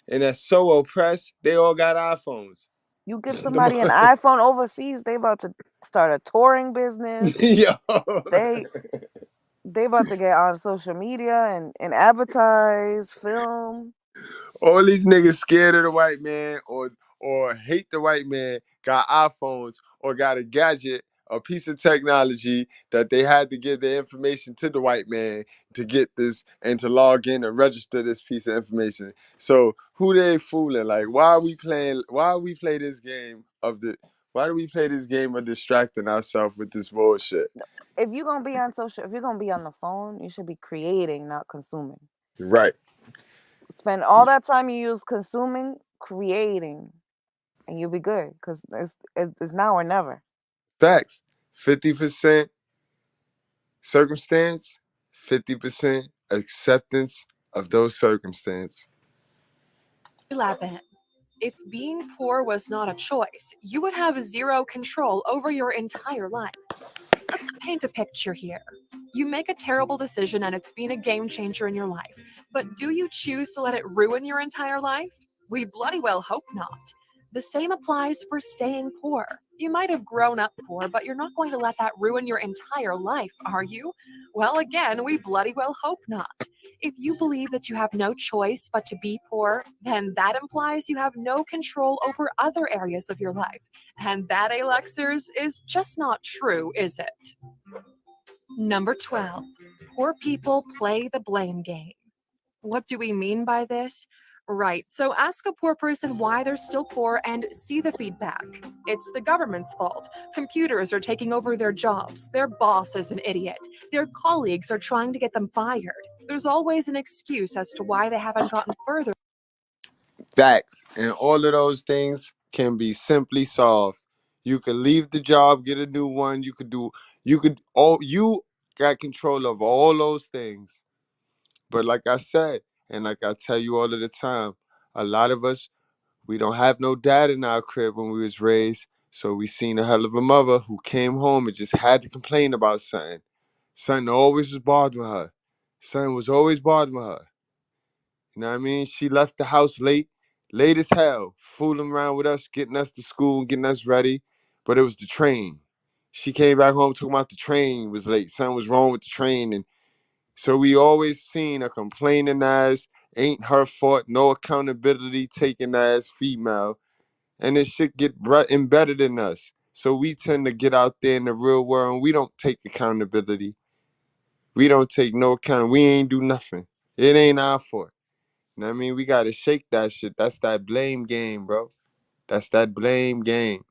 and that's so oppressed, they all got iPhones. You give The somebody an mo- iPhone overseas, they about to start a touring business. Yo. They they about to get on social media and advertise, film. All these niggas scared of the white man or hate the white man got iPhones or got a gadget, a piece of technology that they had to give their information to the white man to get this and to log in and register this piece of information. So who they fooling? Like why we play this game of the why do we play this game of distracting ourselves with this bullshit? If you're gonna be on social, if you're gonna be on the phone, you should be creating, not consuming. Right. Spend all that time you use consuming, creating, and you'll be good. Because it's now or never. Facts. 50% circumstance, 50% acceptance of those circumstances. Lapin. If being poor was not a choice, you would have zero control over your entire life. Let's paint a picture here. You make a terrible decision and it's been a game changer in your life. But do you choose to let it ruin your entire life? We bloody well hope not. The same applies for staying poor. You might have grown up poor, but you're not going to let that ruin your entire life, are you? Well, again, we bloody well hope not. If you believe that you have no choice but to be poor, then that implies you have no control over other areas of your life. And that, Alexers, is just not true, is it? Number 12. Poor people play the blame game. What do we mean by this? Right, so ask a poor person why they're still poor and see the feedback. It's the government's fault. Computers are taking over their jobs. Their boss is an idiot. Their colleagues are trying to get them fired. There's always an excuse as to why they haven't gotten further. Facts. And all of those things can be simply solved. You could leave the job, get a new one. You got control of all those things. But like I said, and like I tell you all of the time, a lot of us, we don't have no dad in our crib when we was raised. So we seen a hell of a mother who came home and just had to complain about something. Something always was bothering her. Something was always bothering her. You know what I mean? She left the house late as hell, fooling around with us, getting us to school and getting us ready. But it was the train. She came back home talking about the train was late. Something was wrong with the train. And so we always seen a complaining ass, ain't her fault, no accountability taking ass female. And this shit get embedded in us. So we tend to get out there in the real world and we don't take accountability. We don't take no account. We ain't do nothing. It ain't our fault. You know what I mean? We gotta shake that shit. That's that blame game, bro. That's that blame game.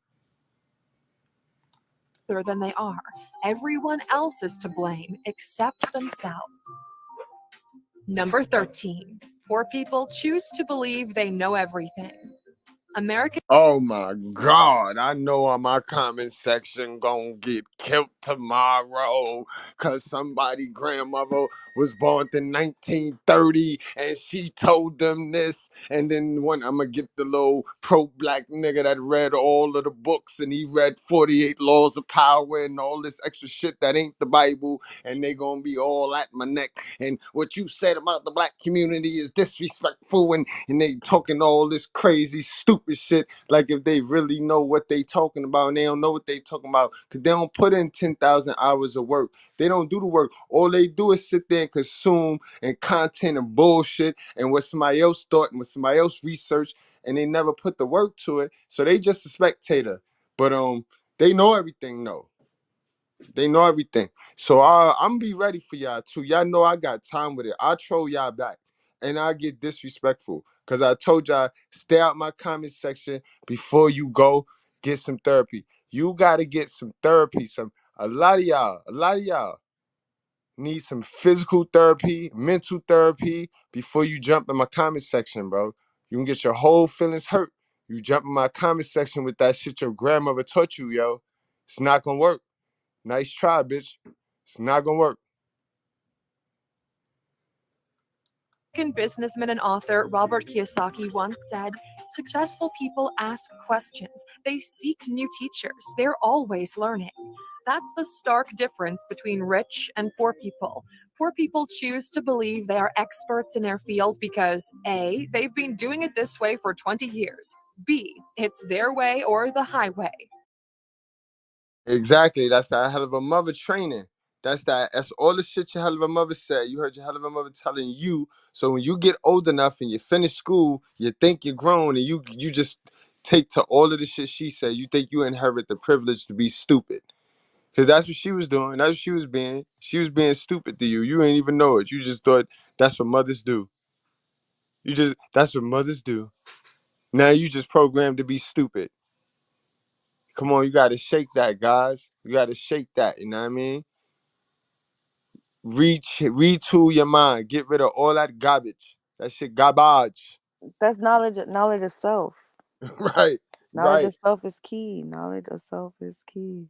Than they are. Everyone else is to blame except themselves. Number 13. Poor people choose to believe they know everything. American Oh my God, I know my comment section gonna get killed tomorrow because somebody grandmother was born in 1930 and she told them this. And then when I'm gonna get the little pro-black nigga that read all of the books and he read 48 Laws of Power and all this extra shit that ain't the Bible, and they gonna be all at my neck. And what you said about the black community is disrespectful, and they talking all this crazy, stupid shit. Like if they really know what they talking about, and they don't know what they talking about because they don't put in 10,000 hours of work. They don't do the work. All they do is sit there and consume and content and bullshit and what somebody else thought and what somebody else researched, and they never put the work to it. So they just a spectator. But they know everything though. They know everything. So I'm be ready for y'all too. Y'all know I got time with it. I troll y'all back. And I get disrespectful. Cause I told y'all, stay out my comment section before you go get some therapy. You gotta get some therapy. A lot of y'all need some physical therapy, mental therapy before you jump in my comment section, bro. You can get your whole feelings hurt. You jump in my comment section with that shit your grandmother taught you, yo. It's not gonna work. Nice try, bitch. It's not gonna work. businessman and author Robert Kiyosaki once said, "Successful people ask questions. They seek new teachers. They're always learning." That's the stark difference between rich and poor people. Poor people choose to believe they are experts in their field because A, they've been doing it this way for 20 years. B, it's their way or the highway. Exactly. That's that hell of a mother training. That's all the shit your hell of a mother said. You heard your hell of a mother telling you. So when you get old enough and you finish school, you think you're grown and you just take to all of the shit she said. You think you inherit the privilege to be stupid. Cause that's what she was doing. That's what she was being. She was being stupid to you. You ain't even know it. You just thought that's what mothers do. That's what mothers do. Now you just programmed to be stupid. Come on, you gotta shake that, guys. You gotta shake that, you know what I mean? Retool your mind. Get rid of all that garbage. That shit garbage. That's knowledge. Knowledge of self. Right, Knowledge right. of self is key. Knowledge of self is key.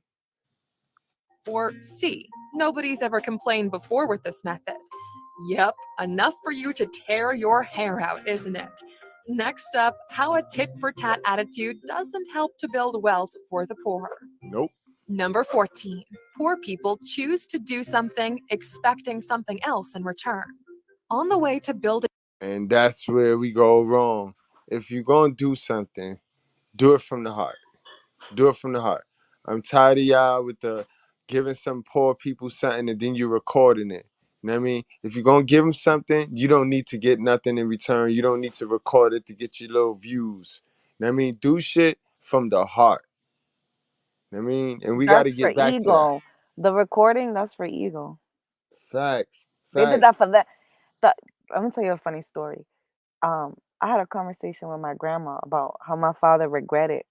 Or C, nobody's ever complained before with this method. Yep, enough for you to tear your hair out, isn't it? Next up, how a tit for tat attitude doesn't help to build wealth for the poor. Nope. Number 14, poor people choose to do something expecting something else in return. On the way to building. And that's where we go wrong. If you're gonna do something, do it from the heart. Do it from the heart. I'm tired of y'all with the giving some poor people something and then you recording it. You know what I mean? If you're going to give them something, you don't need to get nothing in return. You don't need to record it to get your little views. You know what I mean? Do shit from the heart. You know what I mean? And we got That's to for get back to that. ego. The recording, that's for ego. Facts. They did Facts. that for that. The, I'm gonna tell you a funny story. I had a conversation with my grandma about how my father regretted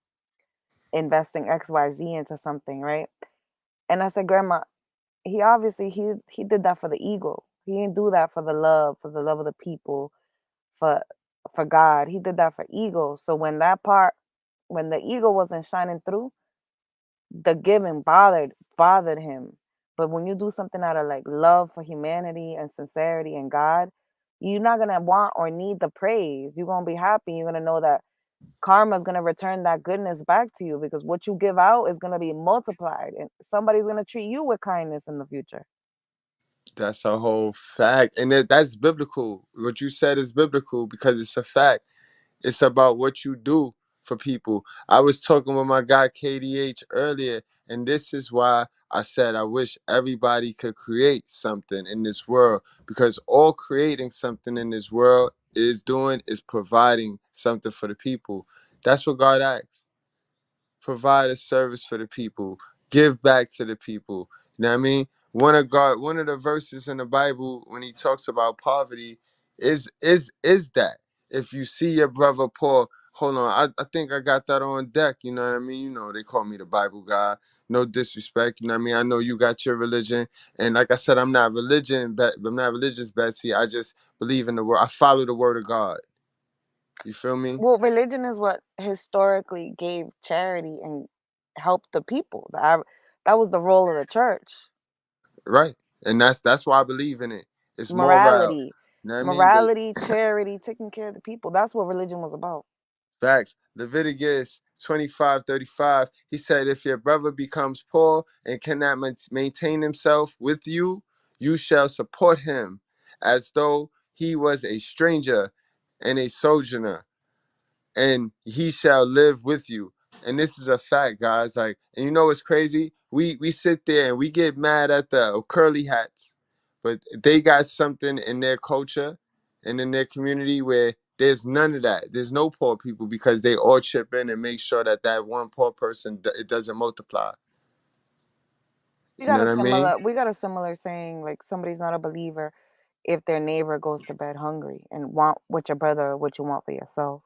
investing XYZ into something, right? And I said, Grandma, he obviously he did that for the ego. He didn't do that for the love of the people, for for God. He did that for ego. So when the ego wasn't shining through, the giving bothered him. But when you do something out of like love for humanity and sincerity and God, you're not gonna want or need the praise. You're gonna be happy. You're gonna know that karma is gonna return that goodness back to you because what you give out is gonna be multiplied, and somebody's gonna treat you with kindness in the future. That's a whole fact. And that's biblical. What you said is biblical because it's a fact. It's about what you do for people. I was talking with my guy KDH earlier, and this is why I said I wish everybody could create something in this world because all creating something in this world is doing is providing something for the people. That's what God asks. Provide a service for the people, give back to the people. You know what I mean? One of the verses in the Bible when he talks about poverty is that if you see your brother poor, hold on, I think I got that on deck. You know what I mean? You know they call me the Bible guy. No disrespect. You know what I mean? I know you got your religion, and like I said, I'm not I'm not religious, Betsy. I just believe in the word. I follow the word of God. You feel me? Well, religion is what historically gave charity and helped the people. That was the role of the church. Right. And that's why I believe in it. It's moral. Morality, You know what I mean? But morality, charity, taking care of the people. That's what religion was about. facts. Leviticus 25:35, he said, if your brother becomes poor and cannot maintain himself with you, you shall support him as though he was a stranger and a sojourner, and he shall live with you. And this is a fact, guys. Like, and you know what's crazy? We sit there and we get mad at the curly hats, but they got something in their culture and in their community where there's none of that. There's no poor people because they all chip in and make sure that that one poor person it doesn't multiply. You know what I mean? We got a similar saying like somebody's not a believer if their neighbor goes to bed hungry and want what your brother or what you want for yourself.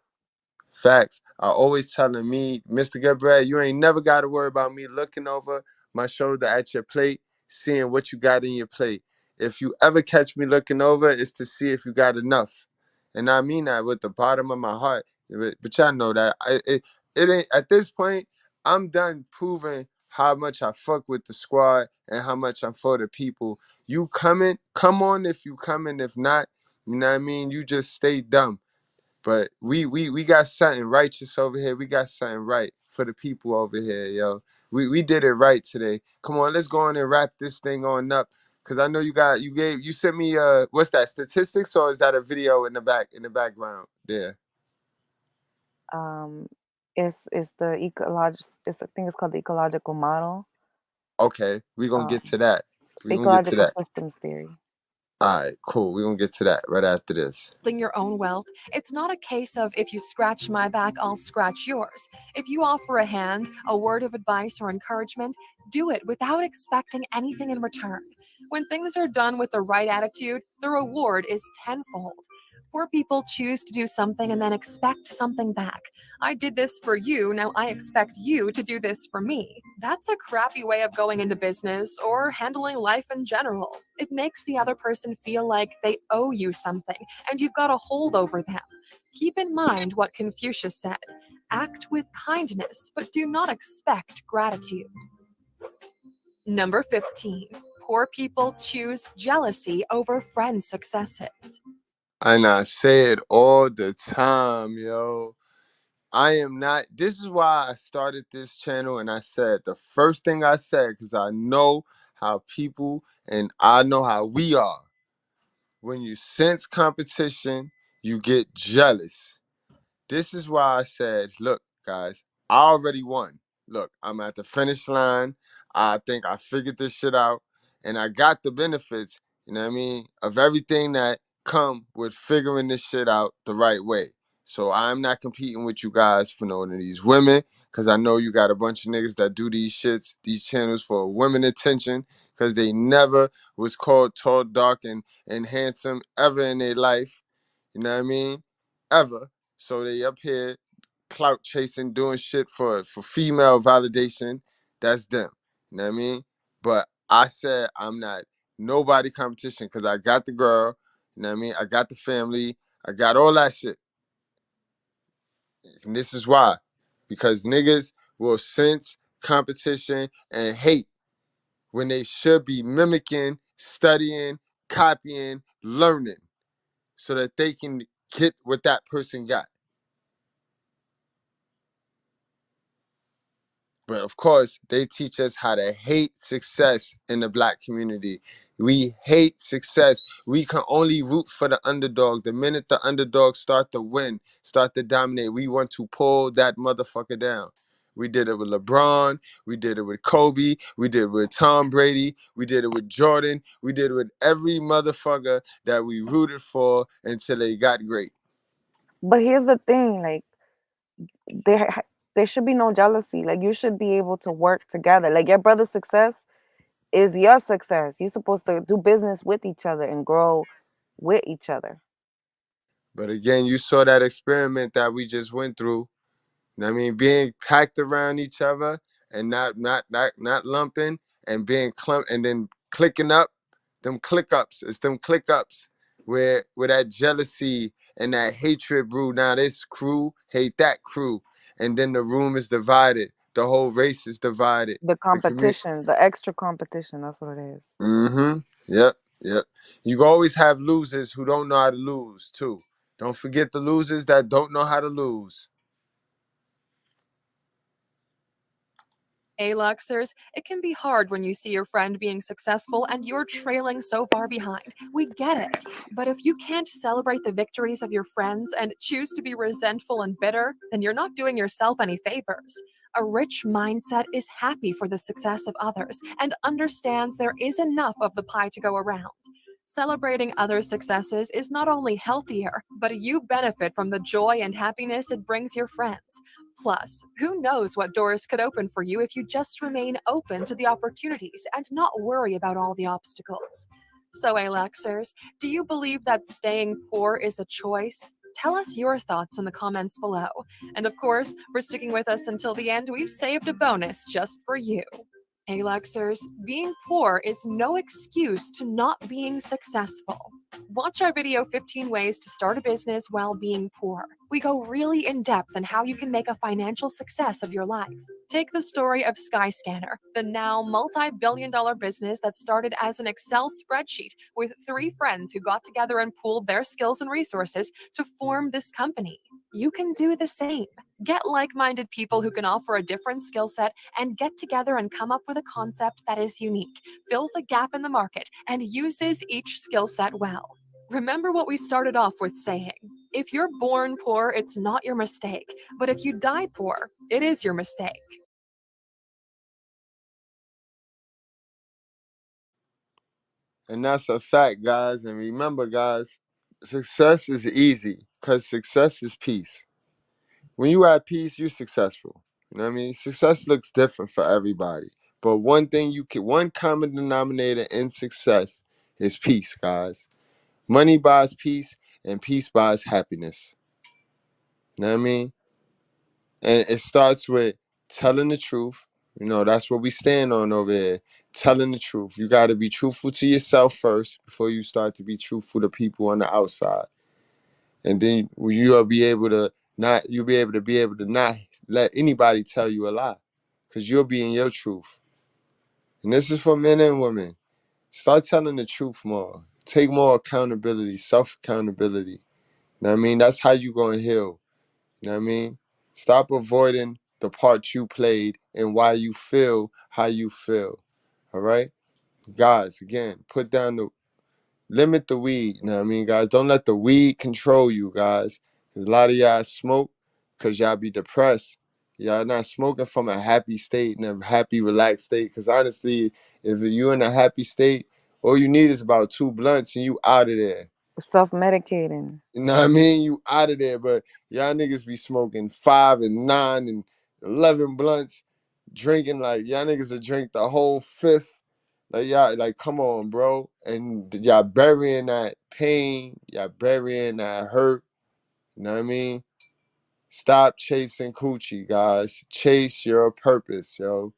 Facts. I always telling me, Mr. Goodbread, you ain't never got to worry about me looking over my shoulder at your plate, seeing what you got in your plate. If you ever catch me looking over, it's to see if you got enough. And I mean that with the bottom of my heart. But y'all know that. It ain't at this point, I'm done proving how much I fuck with the squad and how much I'm for the people. You coming, come on if you coming. If not, you know what I mean? You just stay dumb. But we got something righteous over here. We got something right for the people over here, yo. We did it right today. Come on, let's go on and wrap this thing on up. Cause I know you sent me what's that, statistics, or is that a video in the background there? Um, it's the ecological. I think it's called the ecological model. Okay, we gonna get Um, to that. We gonna get to ecological that. systems theory. All right, cool. We gonna get to that right after this. Your own wealth. It's not a case of if you scratch my back, I'll scratch yours. If you offer a hand, a word of advice or encouragement, do it without expecting anything in return. When things are done with the right attitude, the reward is tenfold. Poor people choose to do something and then expect something back. I did this for you, now I expect you to do this for me. That's a crappy way of going into business or handling life in general. It makes the other person feel like they owe you something and you've got a hold over them. Keep in mind what Confucius said: act with kindness, but do not expect gratitude. Number 15. Poor people choose jealousy over friends' successes. And I say it all the time, yo. I am not. This is why I started this channel, and I said the first thing I said because I know how people and I know how we are. When you sense competition, you get jealous. This is why I said, look, guys, I already won. look, I'm at the finish line. I think I figured this shit out, and I got the benefits, you know what I mean, of everything that come with figuring this shit out the right way. So I'm not competing with you guys for none of these women, because I know you got a bunch of niggas that do these shits, these channels for women attention, because they never was called tall, dark, and handsome ever in their life. You know what I mean? Ever. So they up here clout chasing, doing shit for female validation. That's them. You know what I mean? But I said I'm not nobody competition because I got the girl. You know what I mean? I got the family. I got all that shit. And this is why. Because niggas will sense competition and hate when they should be mimicking, studying, copying, learning so that they can get what that person got. But of course, they teach us how to hate success in the Black community. We hate success. We can only root for the underdog. The minute the underdog start to win, start to dominate, we want to pull that motherfucker down. We did it with LeBron. We did it with Kobe. We did it with Tom Brady. We did it with Jordan. We did it with every motherfucker that we rooted for until they got great. But here's the thing, like there should be no jealousy. Like you should be able to work together. Like your brother's success is your success. You're supposed to do business with each other and grow with each other. But again, you saw that experiment that we just went through. You know what I mean? Being packed around each other and not lumping and being clump and then clicking up, them click ups. It's them click ups where that jealousy and that hatred brew. Now this crew hate that crew. And then the room is divided. The whole race is divided. The The community. competition, the extra competition, that's what it is. Mm-hmm. Yep. You always have losers who don't know how to lose too. Don't forget the losers that don't know how to lose. Hey, Luxers, it can be hard when you see your friend being successful and you're trailing so far behind. We get it. But if you can't celebrate the victories of your friends and choose to be resentful and bitter, then you're not doing yourself any favors. A rich mindset is happy for the success of others and understands there is enough of the pie to go around. Celebrating others' successes is not only healthier, but you benefit from the joy and happiness it brings your friends. Plus, who knows what doors could open for you if you just remain open to the opportunities and not worry about all the obstacles. So, Alexers, do you believe that staying poor is a choice? Tell us your thoughts in the comments below. And of course, for sticking with us until the end, we've saved a bonus just for you. Alexers, being poor is no excuse to not being successful. Watch our video 15 ways to start a business while being poor. We go really in depth on how you can make a financial success of your life. Take the story of Skyscanner, the now multi-billion-dollar business that started as an Excel spreadsheet with 3 friends who got together and pooled their skills and resources to form this company. You can do the same. Get like-minded people who can offer a different skill set and get together and come up with a concept that is unique, fills a gap in the market, and uses each skill set well. Remember what we started off with saying. If you're born poor, it's not your mistake. But if you die poor, it is your mistake. And that's a fact, guys. And remember, guys, success is easy because success is peace. When you at peace, you're successful. You know what I mean? Success looks different for everybody. But one common denominator in success is peace, guys. Money buys peace, and peace buys happiness. You know what I mean? And it starts with telling the truth. You know, that's what we stand on over here. Telling the truth. You got to be truthful to yourself first before you start to be truthful to people on the outside. And then you'll be able to not let anybody tell you a lie, because you'll be in your truth. And this is for men and women. Start telling the truth more. Take more accountability, self-accountability. You know what I mean? That's how you going to heal. You know what I mean? Stop avoiding the part you played and why you feel how you feel. All right? Guys, again, limit the weed. You know what I mean, guys? Don't let the weed control you, guys. 'Cause a lot of y'all smoke because y'all be depressed. Y'all not smoking from a happy state and a happy, relaxed state. Because honestly, if you in a happy state, all you need is about 2 blunts and you out of there. Self-medicating. You know what I mean? You out of there. But y'all niggas be smoking 5 and 9 and 11 blunts, drinking like y'all niggas will drink the whole fifth. Like y'all, like come on, bro. And y'all burying that pain, y'all burying that hurt. You know what I mean? Stop chasing coochie, guys. Chase your purpose, yo.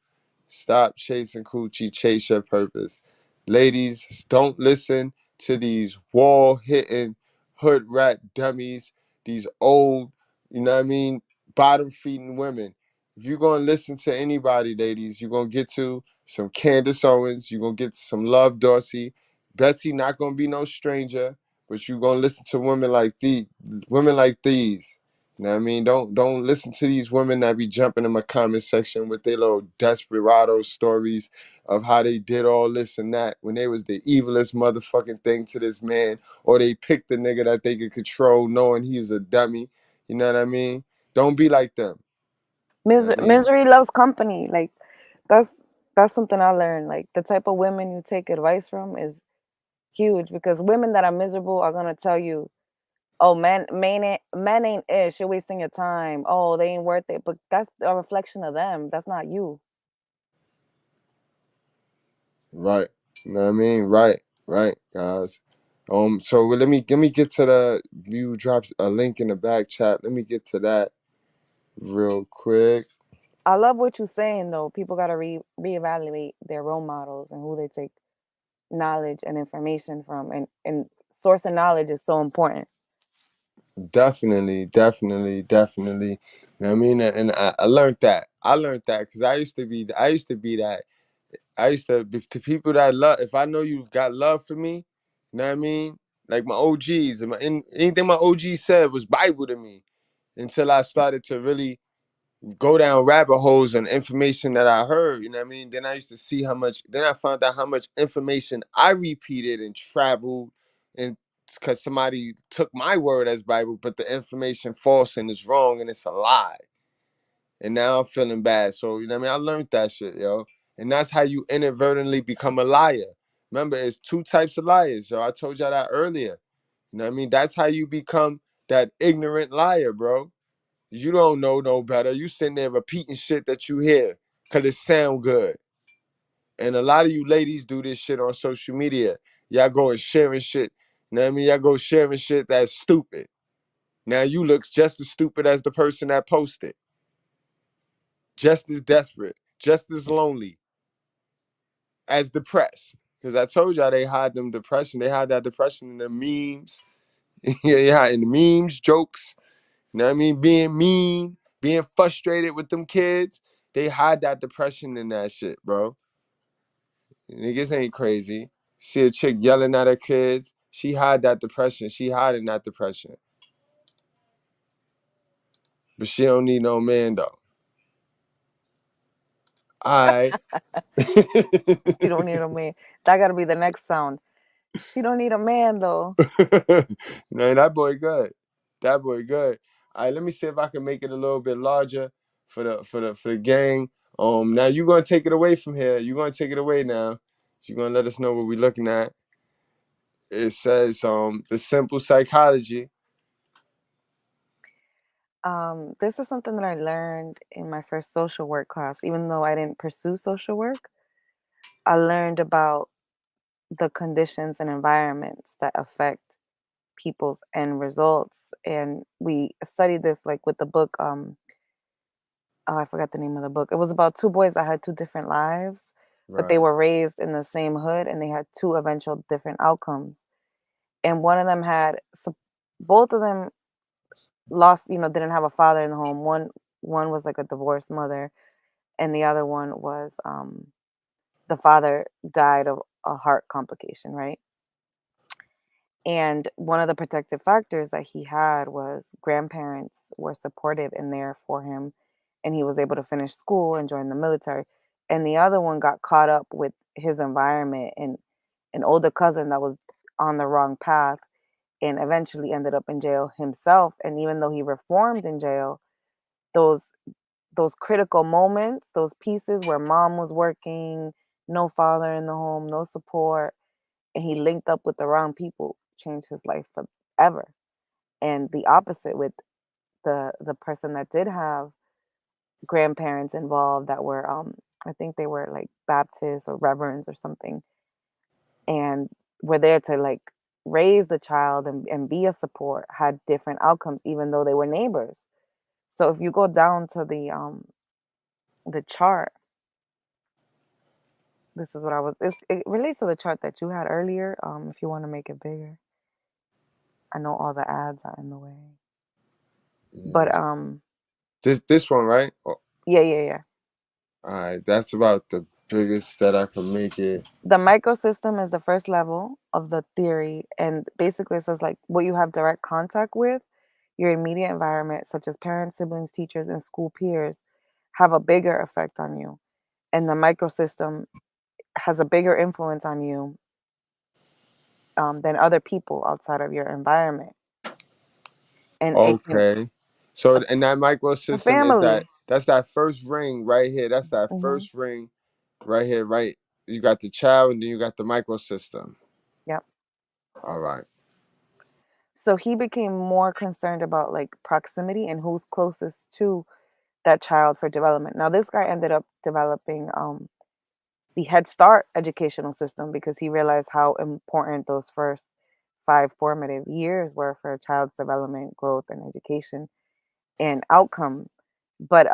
Stop chasing coochie. Chase your purpose. Ladies, don't listen to these wall hitting hood rat dummies, these old, you know what I mean, bottom feeding women. If you're going to listen to anybody, ladies, you're going to get to some Candace Owens. You're going to get to some Love Dorsey. Betsy not going to be no stranger, but you're going to listen to women like these. Women like these. You know what I mean? Don't listen to these women that be jumping in my comment section with their little desperado stories of how they did all this and that when they was the evilest motherfucking thing to this man, or they picked the nigga that they could control knowing he was a dummy. You know what I mean? Don't be like them. You know what I mean? Misery loves company. Like that's that's something I learned. Like the type of women you take advice from is huge because women that are miserable are gonna tell you, "Oh, men ain't ish. You're wasting your time. Oh, they ain't worth it." But that's a reflection of them. That's not you. Right. You know what I mean? Right, guys. So let me get to the you dropped a link in the back chat. Let me get to that real quick. I love what you're saying though. People gotta reevaluate their role models and who they take knowledge and information from, and source of knowledge is so important. Definitely. You know what I mean? And I learned that. I learned that because I used to be that. I used to be to people that love. If I know you've got love for me, you know what I mean? Like my OGs and anything my OG said was Bible to me until I started to really go down rabbit holes and information that I heard, you know what I mean? Then I used to see then I found out how much information I repeated and traveled, and because somebody took my word as Bible, but the information false and is wrong and it's a lie. And now I'm feeling bad. So, you know what I mean? I learned that shit, yo. And that's how you inadvertently become a liar. Remember, it's 2 types of liars, yo. I told y'all that earlier. You know what I mean? That's how you become that ignorant liar, bro. You don't know no better. You sitting there repeating shit that you hear because it sound good. And a lot of you ladies do this shit on social media. Y'all go and sharing shit. You know what I mean? Y'all go sharing shit that's stupid. Now you look just as stupid as the person that posted. Just as desperate. Just as lonely. As depressed. Because I told y'all they hide them depression. They hide that depression in the memes. Yeah, in the memes, jokes. You know what I mean? Being mean, being frustrated with them kids. They hide that depression in that shit, bro. Niggas ain't crazy. See a chick yelling at her kids. She hide that depression. She hiding that depression. But she don't need no man though. Alright. She don't need a man. That gotta be the next sound. She don't need a man though. No, that boy good. That boy good. Alright, let me see if I can make it a little bit larger for the gang. Now you gonna take it away from here. You gonna take it away now. You gonna let us know what we looking at. It says the simple psychology. This is something that I learned in my first social work class. Even though I didn't pursue social work, I learned about the conditions and environments that affect people's end results. And we studied this like with the book. Oh, I forgot the name of the book. It was about two boys that had two different lives, but they Right. were raised in the same hood and they had two eventual different outcomes. And one of them had, so both of them lost, didn't have a father in the home. One was like a divorced mother, and the other one was the father died of a heart complication, right? And one of the protective factors that he had was grandparents were supportive and there for him, and he was able to finish school and join the military. And the other one got caught up with his environment and an older cousin that was on the wrong path and eventually ended up in jail himself. And even though he reformed in jail, those those critical moments, those pieces where mom was working, no father in the home, no support, and he linked up with the wrong people, changed his life forever. And the opposite with the person that did have grandparents involved that were I think they were like Baptists or reverends or something, and were there to like raise the child and be a support, had different outcomes even though they were neighbors. So if you go down to the chart, this is what I was it relates to the chart that you had earlier. If you want to make it bigger. I know all the ads are in the way. But This one, right? Oh, yeah. all right, that's about the biggest that I can make it. The microsystem is the first level of the theory, and basically it says like what you have direct contact with, your immediate environment, such as parents, siblings, teachers, and school peers, have a bigger effect on you. And the microsystem has a bigger influence on you than other people outside of your environment. And it can Okay. So a, and that a microsystem is family. that's that first ring right here. That's that Hmm. first ring right here, right? You got the child and then you got the microsystem. Yep. All right. So he became more concerned about like proximity and who's closest to that child for development. Now, this guy ended up developing the Head Start educational system because he realized how important those first 5 formative years were for a child's development, growth, and education and outcome. But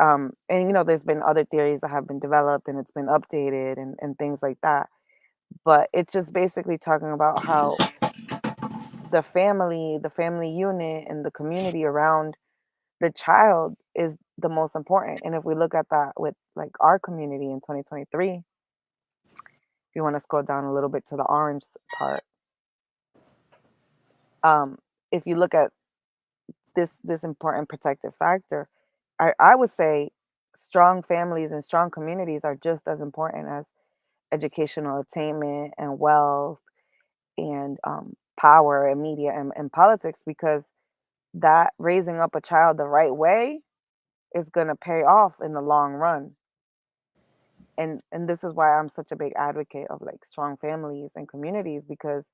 and you know, there's been other theories that have been developed and it's been updated and things like that. But it's just basically talking about how the family unit, and the community around the child is the most important. And if we look at that with like our community in 2023, if you want to scroll down a little bit to the orange part, um, if you look at this important protective factor, I would say strong families and strong communities are just as important as educational attainment and wealth and power and media and politics, because that raising up a child the right way is going to pay off in the long run. And this is why I'm such a big advocate of like strong families and communities, because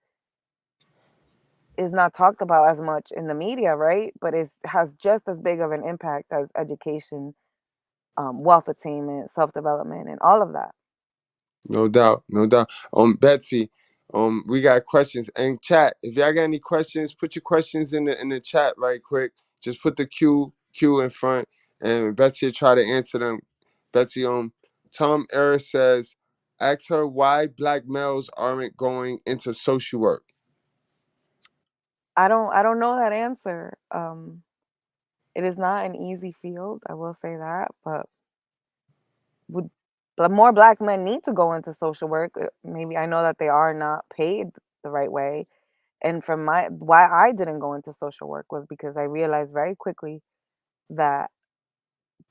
it's not talked about as much in the media, right? But it has just as big of an impact as education, wealth attainment, self-development, and all of that. No doubt, no doubt. Betsy, we got questions and chat. If y'all got any questions, put your questions in the chat right quick. Just put the Q in front, and Betsy will try to answer them. Betsy, Tom Era says, ask her why black males aren't going into social work. I don't know that answer. It is not an easy field, I will say that, but would but more black men need to go into social work. Maybe I know that they are not paid the right way. And from my why I didn't go into social work was because I realized very quickly that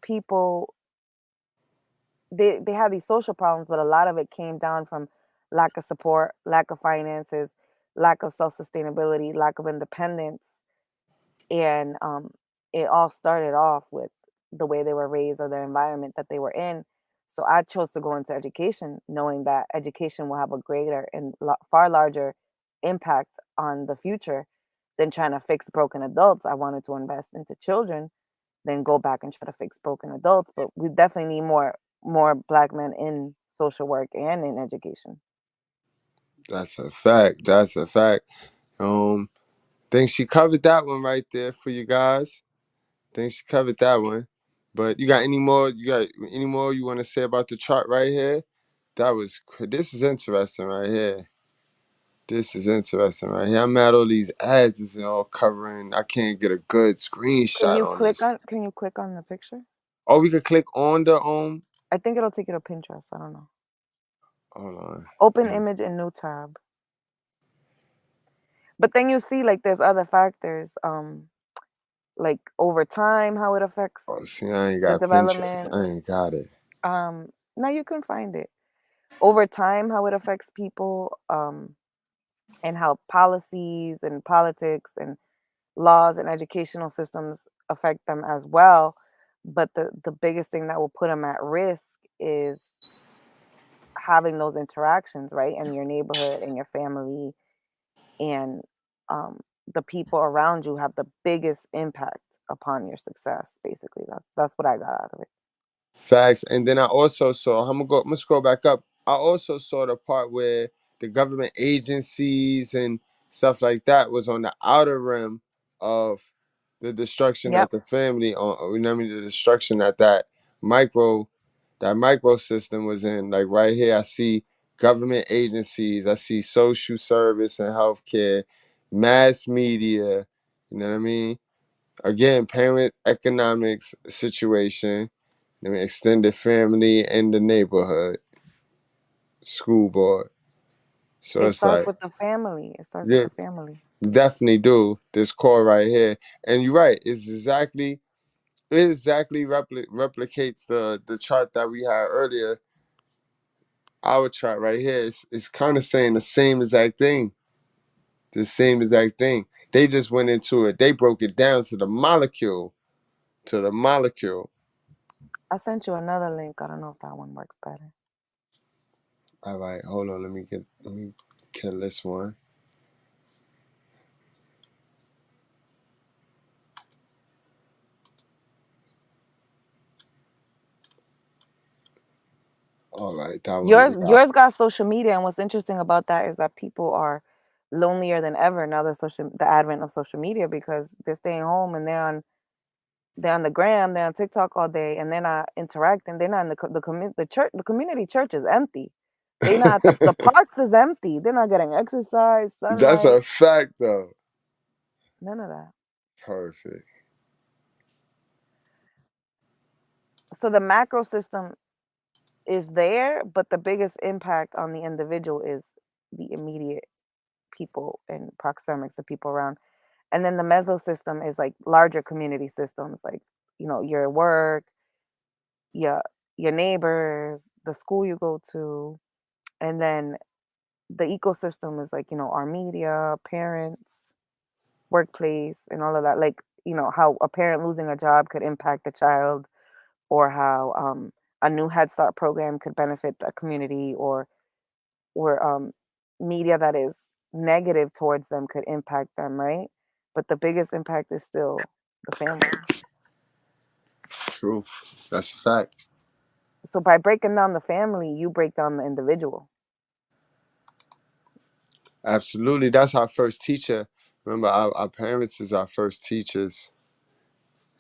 people they had these social problems, but a lot of it came down from lack of support, lack of finances, lack of self-sustainability, lack of independence. And it all started off with the way they were raised or the environment that they were in. So I chose to go into education, knowing that education will have a greater and far larger impact on the future than trying to fix broken adults. I wanted to invest into children, then go back and try to fix broken adults. But we definitely need more black men in social work and in education. That's a fact. That's a fact. Think she covered that one right there for you guys. Think she covered that one. But you got any more? You got any more you want to say about the chart right here? This is interesting right here. This is interesting right here. I'm mad all these ads is all covering. I can't get a good screenshot on this. Can you click on the picture? Oh, we could click on the I think it'll take you to Pinterest. I don't know. hold on. Open image in new tab. But then you see like there's other factors, like over time how it affects Oh, see, I ain't the got Pinterest. development. I ain't got it. Now you can find it. Over time how it affects people, and how policies and politics and laws and educational systems affect them as well. But the biggest thing that will put them at risk is having those interactions, right, in your neighborhood and your family, and um, the people around you have the biggest impact upon your success. Basically, that's what I got out of it. Facts. And then I also saw, I'm gonna scroll back up. I also saw the part where the government agencies and stuff like that was on the outer rim of the destruction Yep. that the family on, you know what I mean, the destruction micro that micro system was in. Like right here, I see government agencies, I see social service and healthcare, mass media, you know what I mean? Again, parent economics situation, I mean, extended family in the neighborhood, school board. So It it's starts like, with the family. It starts with yeah, the family. definitely do this core right here. And you're right. It exactly replicates the chart that we had earlier. Our chart right here is kind of saying the same exact thing. The same exact thing. They just went into it. They broke it down to the molecule. To the molecule. I sent you another link. I don't know if that one works better. All right, hold on. Let me kill this one. All right, that one Yours we got. yours got social media, and what's interesting about that is that people are lonelier than ever now, the advent of social media, because they're staying home and they're on the gram, they're on TikTok all day, and they're not interacting. They're not in the church. The community church is empty. They not the parks is empty. They're not getting exercise, That's sunlight, a fact, though. none of that. Perfect. So the macro system is there, but the biggest impact on the individual is the immediate people and proxemics of people around. And then the meso system is like larger community systems, like your work, your your neighbors, the school you go to, and then the ecosystem is like our media, parents, workplace, and all of that. Like how a parent losing a job could impact a child, or how a new Head Start program could benefit the community, or media that is negative towards them could impact them, right? But the biggest impact is still the family. True. That's a fact. So by breaking down the family, you break down the individual. Absolutely. That's our first teacher. Remember, our parents is our first teachers.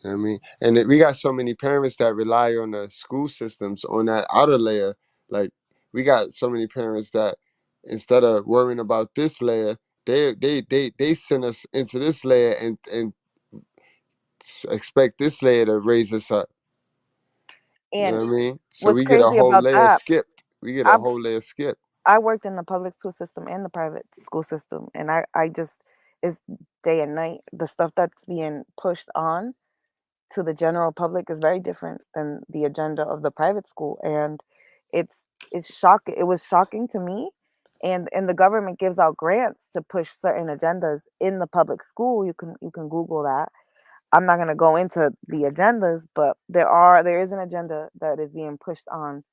You know what I mean? And we got so many parents that rely on the school systems on that outer layer. Like, we got so many parents that instead of worrying about this layer, they send us into this layer and expect this layer to raise us up. You know And what I mean? So what's we get a crazy whole about layer that, skipped. We get a I whole layer skipped. I worked in the public school system and the private school system, and I just it's day and night. The stuff that's being pushed on to the general public is very different than the agenda of the private school, and it's it's shocking. It was shocking to me, and the government gives out grants to push certain agendas in the public school. You can Google that. I'm not going to go into the agendas, but there is an agenda that is being pushed on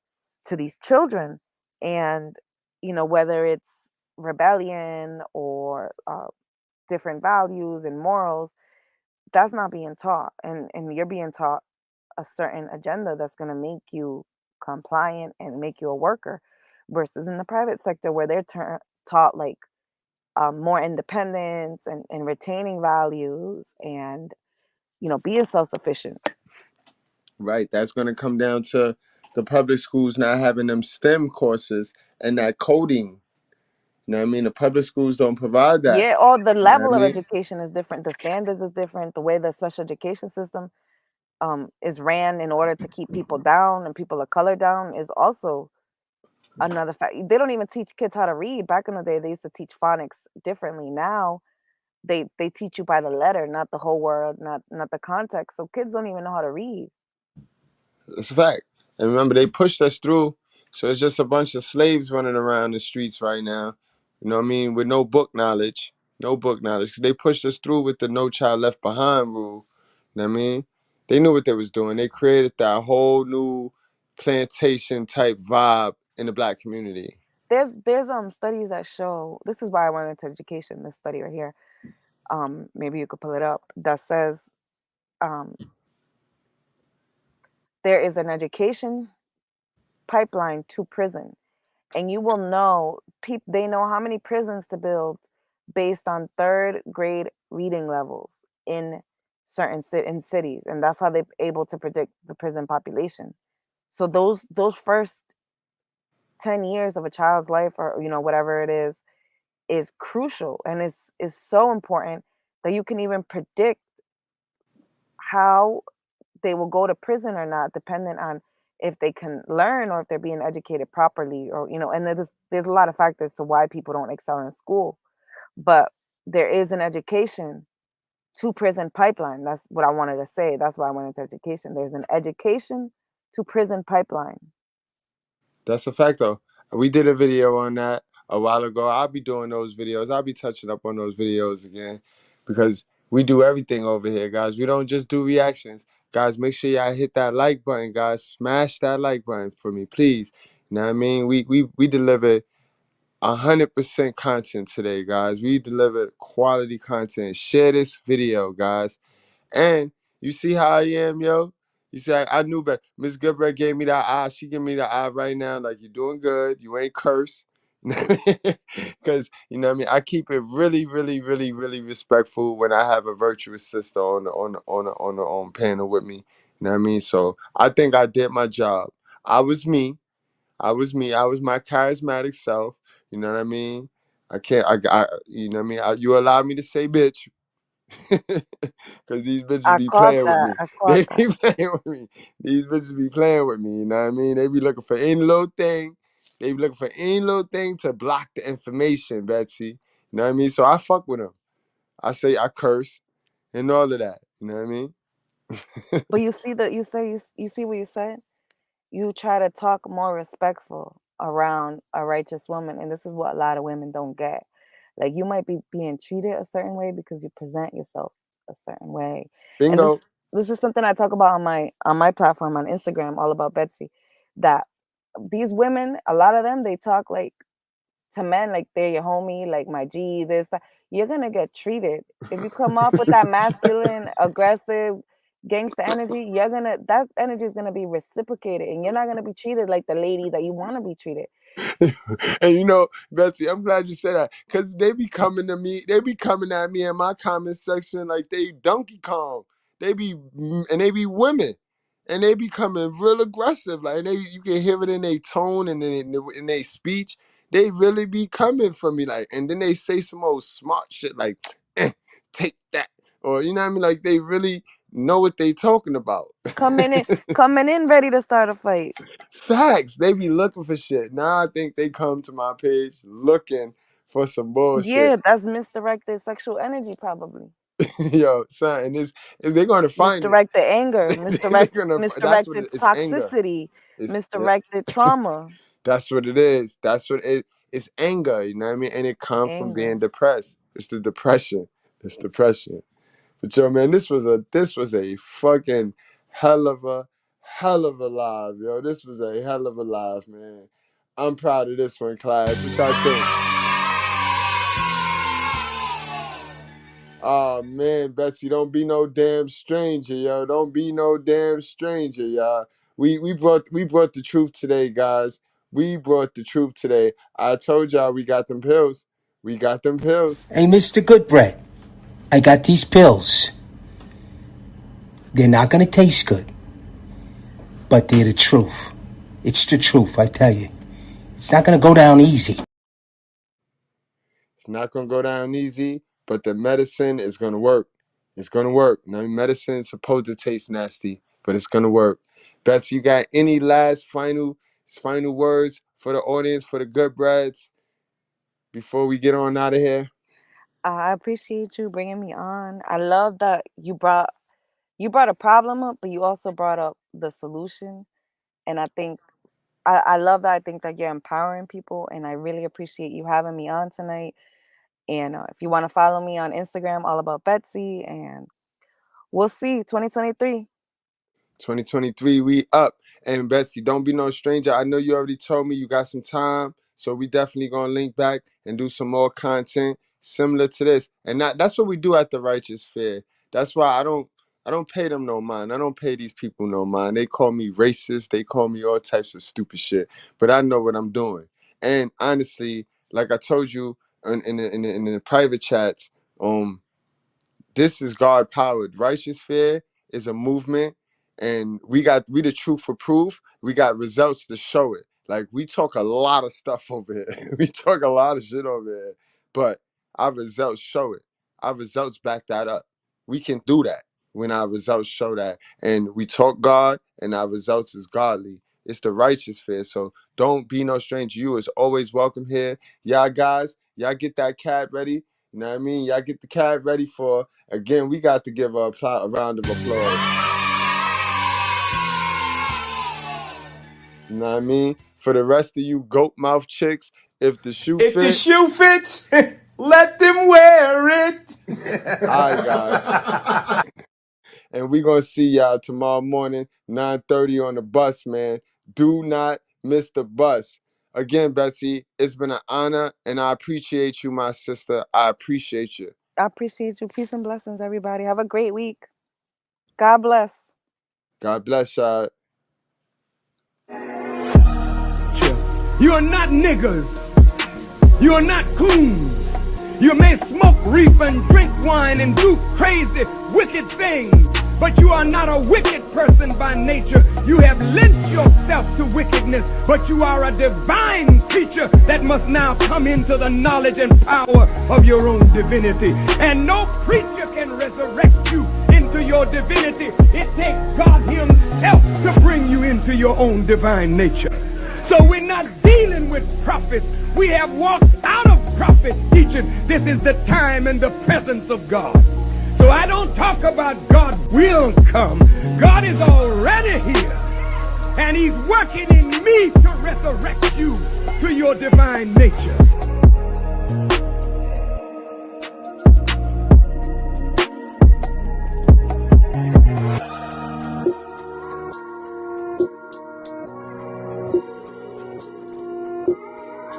to these children, and whether it's rebellion or different values and morals, that's not being taught, and you're being taught a certain agenda that's going to make you compliant and make you a worker, versus in the private sector where they're taught like more independence and retaining values, and being self-sufficient. Right. That's going to come down to the public schools not having them STEM courses and that coding. You know what I mean? The public schools don't provide that. Yeah, all the You know what level I of mean? education is different, the standards is different, the way the special education system is ran in order to keep people down and people of color down is also another fact. They don't even teach kids how to read. Back in the day, they used to teach phonics differently. Now they teach you by the letter, not the whole word, not the context. So kids don't even know how to read. That's a fact. And remember, they pushed us through. So it's just a bunch of slaves running around the streets right now. You know what I mean? With no book knowledge. No book knowledge. 'Cause they pushed us through with the No Child Left Behind rule. You know what I mean? They knew what they was doing. They created that whole new plantation type vibe in the black community. There's studies that show, this is why I went into education, this study right here. Maybe you could pull it up, that says um there is an education pipeline to prison, and you will know they know how many prisons to build based on third grade reading levels in certain in cities, and that's how they're able to predict the prison population. So those first 10 years of a child's life, or whatever it is crucial, and is so important that you can even predict how they will go to prison or not, dependent on if they can learn or if they're being educated properly, or and there's a lot of factors to why people don't excel in school. But there is an education to prison pipeline. That's what I wanted to say. That's why I went into education. There's an education to prison pipeline. That's a fact, though. We did a video on that a while ago. I'll be doing those videos. I'll be touching up on those videos again, because we do everything over here, guys. We don't just do reactions. Guys, make sure y'all hit that like button, guys. Smash that like button for me, please. You know what I mean? We delivered 100% content today, guys. We delivered quality content. Share this video, guys. And you see how I am, yo? You see, I knew better. Miss Goodbread gave me that eye. She give me the eye right now. Like, you're doing good. You ain't cursed. Because, you know what I mean? I keep it really, really, really, really respectful when I have a virtuous sister on panel with me. You know what I mean? So I think I did my job. I was me. I was me. I was my charismatic self. You know what I mean? You know what I mean? You allowed me to say bitch, because these bitches I be caught playing with that. me. I They caught that. be playing with me. These bitches be playing with me. You know what I mean? They be looking for any little thing. They be looking for any little thing to block the information, Betsy. You know what I mean? So I fuck with them. I say I curse and all of that. You know what I mean? But you see that you see what you said? You try to talk more respectful around a righteous woman, and this is what a lot of women don't get. Like, you might be being treated a certain way because you present yourself a certain way. And this Bingo. this is something I talk about on my platform on Instagram, all about Betsy, that these women, a lot of them, they talk like to men like they're your homie, like my G, this, that. You're gonna get treated. If you come up with that masculine, aggressive, gangster energy, that energy is gonna be reciprocated, and you're not gonna be treated like the lady that you want to be treated. And Betsy, I'm glad you said that, because they be coming to me, they be coming at me in my comment section like they Donkey Kong. They be women, and they be coming real aggressive. Like, you can hear it in their tone and in their speech. They really be coming for me, like, and then they say some old smart shit like, take that, or you know what I mean? Like, they really know what they talking about. Coming in ready to start a fight. Facts. They be looking for shit. Now I think they come to my page looking for some bullshit. Yeah, that's misdirected sexual energy, probably. Yo, son, and they're going to find it. Misdirected anger, They're gonna. That's what misdirected it's anger. toxicity, Yeah, misdirected trauma. that's what it is. That's what it's anger. You know what I mean? And it comes from Anger. being depressed. It's the depression. It's depression. But yo, man, this was a fucking hell of a live, yo. This was a hell of a live, man. I'm proud of this one, class. What y'all think? Oh man, Betsy, don't be no damn stranger, yo. Don't be no damn stranger, y'all. We brought the truth today, guys. We brought the truth today. I told y'all we got them pills. We got them pills. Hey, Mr. Goodbread, I got these pills. They're not gonna taste good, but they're the truth. It's the truth, I tell you. It's not gonna go down easy. It's not gonna go down easy, but the medicine is gonna work. It's gonna work. Now, medicine is supposed to taste nasty, but it's gonna work. Betsy, you got any last final words for the audience, for the good breads, before we get on out of here? I appreciate you bringing me on. I love that you brought a problem up, but you also brought up the solution. And I love that. I think that you're empowering people, and I really appreciate you having me on tonight. And if you want to follow me on Instagram, all about Betsy, and we'll see 2023. 2023, we up. And Betsy, don't be no stranger. I know you already told me you got some time, so we definitely gonna link back and do some more content similar to this. And that's what we do at the Righteous Fair. That's why I don't pay them no mind. I don't pay these people no mind. They call me racist. They call me all types of stupid shit. But I know what I'm doing. And honestly, like I told you in the private chats, this is God powered. Righteous Fair is a movement, and we the truth for proof. We got results to show it. Like, we talk a lot of stuff over here. We talk a lot of shit over here, but our results show it. Our results back that up. We can do that when our results show that. And we talk God, and our results is godly. It's the Righteous Fair. So don't be no stranger. You is always welcome here. Y'all guys, y'all get that cab ready. You know what I mean? Y'all get the cab ready for, again, we got to give a round of applause. You know what I mean? For the rest of you goat mouth chicks, if the shoe If the fits, shoe fits, let them wear it. all right, guys. And we going to see y'all tomorrow morning, 9:30 on the bus, man. Do not miss the bus. Again, Betsy, it's been an honor, and I appreciate you, my sister. I appreciate you. I appreciate you. Peace and blessings, everybody. Have a great week. God bless. God bless y'all. You are not niggers. You are not coons. You may smoke reef and drink wine and do crazy, wicked things, but you are not a wicked person by nature. You have lent yourself to wickedness, but you are a divine creature that must now come into the knowledge and power of your own divinity. And no preacher can resurrect you into your divinity. It takes God himself to bring you into your own divine nature. So we're not dealing with prophets. We have walked out of prophet teaching. This is the time and the presence of God. So I don't talk about God will come. God is already here. And he's working in me to resurrect you to your divine nature.